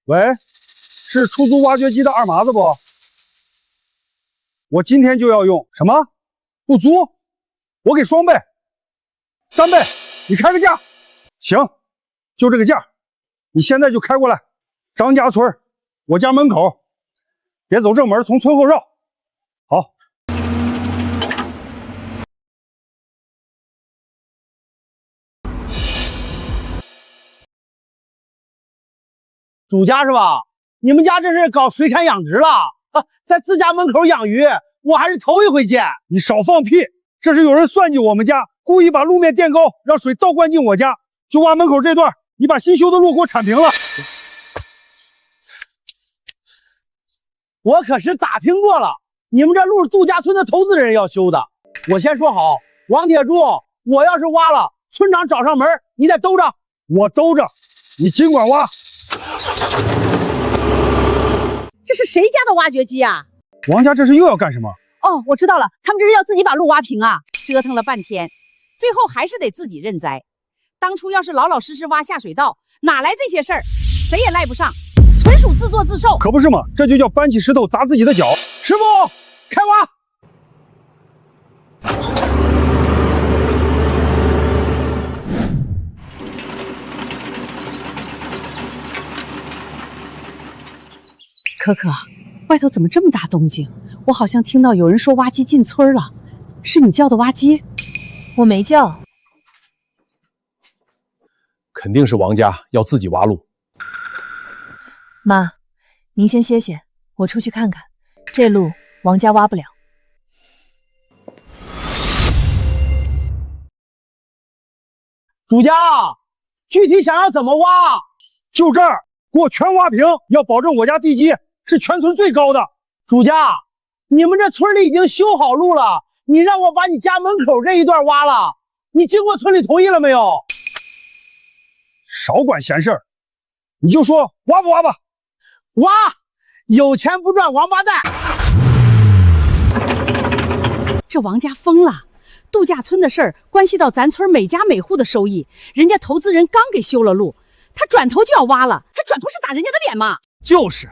喂，是出租挖掘机的二麻子不？我今天就要用。什么？不租？我给双倍、3倍，你开个价。行，就这个价。你现在就开过来，张家村，我家门口，别走正门，从村后绕。好。主家是吧？你们家这是搞水产养殖了啊？在自家门口养鱼，我还是头一回见。你少放屁！这是有人算计我们家，故意把路面垫高，让水倒灌进我家。就挖门口这段，你把新修的路给我铲平了。我可是打听过了，你们这路是杜家村的投资人要修的。我先说好，王铁柱，我要是挖了，村长找上门，你得兜着。我兜着，你尽管挖。这是谁家的挖掘机啊？王家这是又要干什么？哦，我知道了，他们这是要自己把路挖平啊！折腾了半天，最后还是得自己认栽。当初要是老老实实挖下水道，哪来这些事儿？谁也赖不上，纯属自作自受。可不是嘛，这就叫搬起石头砸自己的脚。师傅，开挖！可可，外头怎么这么大动静？我好像听到有人说挖机进村了，是你叫的挖机？我没叫。肯定是王家要自己挖路。妈，您先歇歇，我出去看看。这路王家挖不了。主家，具体想要怎么挖？就这儿，给我全挖平，要保证我家地基是全村最高的。主家，你们这村里已经修好路了，你让我把你家门口这一段挖了，你经过村里同意了没有？少管闲事儿，你就说挖不挖吧。挖，有钱不赚王八蛋。这王家疯了，度假村的事儿关系到咱村每家每户的收益，人家投资人刚给修了路，他转头就要挖了，他转头是打人家的脸吗？就是，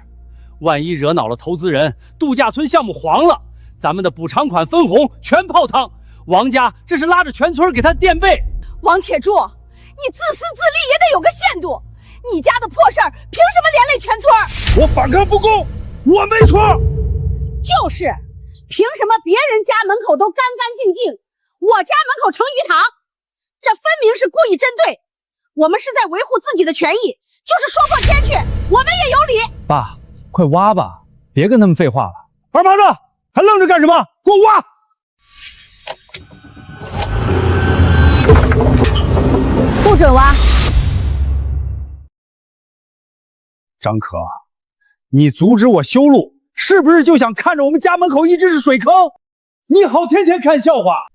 万一惹恼了投资人，度假村项目黄了，咱们的补偿款分红全泡汤。王家这是拉着全村给他垫背。王铁柱，你自私自利也得有个限度，你家的破事儿凭什么连累全村？我反抗不公，我没错。就是，凭什么别人家门口都干干净净，我家门口成鱼塘，这分明是故意针对我们，是在维护自己的权益，就是说破天去，我们也有理。爸，快挖吧，别跟他们废话了。二麻子，还愣着干什么？给我挖！不准挖！张可，你阻止我修路，是不是就想看着我们家门口一直是水坑？你好，天天看笑话。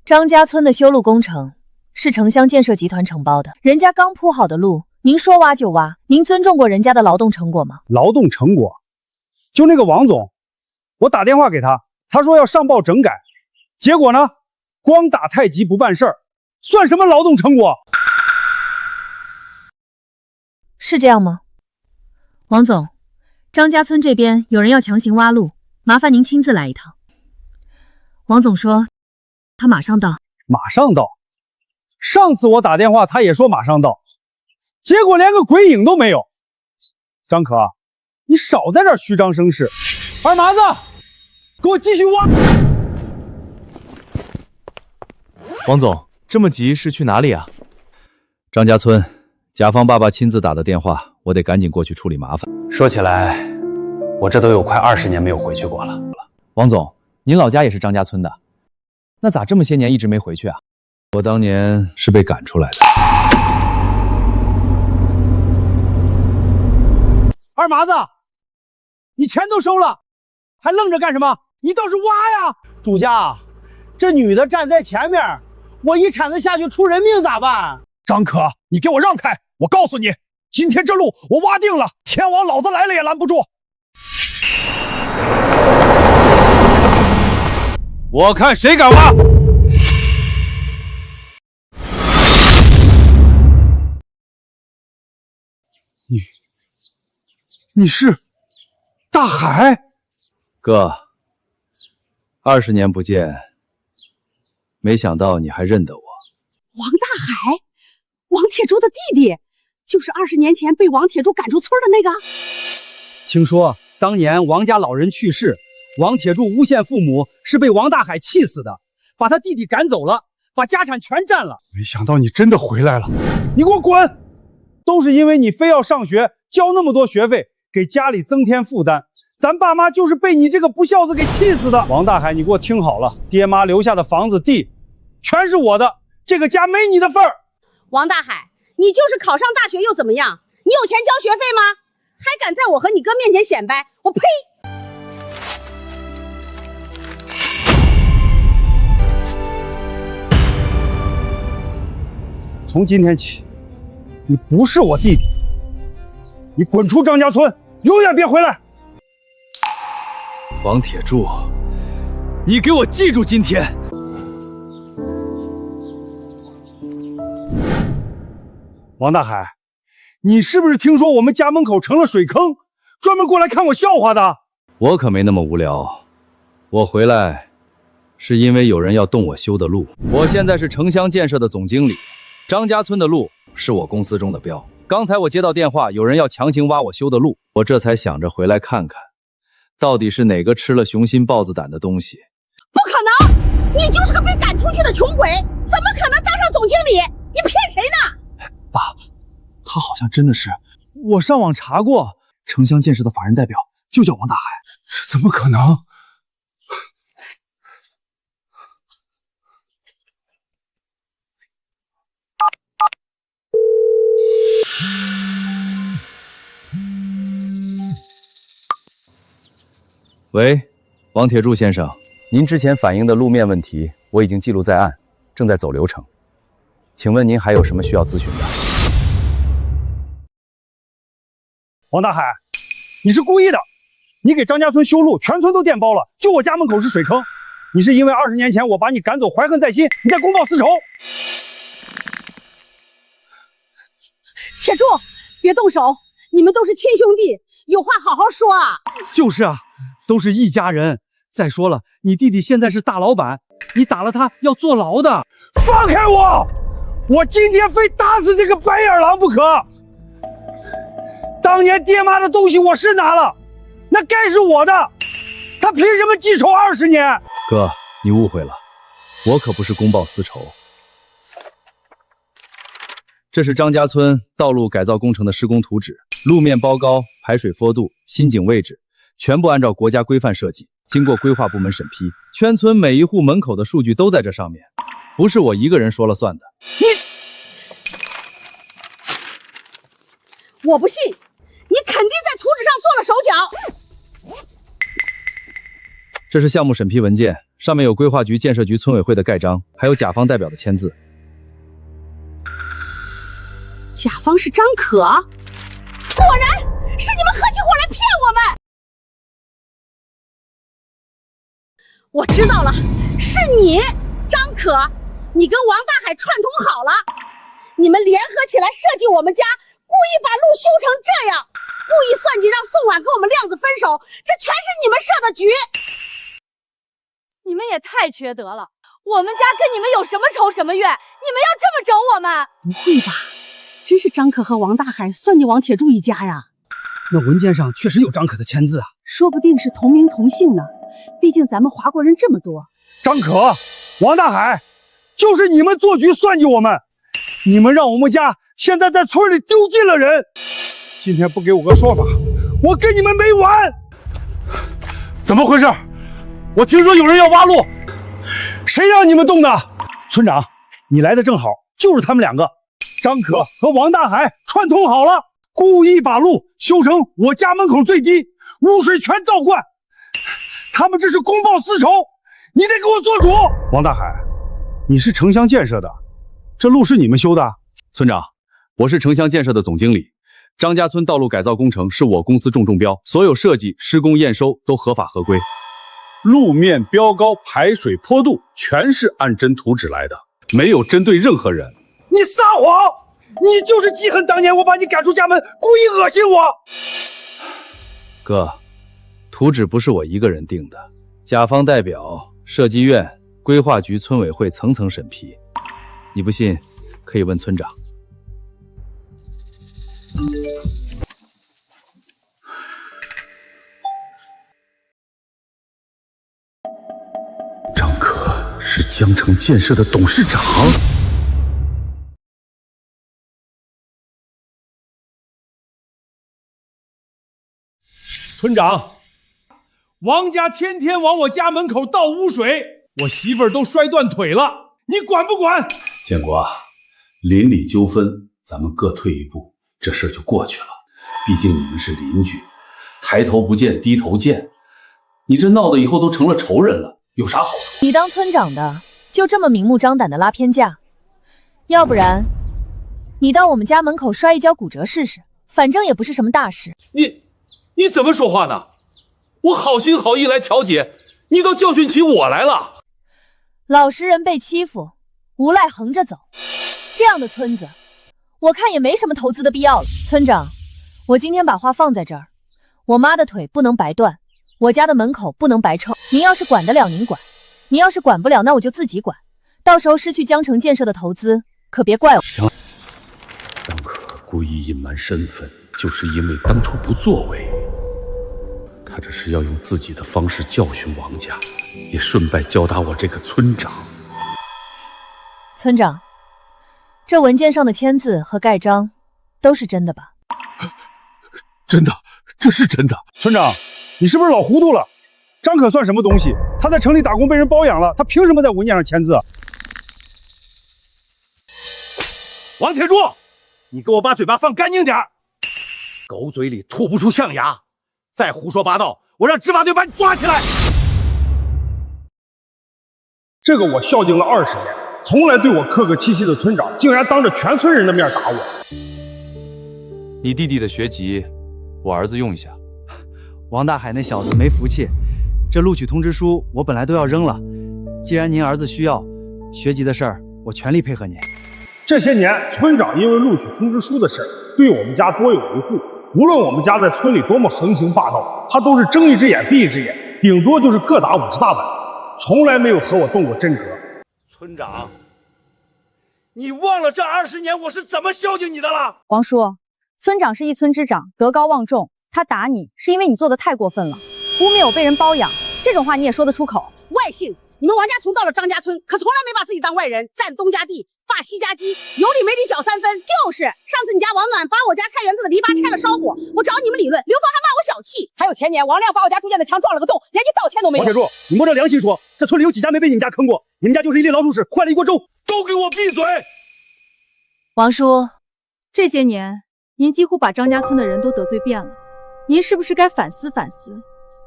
张家村的修路工程是城乡建设集团承包的，人家刚铺好的路，您说挖就挖，您尊重过人家的劳动成果吗？劳动成果？就那个王总，我打电话给他，他说要上报整改，结果呢，光打太极不办事儿，算什么劳动成果？是这样吗？王总，张家村这边有人要强行挖路，麻烦您亲自来一趟。王总说他马上到。马上到？上次我打电话他也说马上到，结果连个鬼影都没有。张可，你少在这儿虚张声势。二麻子，给我继续挖。王总，这么急是去哪里啊？张家村，甲方爸爸亲自打的电话，我得赶紧过去处理麻烦。说起来，我这都有快20年没有回去过了。王总，您老家也是张家村的，那咋这么些年一直没回去啊？我当年是被赶出来的。二麻子，你钱都收了，还愣着干什么？你倒是挖呀！主家，这女的站在前面，我一铲子下去出人命咋办？张可，你给我让开！我告诉你，今天这路我挖定了，天王老子来了也拦不住。我看谁敢挖！你是大海？哥，20年不见，没想到你还认得我。王大海，王铁柱的弟弟，就是20年前被王铁柱赶出村的那个。听说当年王家老人去世，王铁柱诬陷父母是被王大海气死的，把他弟弟赶走了，把家产全占了。没想到你真的回来了！你给我滚！都是因为你非要上学，交那么多学费，给家里增添负担。咱爸妈就是被你这个不孝子给气死的。王大海，你给我听好了，爹妈留下的房子地，全是我的，这个家没你的份儿。王大海，你就是考上大学又怎么样？你有钱交学费吗？还敢在我和你哥面前显摆？我呸！从今天起，你不是我弟弟，你滚出张家村，永远别回来！王铁柱，你给我记住今天！王大海，你是不是听说我们家门口成了水坑，专门过来看我笑话的？我可没那么无聊，我回来是因为有人要动我修的路。我现在是城乡建设的总经理，张家村的路是我公司中的标。刚才我接到电话，有人要强行挖我修的路，我这才想着回来看看，到底是哪个吃了雄心豹子胆的东西。不可能，你就是个被赶出去的穷鬼，怎么可能当上总经理？你骗谁呢？爸，他好像真的是，我上网查过，城乡建设的法人代表就叫王大海。这怎么可能？喂，王铁柱先生，您之前反映的路面问题我已经记录在案，正在走流程。请问您还有什么需要咨询的？王大海，你是故意的！你给张家村修路，全村都电包了，就我家门口是水坑。你是因为20年前我把你赶走，怀恨在心，你在公报私仇。铁柱，别动手，你们都是亲兄弟，有话好好说啊！就是啊，都是一家人。再说了，你弟弟现在是大老板，你打了他要坐牢的。放开我！我今天非打死这个白眼狼不可！当年爹妈的东西我是拿了，那该是我的，他凭什么记仇20年？哥，你误会了，我可不是公报私仇。这是张家村道路改造工程的施工图纸，路面包高、排水坡度、新井位置，全部按照国家规范设计，经过规划部门审批。圈村每一户门口的数据都在这上面，不是我一个人说了算的。我不信，你肯定在图纸上做了手脚。这是项目审批文件，上面有规划局、建设局、村委会的盖章，还有甲方代表的签字。甲方是张可，果然是你们合起伙来骗我们。我知道了，是你，张可，你跟王大海串通好了，你们联合起来设计我们家，故意把路修成这样，故意算计让宋婉跟我们亮子分手，这全是你们设的局。你们也太缺德了！我们家跟你们有什么仇什么怨？你们要这么整我们？不会吧？真是张可和王大海算计王铁柱一家呀？那文件上确实有张可的签字啊，说不定是同名同姓呢。毕竟咱们华国人这么多。张可、王大海，就是你们做局算计我们，你们让我们家现在在村里丢尽了人。今天不给我个说法，我跟你们没完！怎么回事？我听说有人要挖路，谁让你们动的？村长，你来的正好，就是他们两个，张可和王大海串通好了，故意把路修成我家门口最低，污水全倒灌。他们这是公报私仇，你得给我做主。王大海，你是城乡建设的，这路是你们修的？村长，我是城乡建设的总经理，张家村道路改造工程是我公司中标，所有设计、施工、验收都合法合规。路面标高、排水坡度全是按真图纸来的，没有针对任何人。你撒谎！你就是记恨当年我把你赶出家门，故意恶心我。哥，图纸不是我一个人定的，甲方代表、设计院、规划局、村委会层层审批。你不信，可以问村长。张可是江城建设的董事长。村长，王家天天往我家门口倒污水，我媳妇儿都摔断腿了，你管不管？建国啊，邻里纠纷咱们各退一步，这事儿就过去了。毕竟你们是邻居，抬头不见低头见，你这闹得以后都成了仇人了，有啥好处？你当村长的就这么明目张胆的拉偏架？要不然你到我们家门口摔一跤骨折试试，反正也不是什么大事。你怎么说话呢？我好心好意来调解，你倒教训起我来了。老实人被欺负，无赖横着走，这样的村子我看也没什么投资的必要了。村长，我今天把话放在这儿，我妈的腿不能白断，我家的门口不能白臭。您要是管得了您管，您要是管不了那我就自己管，到时候失去江城建设的投资可别怪我。行，张可故意隐瞒身份，就是因为当初不作为。他这是要用自己的方式教训王家，也顺带教打我这个村长。村长，这文件上的签字和盖章都是真的吧？真的，这是真的。村长，你是不是老糊涂了？张可算什么东西？他在城里打工被人包养了，他凭什么在文件上签字？王铁柱，你给我把嘴巴放干净点，狗嘴里吐不出象牙，再胡说八道，我让执法队把你抓起来。这个我孝敬了20年，从来对我客客气气的村长，竟然当着全村人的面打我。你弟弟的学籍，我儿子用一下。王大海那小子没福气，这录取通知书我本来都要扔了。既然您儿子需要，学籍的事儿我全力配合您。这些年，村长因为录取通知书的事对我们家多有维护。无论我们家在村里多么横行霸道，他都是睁一只眼闭一只眼，顶多就是各打50大板，从来没有和我动过真格。村长，你忘了这20年我是怎么孝敬你的了？王叔，村长是一村之长，德高望重，他打你是因为你做的太过分了，污蔑我被人包养，这种话你也说得出口？外姓，你们王家从到了张家村，可从来没把自己当外人，占东家地，霸西家鸡，有理没理搅3分。就是上次你家王暖把我家菜园子的篱笆拆了烧火，我找你们理论，刘芳还骂我小气。还有前年王亮把我家住建的墙撞了个洞，连句道歉都没有。王铁柱，你摸着良心说，这村里有几家没被你们家坑过？你们家就是一粒老鼠屎，坏了一锅粥。都给我闭嘴！王叔，这些年您几乎把张家村的人都得罪遍了，您是不是该反思反思？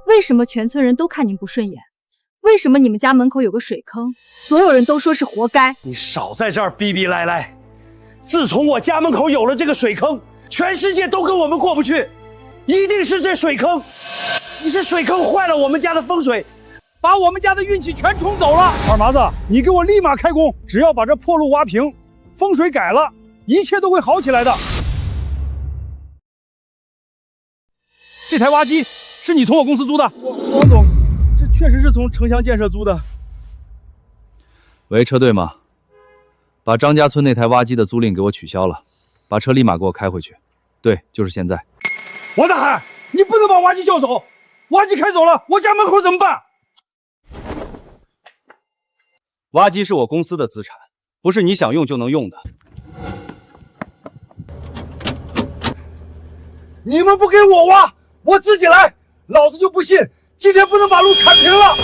为什么全村人都看您不顺眼？为什么你们家门口有个水坑，所有人都说是活该？你少在这儿逼逼赖赖！自从我家门口有了这个水坑，全世界都跟我们过不去，一定是这水坑！你是水坑坏了我们家的风水，把我们家的运气全冲走了。二麻子，你给我立马开工！只要把这破路挖平，风水改了，一切都会好起来的。这台挖机是你从我公司租的？王总，这确实是从城乡建设租的。喂，车队吗？把张家村那台挖机的租赁给我取消了，把车立马给我开回去。对，就是现在。王大海，你不能把挖机叫走，挖机开走了，我家门口怎么办？挖机是我公司的资产，不是你想用就能用的。你们不给我挖，我自己来，老子就不信今天不能把路铲平了。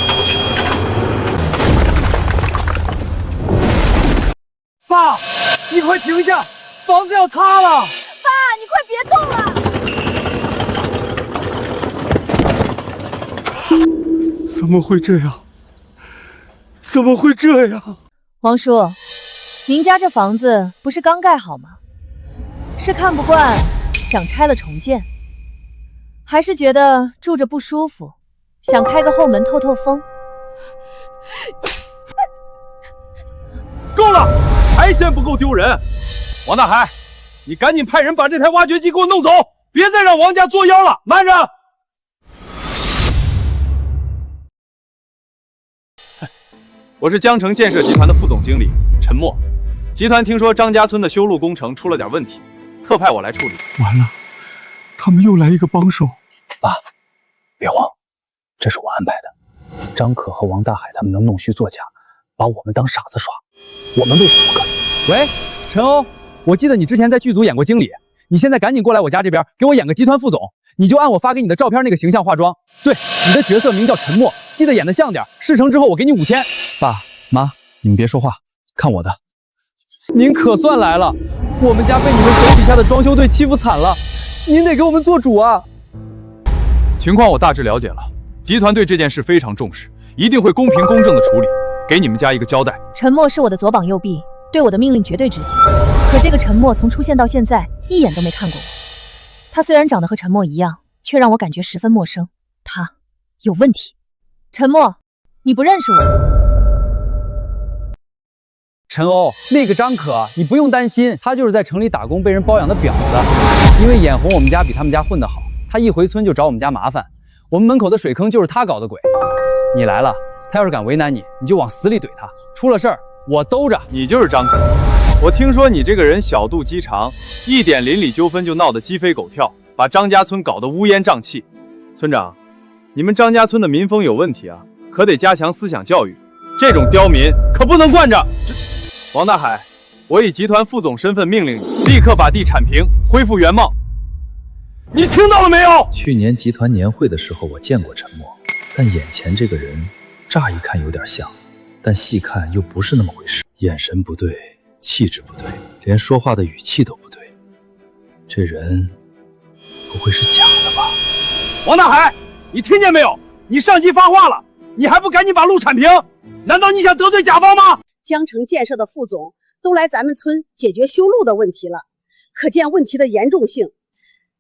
爸，你快停下，房子要塌了！爸，你快别动了！怎么会这样？怎么会这样？王叔，您家这房子不是刚盖好吗？是看不惯，想拆了重建，还是觉得住着不舒服，想开个后门透透风？够了，还嫌不够丢人！王大海，你赶紧派人把这台挖掘机给我弄走，别再让王家作妖了！慢着！我是江城建设集团的副总经理陈默，集团听说张家村的修路工程出了点问题，特派我来处理。完了，他们又来一个帮手。爸，别慌，这是我安排的。张可和王大海他们能弄虚作假，把我们当傻子耍，我们为什么不可以？喂，陈欧，我记得你之前在剧组演过经理，你现在赶紧过来我家这边，给我演个集团副总，你就按我发给你的照片那个形象化妆。对，你的角色名叫陈默，记得演得像点，事成之后我给你5000。爸妈，你们别说话，看我的。您可算来了，我们家被你们手底下的装修队欺负惨了，您得给我们做主啊！情况我大致了解了，集团对这件事非常重视，一定会公平公正的处理，给你们家一个交代。陈默是我的左膀右臂，对我的命令绝对执行。可这个陈默从出现到现在，一眼都没看过我。他虽然长得和陈默一样，却让我感觉十分陌生。他有问题。陈默，你不认识我？陈欧，那个张可，你不用担心，他就是在城里打工被人包养的婊子，因为眼红我们家比他们家混得好，他一回村就找我们家麻烦。我们门口的水坑就是他搞的鬼。你来了，他要是敢为难你，你就往死里怼他，出了事儿我兜着。你就是张可，我听说你这个人小肚鸡肠，一点邻里纠纷就闹得鸡飞狗跳，把张家村搞得乌烟瘴气。村长，你们张家村的民风有问题啊，可得加强思想教育，这种刁民可不能惯着。王大海，我以集团副总身份命令你，立刻把地铲平，恢复原貌。你听到了没有？去年集团年会的时候，我见过陈默，但眼前这个人，乍一看有点像，但细看又不是那么回事。眼神不对，气质不对，连说话的语气都不对。这人不会是假的吧？王大海，你听见没有？你上级发话了，你还不赶紧把路铲平？难道你想得罪甲方吗？江城建设的副总都来咱们村解决修路的问题了，可见问题的严重性。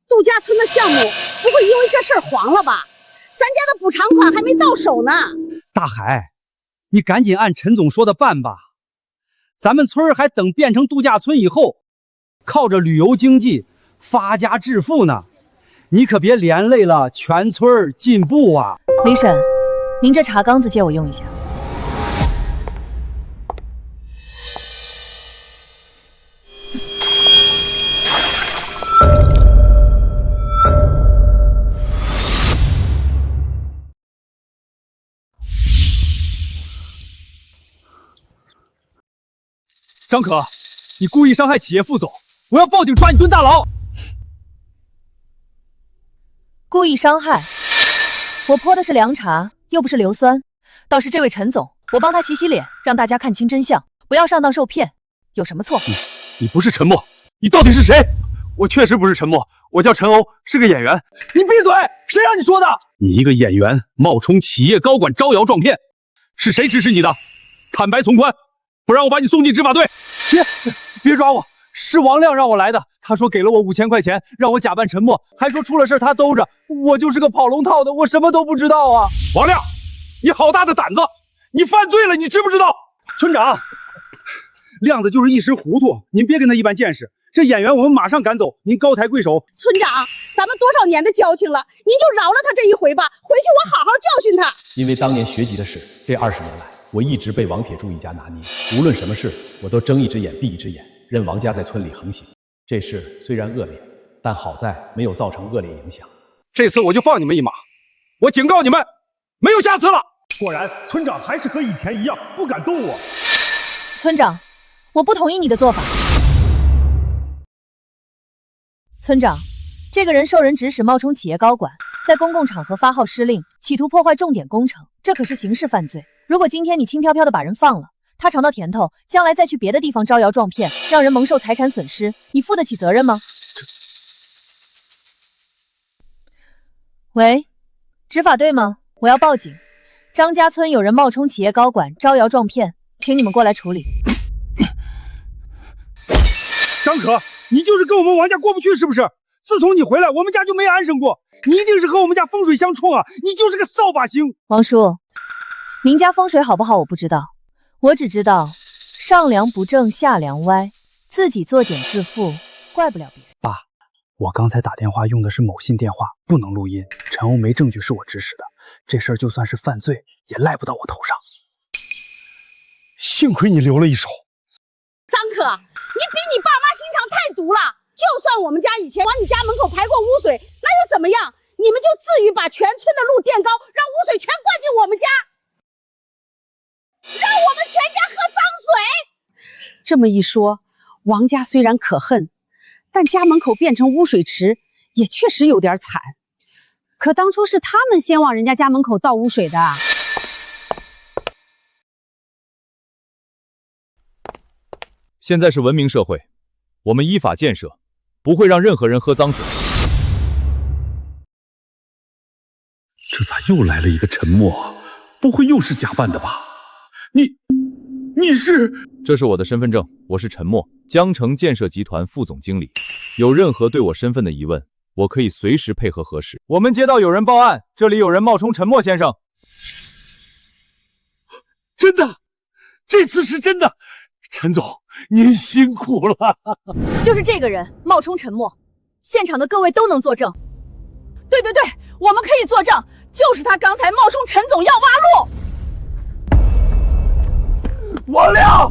杜家村的项目不会因为这事儿黄了吧？咱家的补偿款还没到手呢。大海，你赶紧按陈总说的办吧。咱们村还等变成度假村以后，靠着旅游经济发家致富呢。你可别连累了全村进步啊！李婶，您这茶缸子借我用一下。张可，你故意伤害企业副总，我要报警抓你蹲大牢！故意伤害？我泼的是凉茶，又不是硫酸。倒是这位陈总，我帮他洗洗脸，让大家看清真相，不要上当受骗，有什么错？你不是陈默，你到底是谁？我确实不是陈默，我叫陈欧，是个演员。你闭嘴！谁让你说的？你一个演员冒充企业高管招摇撞骗，是谁指使你的？坦白从宽，不然我把你送进执法队。别抓我！是王亮让我来的，他说给了我5000块钱，让我假扮陈默，还说出了事他兜着。我就是个跑龙套的，我什么都不知道啊！王亮，你好大的胆子！你犯罪了，你知不知道？村长，亮子就是一时糊涂，您别跟他一般见识。这演员我们马上赶走，您高抬贵手。村长，咱们多少年的交情了，您就饶了他这一回吧，回去我好好教训他。因为当年学籍的事，这20年来，我一直被王铁柱一家拿捏，无论什么事，我都睁一只眼闭一只眼，任王家在村里横行。这事虽然恶劣，但好在没有造成恶劣影响。这次我就放你们一马，我警告你们，没有下次了。果然，村长还是和以前一样，不敢动我。村长，我不同意你的做法。村长，这个人受人指使冒充企业高管，在公共场合发号施令，企图破坏重点工程，这可是刑事犯罪。如果今天你轻飘飘的把人放了，他尝到甜头，将来再去别的地方招摇撞骗，让人蒙受财产损失，你负得起责任吗？喂，执法队吗？我要报警，张家村有人冒充企业高管招摇撞骗，请你们过来处理。张可，你就是跟我们王家过不去是不是？自从你回来，我们家就没安生过。你一定是和我们家风水相冲啊！你就是个扫把星。王叔，您家风水好不好我不知道，我只知道上梁不正下梁歪，自己作茧自缚，怪不了别人。爸，我刚才打电话用的是某信电话，不能录音。陈欧没证据是我指使的，这事儿就算是犯罪，也赖不到我头上。幸亏你留了一手。张可，你比你爸妈心肠太毒了。就算我们家以前往你家门口排过污水，那又怎么样？你们就至于把全村的路垫高，让污水全灌进我们家，让我们全家喝脏水？这么一说，王家虽然可恨，但家门口变成污水池，也确实有点惨。可当初是他们先往人家家门口倒污水的。现在是文明社会，我们依法建设，不会让任何人喝脏水。这咋又来了一个陈默？不会又是假扮的吧？你是？这是我的身份证，我是陈默，江城建设集团副总经理。有任何对我身份的疑问，我可以随时配合核实。我们接到有人报案，这里有人冒充陈默先生。真的，这次是真的。陈总，您辛苦了。就是这个人冒充陈默，现场的各位都能作证。对对对，我们可以作证，就是他刚才冒充陈总要挖路。王亮，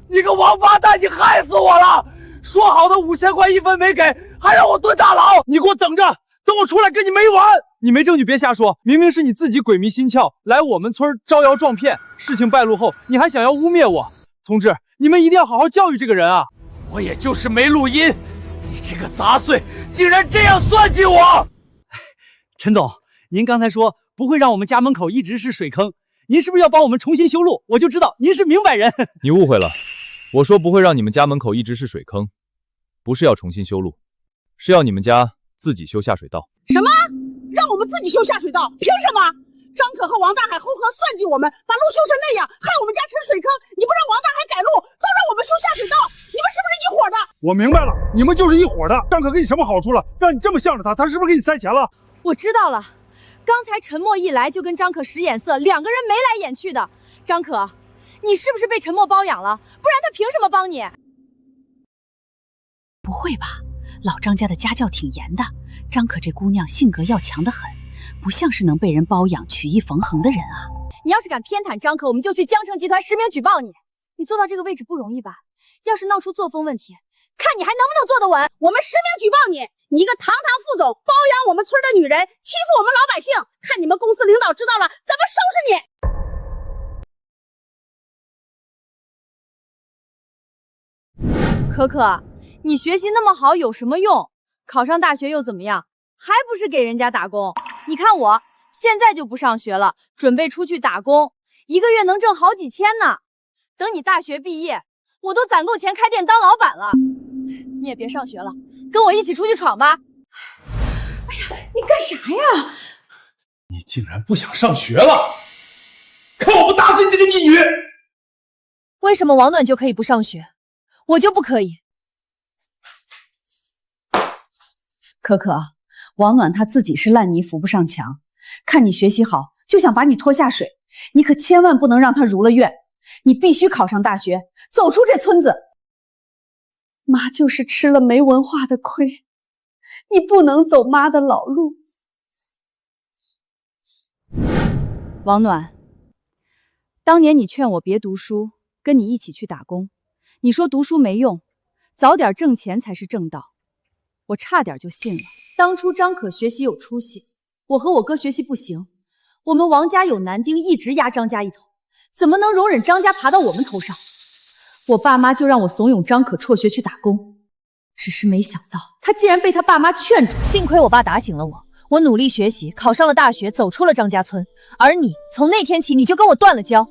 你个王八蛋，你害死我了！说好的5000块1分没给，还让我蹲大牢！你给我等着，等我出来跟你没完！你没证据别瞎说，明明是你自己鬼迷心窍来我们村招摇撞骗，事情败露后你还想要污蔑我。同志，你们一定要好好教育这个人啊！我也就是没录音，你这个杂碎竟然这样算计我！陈总，您刚才说不会让我们家门口一直是水坑，您是不是要帮我们重新修路？我就知道您是明白人。你误会了，我说不会让你们家门口一直是水坑，不是要重新修路，是要你们家自己修下水道。什么？让我们自己修下水道？凭什么？张可和王大海猴河算计我们，把路修成那样，害我们家成水坑。你不让王大海改路，都让我们修下水道，你们是不是一伙的？我明白了，你们就是一伙的。张可给你什么好处了？让你这么向着他，他是不是给你塞钱了？我知道了，刚才陈默一来就跟张可使眼色，两个人眉来眼去的。张可，你是不是被陈默包养了？不然他凭什么帮你？不会吧，老张家的家教挺严的，张可这姑娘性格要强得很。不像是能被人包养、曲意逢恒的人啊！你要是敢偏袒张可，我们就去江城集团实名举报你。你做到这个位置不容易吧？要是闹出作风问题，看你还能不能坐得稳。我们实名举报你，你一个堂堂副总包养我们村的女人，欺负我们老百姓，看你们公司领导知道了怎么收拾你！可可，你学习那么好有什么用？考上大学又怎么样？还不是给人家打工？你看我现在就不上学了，准备出去打工，1个月能挣好几千呢。等你大学毕业，我都攒够钱开店当老板了。你也别上学了，跟我一起出去闯吧。哎呀，你干啥呀？你竟然不想上学了！看我不打死你这个逆女！为什么王暖就可以不上学，我就不可以？可可，王暖他自己是烂泥扶不上墙，看你学习好，就想把你拖下水。你可千万不能让他如了愿，你必须考上大学，走出这村子。妈就是吃了没文化的亏，你不能走妈的老路。王暖，当年你劝我别读书，跟你一起去打工，你说读书没用，早点挣钱才是正道。我差点就信了。当初张可学习有出息，我和我哥学习不行，我们王家有男丁一直压张家一头，怎么能容忍张家爬到我们头上？我爸妈就让我怂恿张可辍学去打工，只是没想到他竟然被他爸妈劝住。幸亏我爸打醒了我，我努力学习，考上了大学，走出了张家村。而你从那天起你就跟我断了交，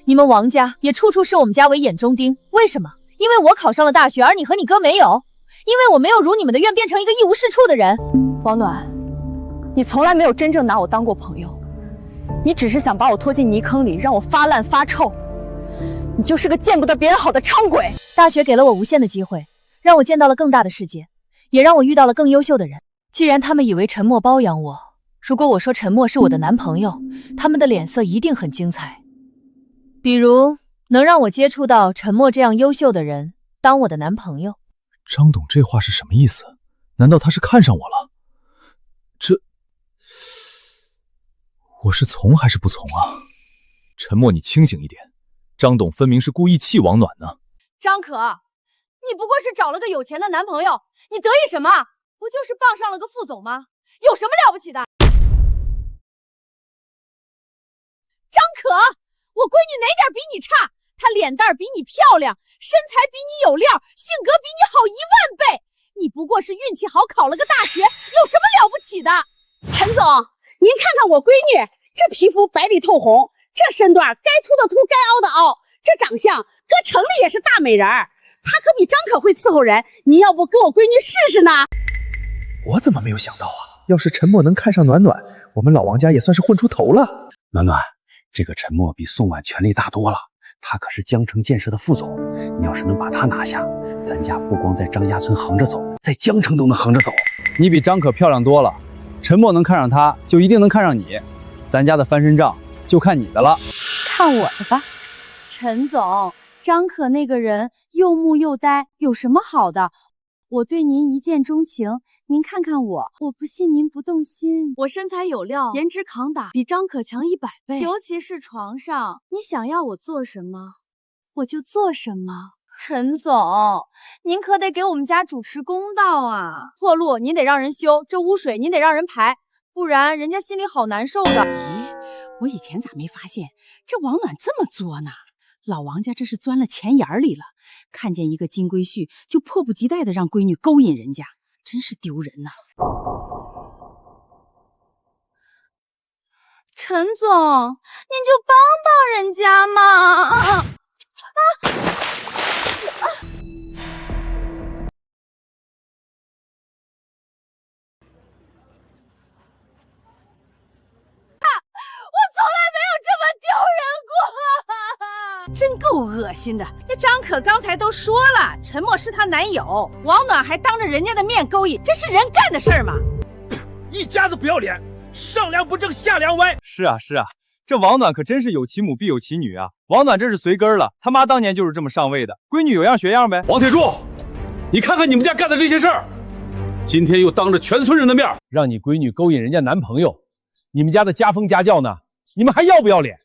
你们王家也处处视我们家为眼中钉。为什么？因为我考上了大学，而你和你哥没有。因为我没有如你们的愿变成一个一无是处的人。王暖，你从来没有真正拿我当过朋友，你只是想把我拖进泥坑里，让我发烂发臭。你就是个见不得别人好的伥鬼。大学给了我无限的机会，让我见到了更大的世界，也让我遇到了更优秀的人。既然他们以为陈默包养我，如果我说陈默是我的男朋友，他们的脸色一定很精彩。比如能让我接触到陈默这样优秀的人当我的男朋友。张董这话是什么意思？难道他是看上我了？我是从还是不从啊？陈默，你清醒一点，张董分明是故意气王暖呢。张可，你不过是找了个有钱的男朋友，你得意什么？不就是傍上了个副总吗？有什么了不起的？张可，我闺女哪点比你差？她脸蛋比你漂亮，身材比你有料，性格比你好10000倍。你不过是运气好考了个大学，有什么了不起的？陈总，您看看我闺女，这皮肤白里透红，这身段该凸的凸，该凹的凹，这长相搁城里也是大美人儿。她可比张可会伺候人，您要不跟我闺女试试呢？我怎么没有想到啊？要是陈默能看上暖暖，我们老王家也算是混出头了。暖暖，这个陈默比宋婉权力大多了，他可是江城建设的副总，你要是能把他拿下，咱家不光在张家村横着走，在江城都能横着走。你比张可漂亮多了，陈默能看上她，就一定能看上你，咱家的翻身仗就看你的了。看我的吧。陈总，张可那个人又木又呆，有什么好的？我对您一见钟情，您看看我，我不信您不动心。我身材有料，颜值扛打，比张可强100倍，尤其是床上，你想要我做什么，我就做什么。陈总，您可得给我们家主持公道啊！破路您得让人修，这污水您得让人排，不然人家心里好难受的。咦，我以前咋没发现这王暖这么作呢？老王家这是钻了钱眼里了，看见一个金龟婿就迫不及待的让闺女勾引人家，真是丢人呐！陈总，您就帮帮人家嘛！我从来没有这么丢人过。真够恶心的！这张可刚才都说了，陈默是她男友，王暖还当着人家的面勾引，这是人干的事儿吗？一家子不要脸，上梁不正下梁歪。是啊，这王暖可真是有其母必有其女啊！王暖这是随根了，他妈当年就是这么上位的，闺女有样学样呗。王铁柱，你看看你们家干的这些事儿，今天又当着全村人的面让你闺女勾引人家男朋友，你们家的家风家教呢？你们还要不要脸？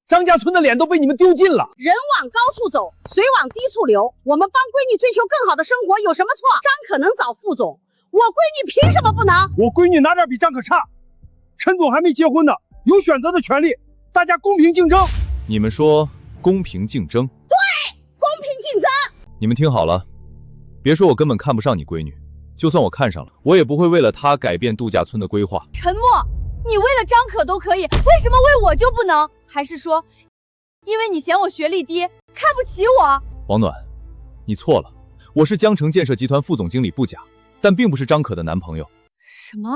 张家村的脸都被你们丢尽了。人往高处走，水往低处流。我们帮闺女追求更好的生活有什么错？张可能找副总，我闺女凭什么不能？我闺女哪点比张可差？陈总还没结婚呢，有选择的权利，大家公平竞争。你们说公平竞争？对，公平竞争。你们听好了，别说我根本看不上你闺女，就算我看上了，我也不会为了她改变度假村的规划。陈默，你为了张可都可以，为什么为我就不能？还是说，因为你嫌我学历低，看不起我？王暖，你错了，我是江城建设集团副总经理不假，但并不是张可的男朋友。什么？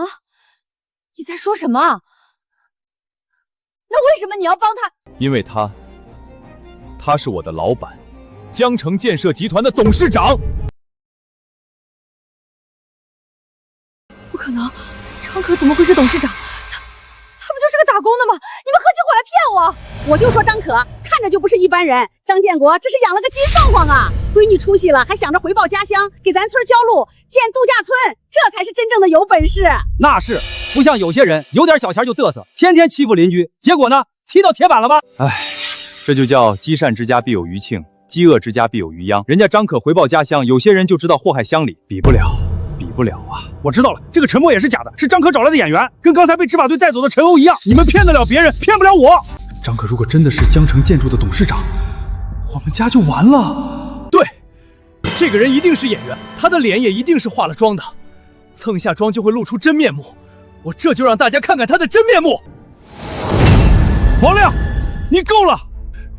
你在说什么？那为什么你要帮他？因为他是我的老板，江城建设集团的董事长。不可能，张可怎么会是董事长？他不就是个打工的吗？你们合起伙来骗我！我就说张可看着就不是一般人，张建国这是养了个金凤凰啊！闺女出息了，还想着回报家乡，给咱村交路，建度假村，这才是真正的有本事。那是，不像有些人有点小钱就嘚瑟，天天欺负邻居，结果呢，踢到铁板了吧？唉，这就叫积善之家必有余庆，饥饿之家必有余殃。人家张可回报家乡，有些人就知道祸害乡里，比不了啊！我知道了，这个陈默也是假的，是张可找来的演员，跟刚才被执法队带走的陈欧一样。你们骗得了别人，骗不了我。张可如果真的是江城建筑的董事长，我们家就完了。对，这个人一定是演员，他的脸也一定是化了妆的，蹭下妆就会露出真面目。我这就让大家看看他的真面目。王亮，你够了！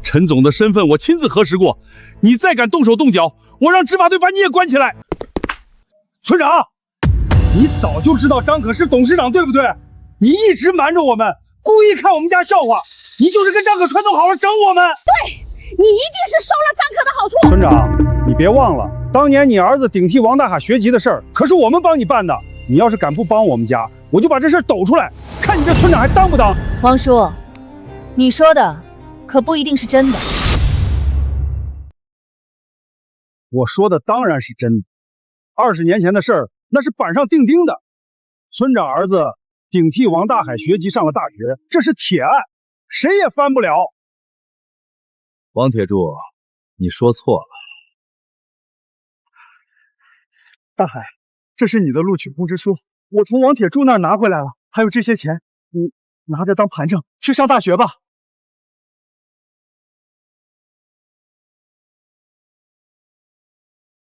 陈总的身份我亲自核实过，你再敢动手动脚，我让执法队把你也关起来。村长，你早就知道张可是董事长，对不对？你一直瞒着我们，故意看我们家笑话，你就是跟张可串通好了整我们。对，你一定是收了张可的好处。村长，你别忘了，当年你儿子顶替王大海学籍的事儿，可是我们帮你办的。你要是敢不帮我们家，我就把这事抖出来，看你这村长还当不当？王叔，你说的可不一定是真的。我说的当然是真的。20年前的事儿，那是板上钉钉的。村长儿子顶替王大海学籍上了大学，这是铁案，谁也翻不了。王铁柱，你说错了。大海，这是你的录取通知书，我从王铁柱那儿拿回来了，还有这些钱，你拿着当盘证去上大学吧。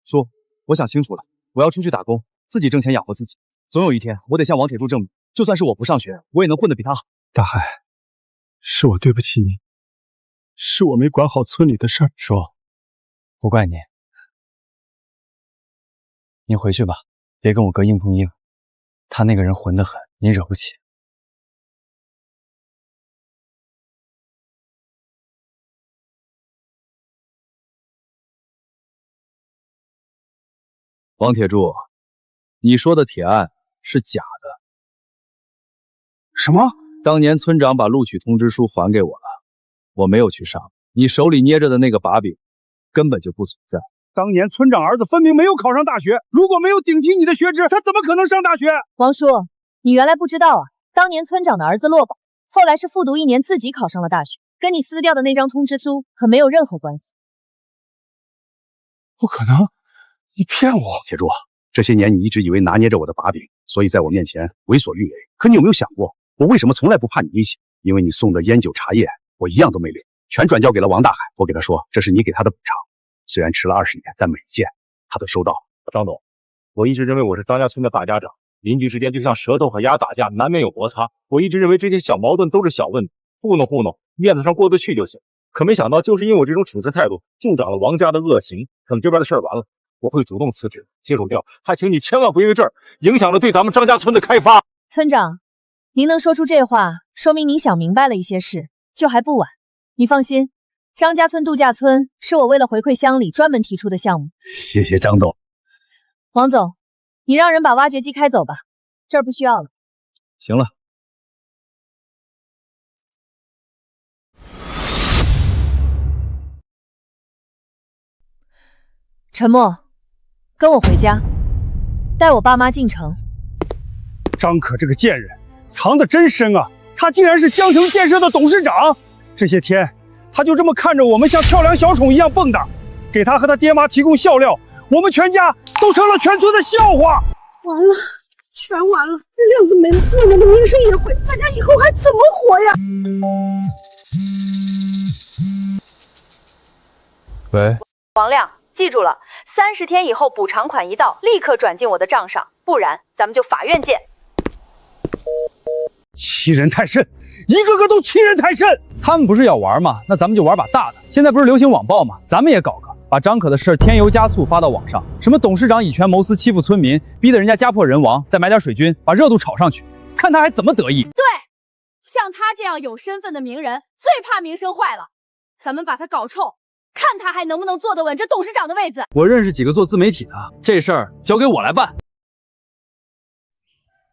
叔，我想清楚了，我要出去打工，自己挣钱养活自己。总有一天，我得向王铁柱证明，就算是我不上学，我也能混得比他好。大海，是我对不起你，是我没管好村里的事儿。叔，不怪你。你回去吧，别跟我哥硬碰硬，他那个人混得很，你惹不起。王铁柱，你说的铁案是假的。什么？当年村长把录取通知书还给我了，我没有去上。你手里捏着的那个把柄根本就不存在。当年村长儿子分明没有考上大学，如果没有顶替你的学制，他怎么可能上大学？王叔，你原来不知道啊，当年村长的儿子落榜，后来是复读1年自己考上了大学，跟你撕掉的那张通知书可没有任何关系。不可能，你骗我！铁柱，这些年你一直以为拿捏着我的把柄，所以在我面前为所欲为。可你有没有想过，我为什么从来不怕你威胁？因为你送的烟酒茶叶，我一样都没领，全转交给了王大海。我给他说，这是你给他的补偿。虽然迟了20年，但每一件他都收到了。张董，我一直认为我是张家村的大家长，邻居之间就像舌头和牙打架，难免有摩擦。我一直认为这些小矛盾都是小问题，糊弄糊弄，面子上过得去就行。可没想到，就是因为我这种处事态度，助长了王家的恶行。等这边的事儿完了，我会主动辞职，接手掉。还请你千万不因为这儿影响了对咱们张家村的开发。村长，您能说出这话，说明您想明白了一些事，就还不晚。你放心，张家村度假村是我为了回馈乡里专门提出的项目。谢谢张董。王总，你让人把挖掘机开走吧，这儿不需要了。行了。陈默，跟我回家，带我爸妈进城。张可这个贱人藏得真深啊！他竟然是江城建设的董事长。这些天，他就这么看着我们像跳梁小丑一样蹦跶，给他和他爹妈提供笑料，我们全家都成了全村的笑话。完了，全完了，亮子没了，我们的名声也毁，咱家以后还怎么活呀？喂，王亮，记住了，30天以后补偿款一到，立刻转进我的账上，不然咱们就法院见。欺人太甚，一个个都欺人太甚。他们不是要玩吗？那咱们就玩把大的。现在不是流行网暴吗？咱们也搞个，把张可的事添油加醋发到网上，什么董事长以权谋私欺负村民，逼得人家家破人亡，再买点水军，把热度炒上去，看他还怎么得意。对，像他这样有身份的名人，最怕名声坏了。咱们把他搞臭，看他还能不能坐得稳这董事长的位子。我认识几个做自媒体的，这事儿交给我来办。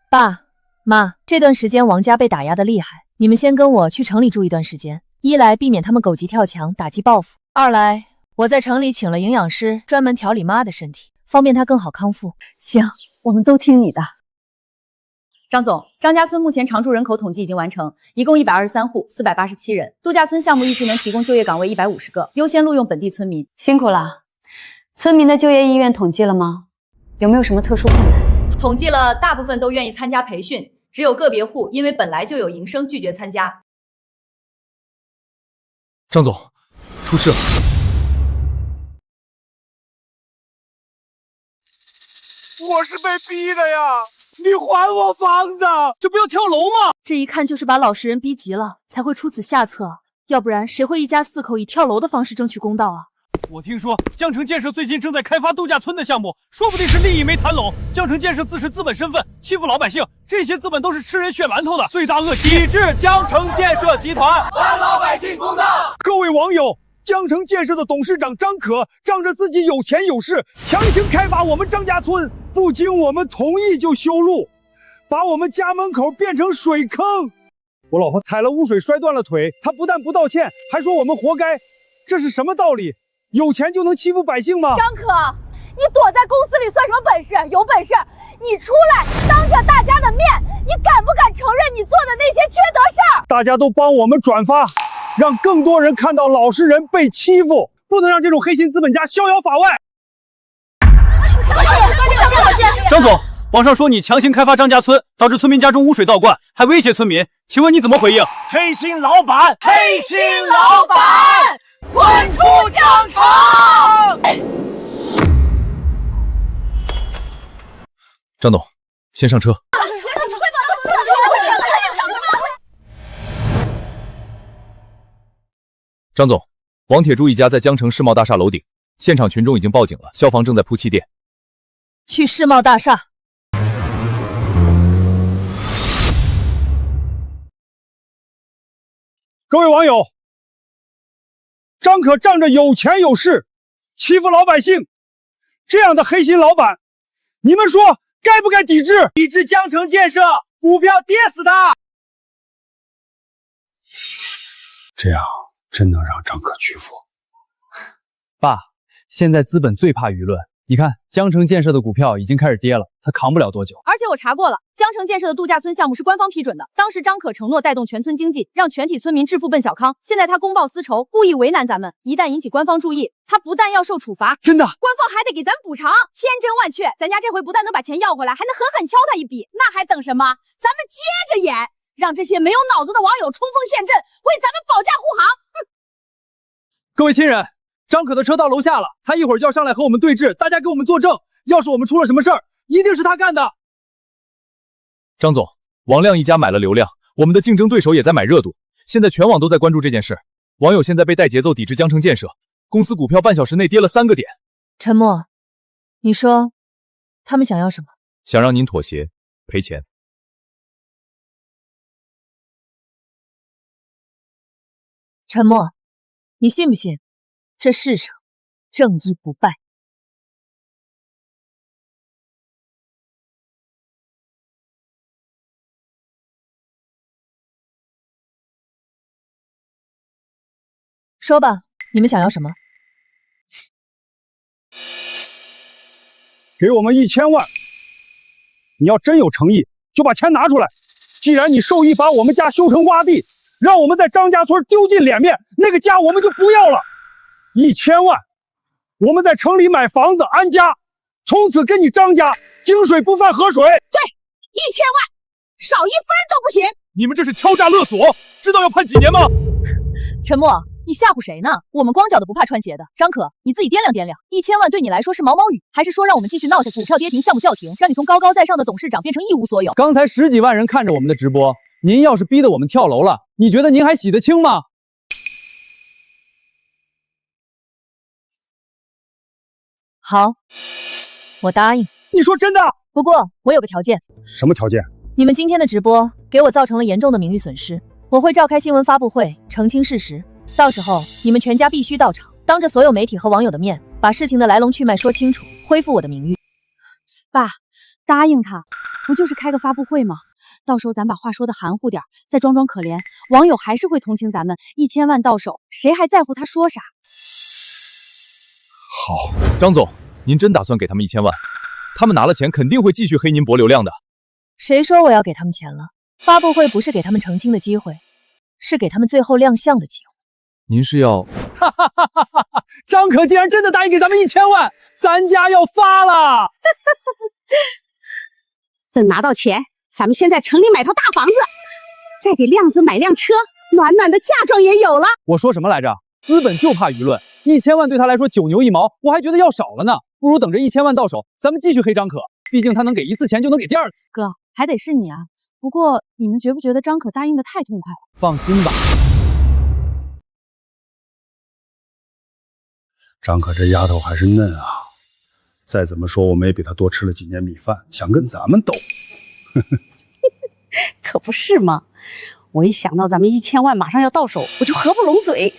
爸妈，这段时间王家被打压的厉害，你们先跟我去城里住一段时间，一来避免他们狗急跳墙打击报复，二来我在城里请了营养师专门调理妈的身体，方便她更好康复。行，我们都听你的。张总，张家村目前常住人口统计已经完成，一共123户，487人。度假村项目预计能提供就业岗位150个，优先录用本地村民。辛苦了。村民的就业意愿统计了吗？有没有什么特殊困难？统计了，大部分都愿意参加培训，只有个别户因为本来就有营生拒绝参加。张总，出事了！我是被逼的呀！你还我房子，这不要跳楼吗？这一看就是把老实人逼急了，才会出此下策。要不然谁会一家4口以跳楼的方式争取公道啊？我听说江城建设最近正在开发度假村的项目，说不定是利益没谈拢。江城建设自恃资本身份，欺负老百姓，这些资本都是吃人血馒头的罪大恶极。抵制江城建设集团，还老百姓公道！各位网友，江城建设的董事长张可仗着自己有钱有势，强行开发我们张家村，不经我们同意就修路，把我们家门口变成水坑。我老婆踩了污水摔断了腿，他不但不道歉，还说我们活该，这是什么道理？有钱就能欺负百姓吗？张可，你躲在公司里算什么本事？有本事你出来当着大家的面，你敢不敢承认你做的那些缺德事儿？大家都帮我们转发，让更多人看到老实人被欺负，不能让这种黑心资本家逍遥法外。张总，网上说你强行开发张家村，导致村民家中污水倒灌，还威胁村民，请问你怎么回应？黑心老板，黑心老板，滚出江城！张董，先上车。张总，王铁柱一家在江城世贸大厦楼顶，现场群众已经报警了，消防正在铺气垫。去世贸大厦。各位网友，张可仗着有钱有势，欺负老百姓，这样的黑心老板，你们说该不该抵制？抵制江城建设，股票跌死他！这样真能让张可屈服？爸，现在资本最怕舆论。你看，江城建设的股票已经开始跌了，他扛不了多久。而且我查过了，江城建设的度假村项目是官方批准的。当时张可承诺带动全村经济，让全体村民致富奔小康。现在他公报私仇，故意为难咱们，一旦引起官方注意，他不但要受处罚，真的，官方还得给咱补偿。千真万确，咱家这回不但能把钱要回来，还能狠狠敲他一笔。那还等什么？咱们接着演，让这些没有脑子的网友冲锋陷阵，为咱们保驾护航。各位亲人，张可的车到楼下了，他一会儿就要上来和我们对峙，大家给我们作证。要是我们出了什么事儿，一定是他干的。张总，王亮一家买了流量，我们的竞争对手也在买热度，现在全网都在关注这件事。网友现在被带节奏抵制江城建设，公司股票半小时内跌了3个点。陈默，你说他们想要什么？想让您妥协，赔钱。陈默，你信不信这世上正义不败？说吧，你们想要什么？给我们1000万！你要真有诚意，就把钱拿出来。既然你授意把我们家修成洼地，让我们在张家村丢尽脸面，那个家我们就不要了。1000万，我们在城里买房子安家，从此跟你张家井水不犯河水。对，1000万，少1分都不行。你们这是敲诈勒索，知道要判几年吗？陈默，你吓唬谁呢？我们光脚的不怕穿鞋的。张可，你自己掂量掂量，1000万对你来说是毛毛雨，还是说让我们继续闹下去，股票跌停，项目叫停，让你从高高在上的董事长变成一无所有？刚才10几万人看着我们的直播，您要是逼得我们跳楼了，你觉得您还洗得清吗？好，我答应。你说真的？不过我有个条件。什么条件？你们今天的直播给我造成了严重的名誉损失，我会召开新闻发布会澄清事实，到时候你们全家必须到场，当着所有媒体和网友的面，把事情的来龙去脉说清楚，恢复我的名誉。爸，答应他，不就是开个发布会吗？到时候咱把话说的含糊点，再装装可怜，网友还是会同情咱们。1000万到手，谁还在乎他说啥？好，张总，您真打算给他们1000万？他们拿了钱肯定会继续黑您博流量的。谁说我要给他们钱了？发布会不是给他们澄清的机会，是给他们最后亮相的机会。您是要……张可竟然真的答应给咱们1000万，咱家要发了！等拿到钱，咱们先在城里买套大房子，再给亮子买辆车，暖暖的嫁妆也有了。我说什么来着？资本就怕舆论，1000万对他来说9牛1毛，我还觉得要少了呢。不如等着1000万到手，咱们继续黑张可。毕竟他能给1次钱，就能给第2次。哥，还得是你啊。不过你们觉不觉得张可答应的太痛快了？放心吧。张可这丫头还是嫩啊，再怎么说我们也比她多吃了几年米饭，想跟咱们斗。可不是嘛，我一想到咱们1000万马上要到手，我就合不拢嘴。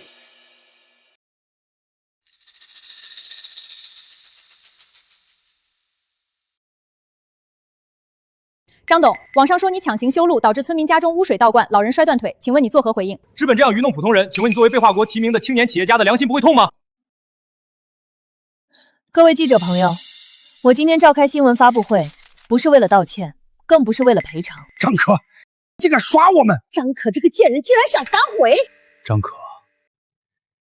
张董，网上说你强行修路，导致村民家中污水倒灌，老人摔断腿，请问你作何回应？资本这样愚弄普通人，请问你作为被华国提名的青年企业家的良心不会痛吗？各位记者朋友，我今天召开新闻发布会，不是为了道歉，更不是为了赔偿。张可，竟敢耍我们！张可这个贱人竟然想反悔！张可，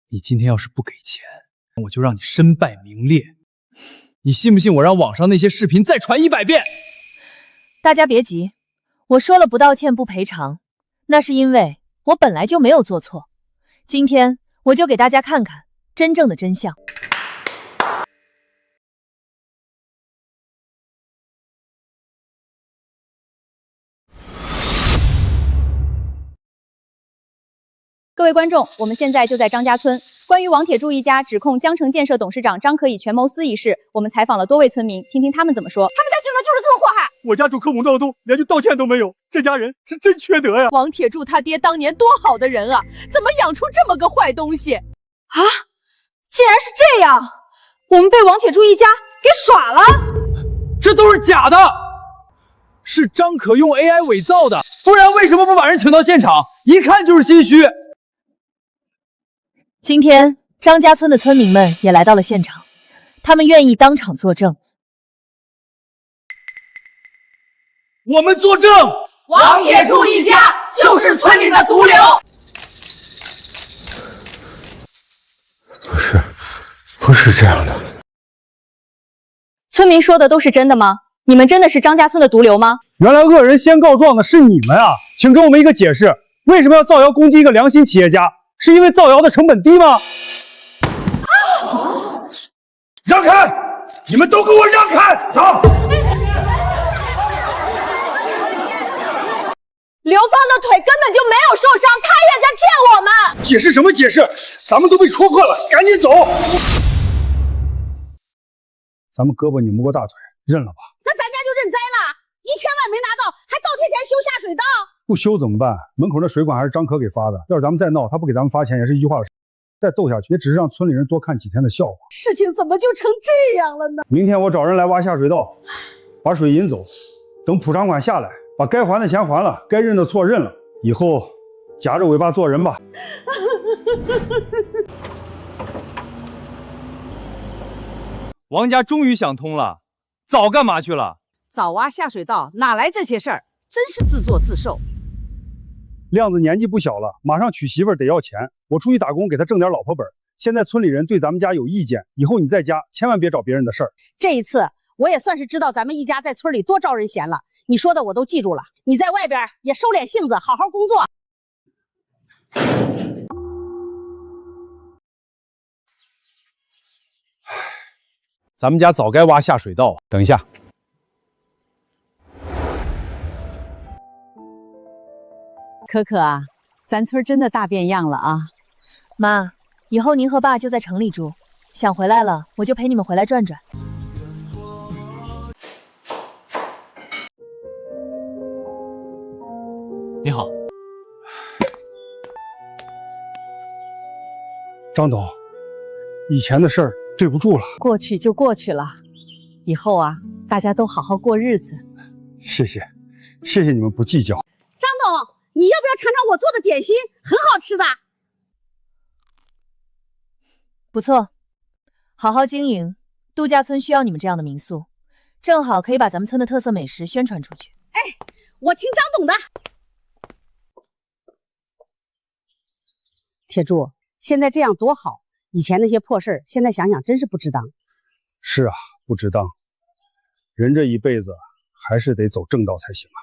你今天要是不给钱，我就让你身败名裂。你信不信我让网上那些视频再传100遍？大家别急，我说了不道歉不赔偿，那是因为我本来就没有做错。今天我就给大家看看真正的真相。各位观众，我们现在就在张家村。关于王铁柱一家指控江城建设董事长张可以权谋私一事，我们采访了多位村民，听听他们怎么说。他们家顶着就是这么祸害。我家主柯某闹东，连句道歉都没有，这家人是真缺德呀！王铁柱他爹当年多好的人啊，怎么养出这么个坏东西啊？竟然是这样，我们被王铁柱一家给耍了。这都是假的，是张可用 AI 伪造的，不然为什么不把人请到现场？一看就是心虚。今天张家村的村民们也来到了现场，他们愿意当场作证。我们作证，王铁柱一家就是村里的毒瘤。不是这样的。村民说的都是真的吗？你们真的是张家村的毒瘤吗？原来恶人先告状的是你们啊！请给我们一个解释，为什么要造谣攻击一个良心企业家？是因为造谣的成本低吗？让开！你们都给我让开！走！刘芳的腿根本就没有受伤，他也在骗我们。解释什么解释？咱们都被戳破了，赶紧走！咱们胳膊拧不过大腿，认了吧。那咱家就认栽了，1000万没拿到，还倒贴钱修下水道。不修怎么办？门口那水管还是张可给发的，要是咱们再闹，他不给咱们发钱也是一句话。再斗下去，也只是让村里人多看几天的笑话。事情怎么就成这样了呢？明天我找人来挖下水道，把水引走，等补偿款下来，把该还的钱还了，该认的错认了，以后夹着尾巴做人吧。王家终于想通了，早干嘛去了？早挖下水道，哪来这些事儿？真是自作自受。亮子年纪不小了，马上娶媳妇儿得要钱，我出去打工给他挣点老婆本。现在村里人对咱们家有意见，以后你在家千万别找别人的事儿。这一次我也算是知道咱们一家在村里多招人嫌了，你说的我都记住了。你在外边也收敛性子，好好工作。咱们家早该挖下水道。等一下，可可啊，咱村真的大变样了啊！妈，以后您和爸就在城里住，想回来了我就陪你们回来转转。你好，张董，以前的事儿对不住了，过去就过去了，以后啊，大家都好好过日子。谢谢你们不计较。张董，你要不要尝尝我做的点心？很好吃的。不错，好好经营，度假村需要你们这样的民宿，正好可以把咱们村的特色美食宣传出去。哎，我听张董的。铁柱，现在这样多好，以前那些破事儿，现在想想真是不值当。是啊，不值当。人这一辈子还是得走正道才行啊。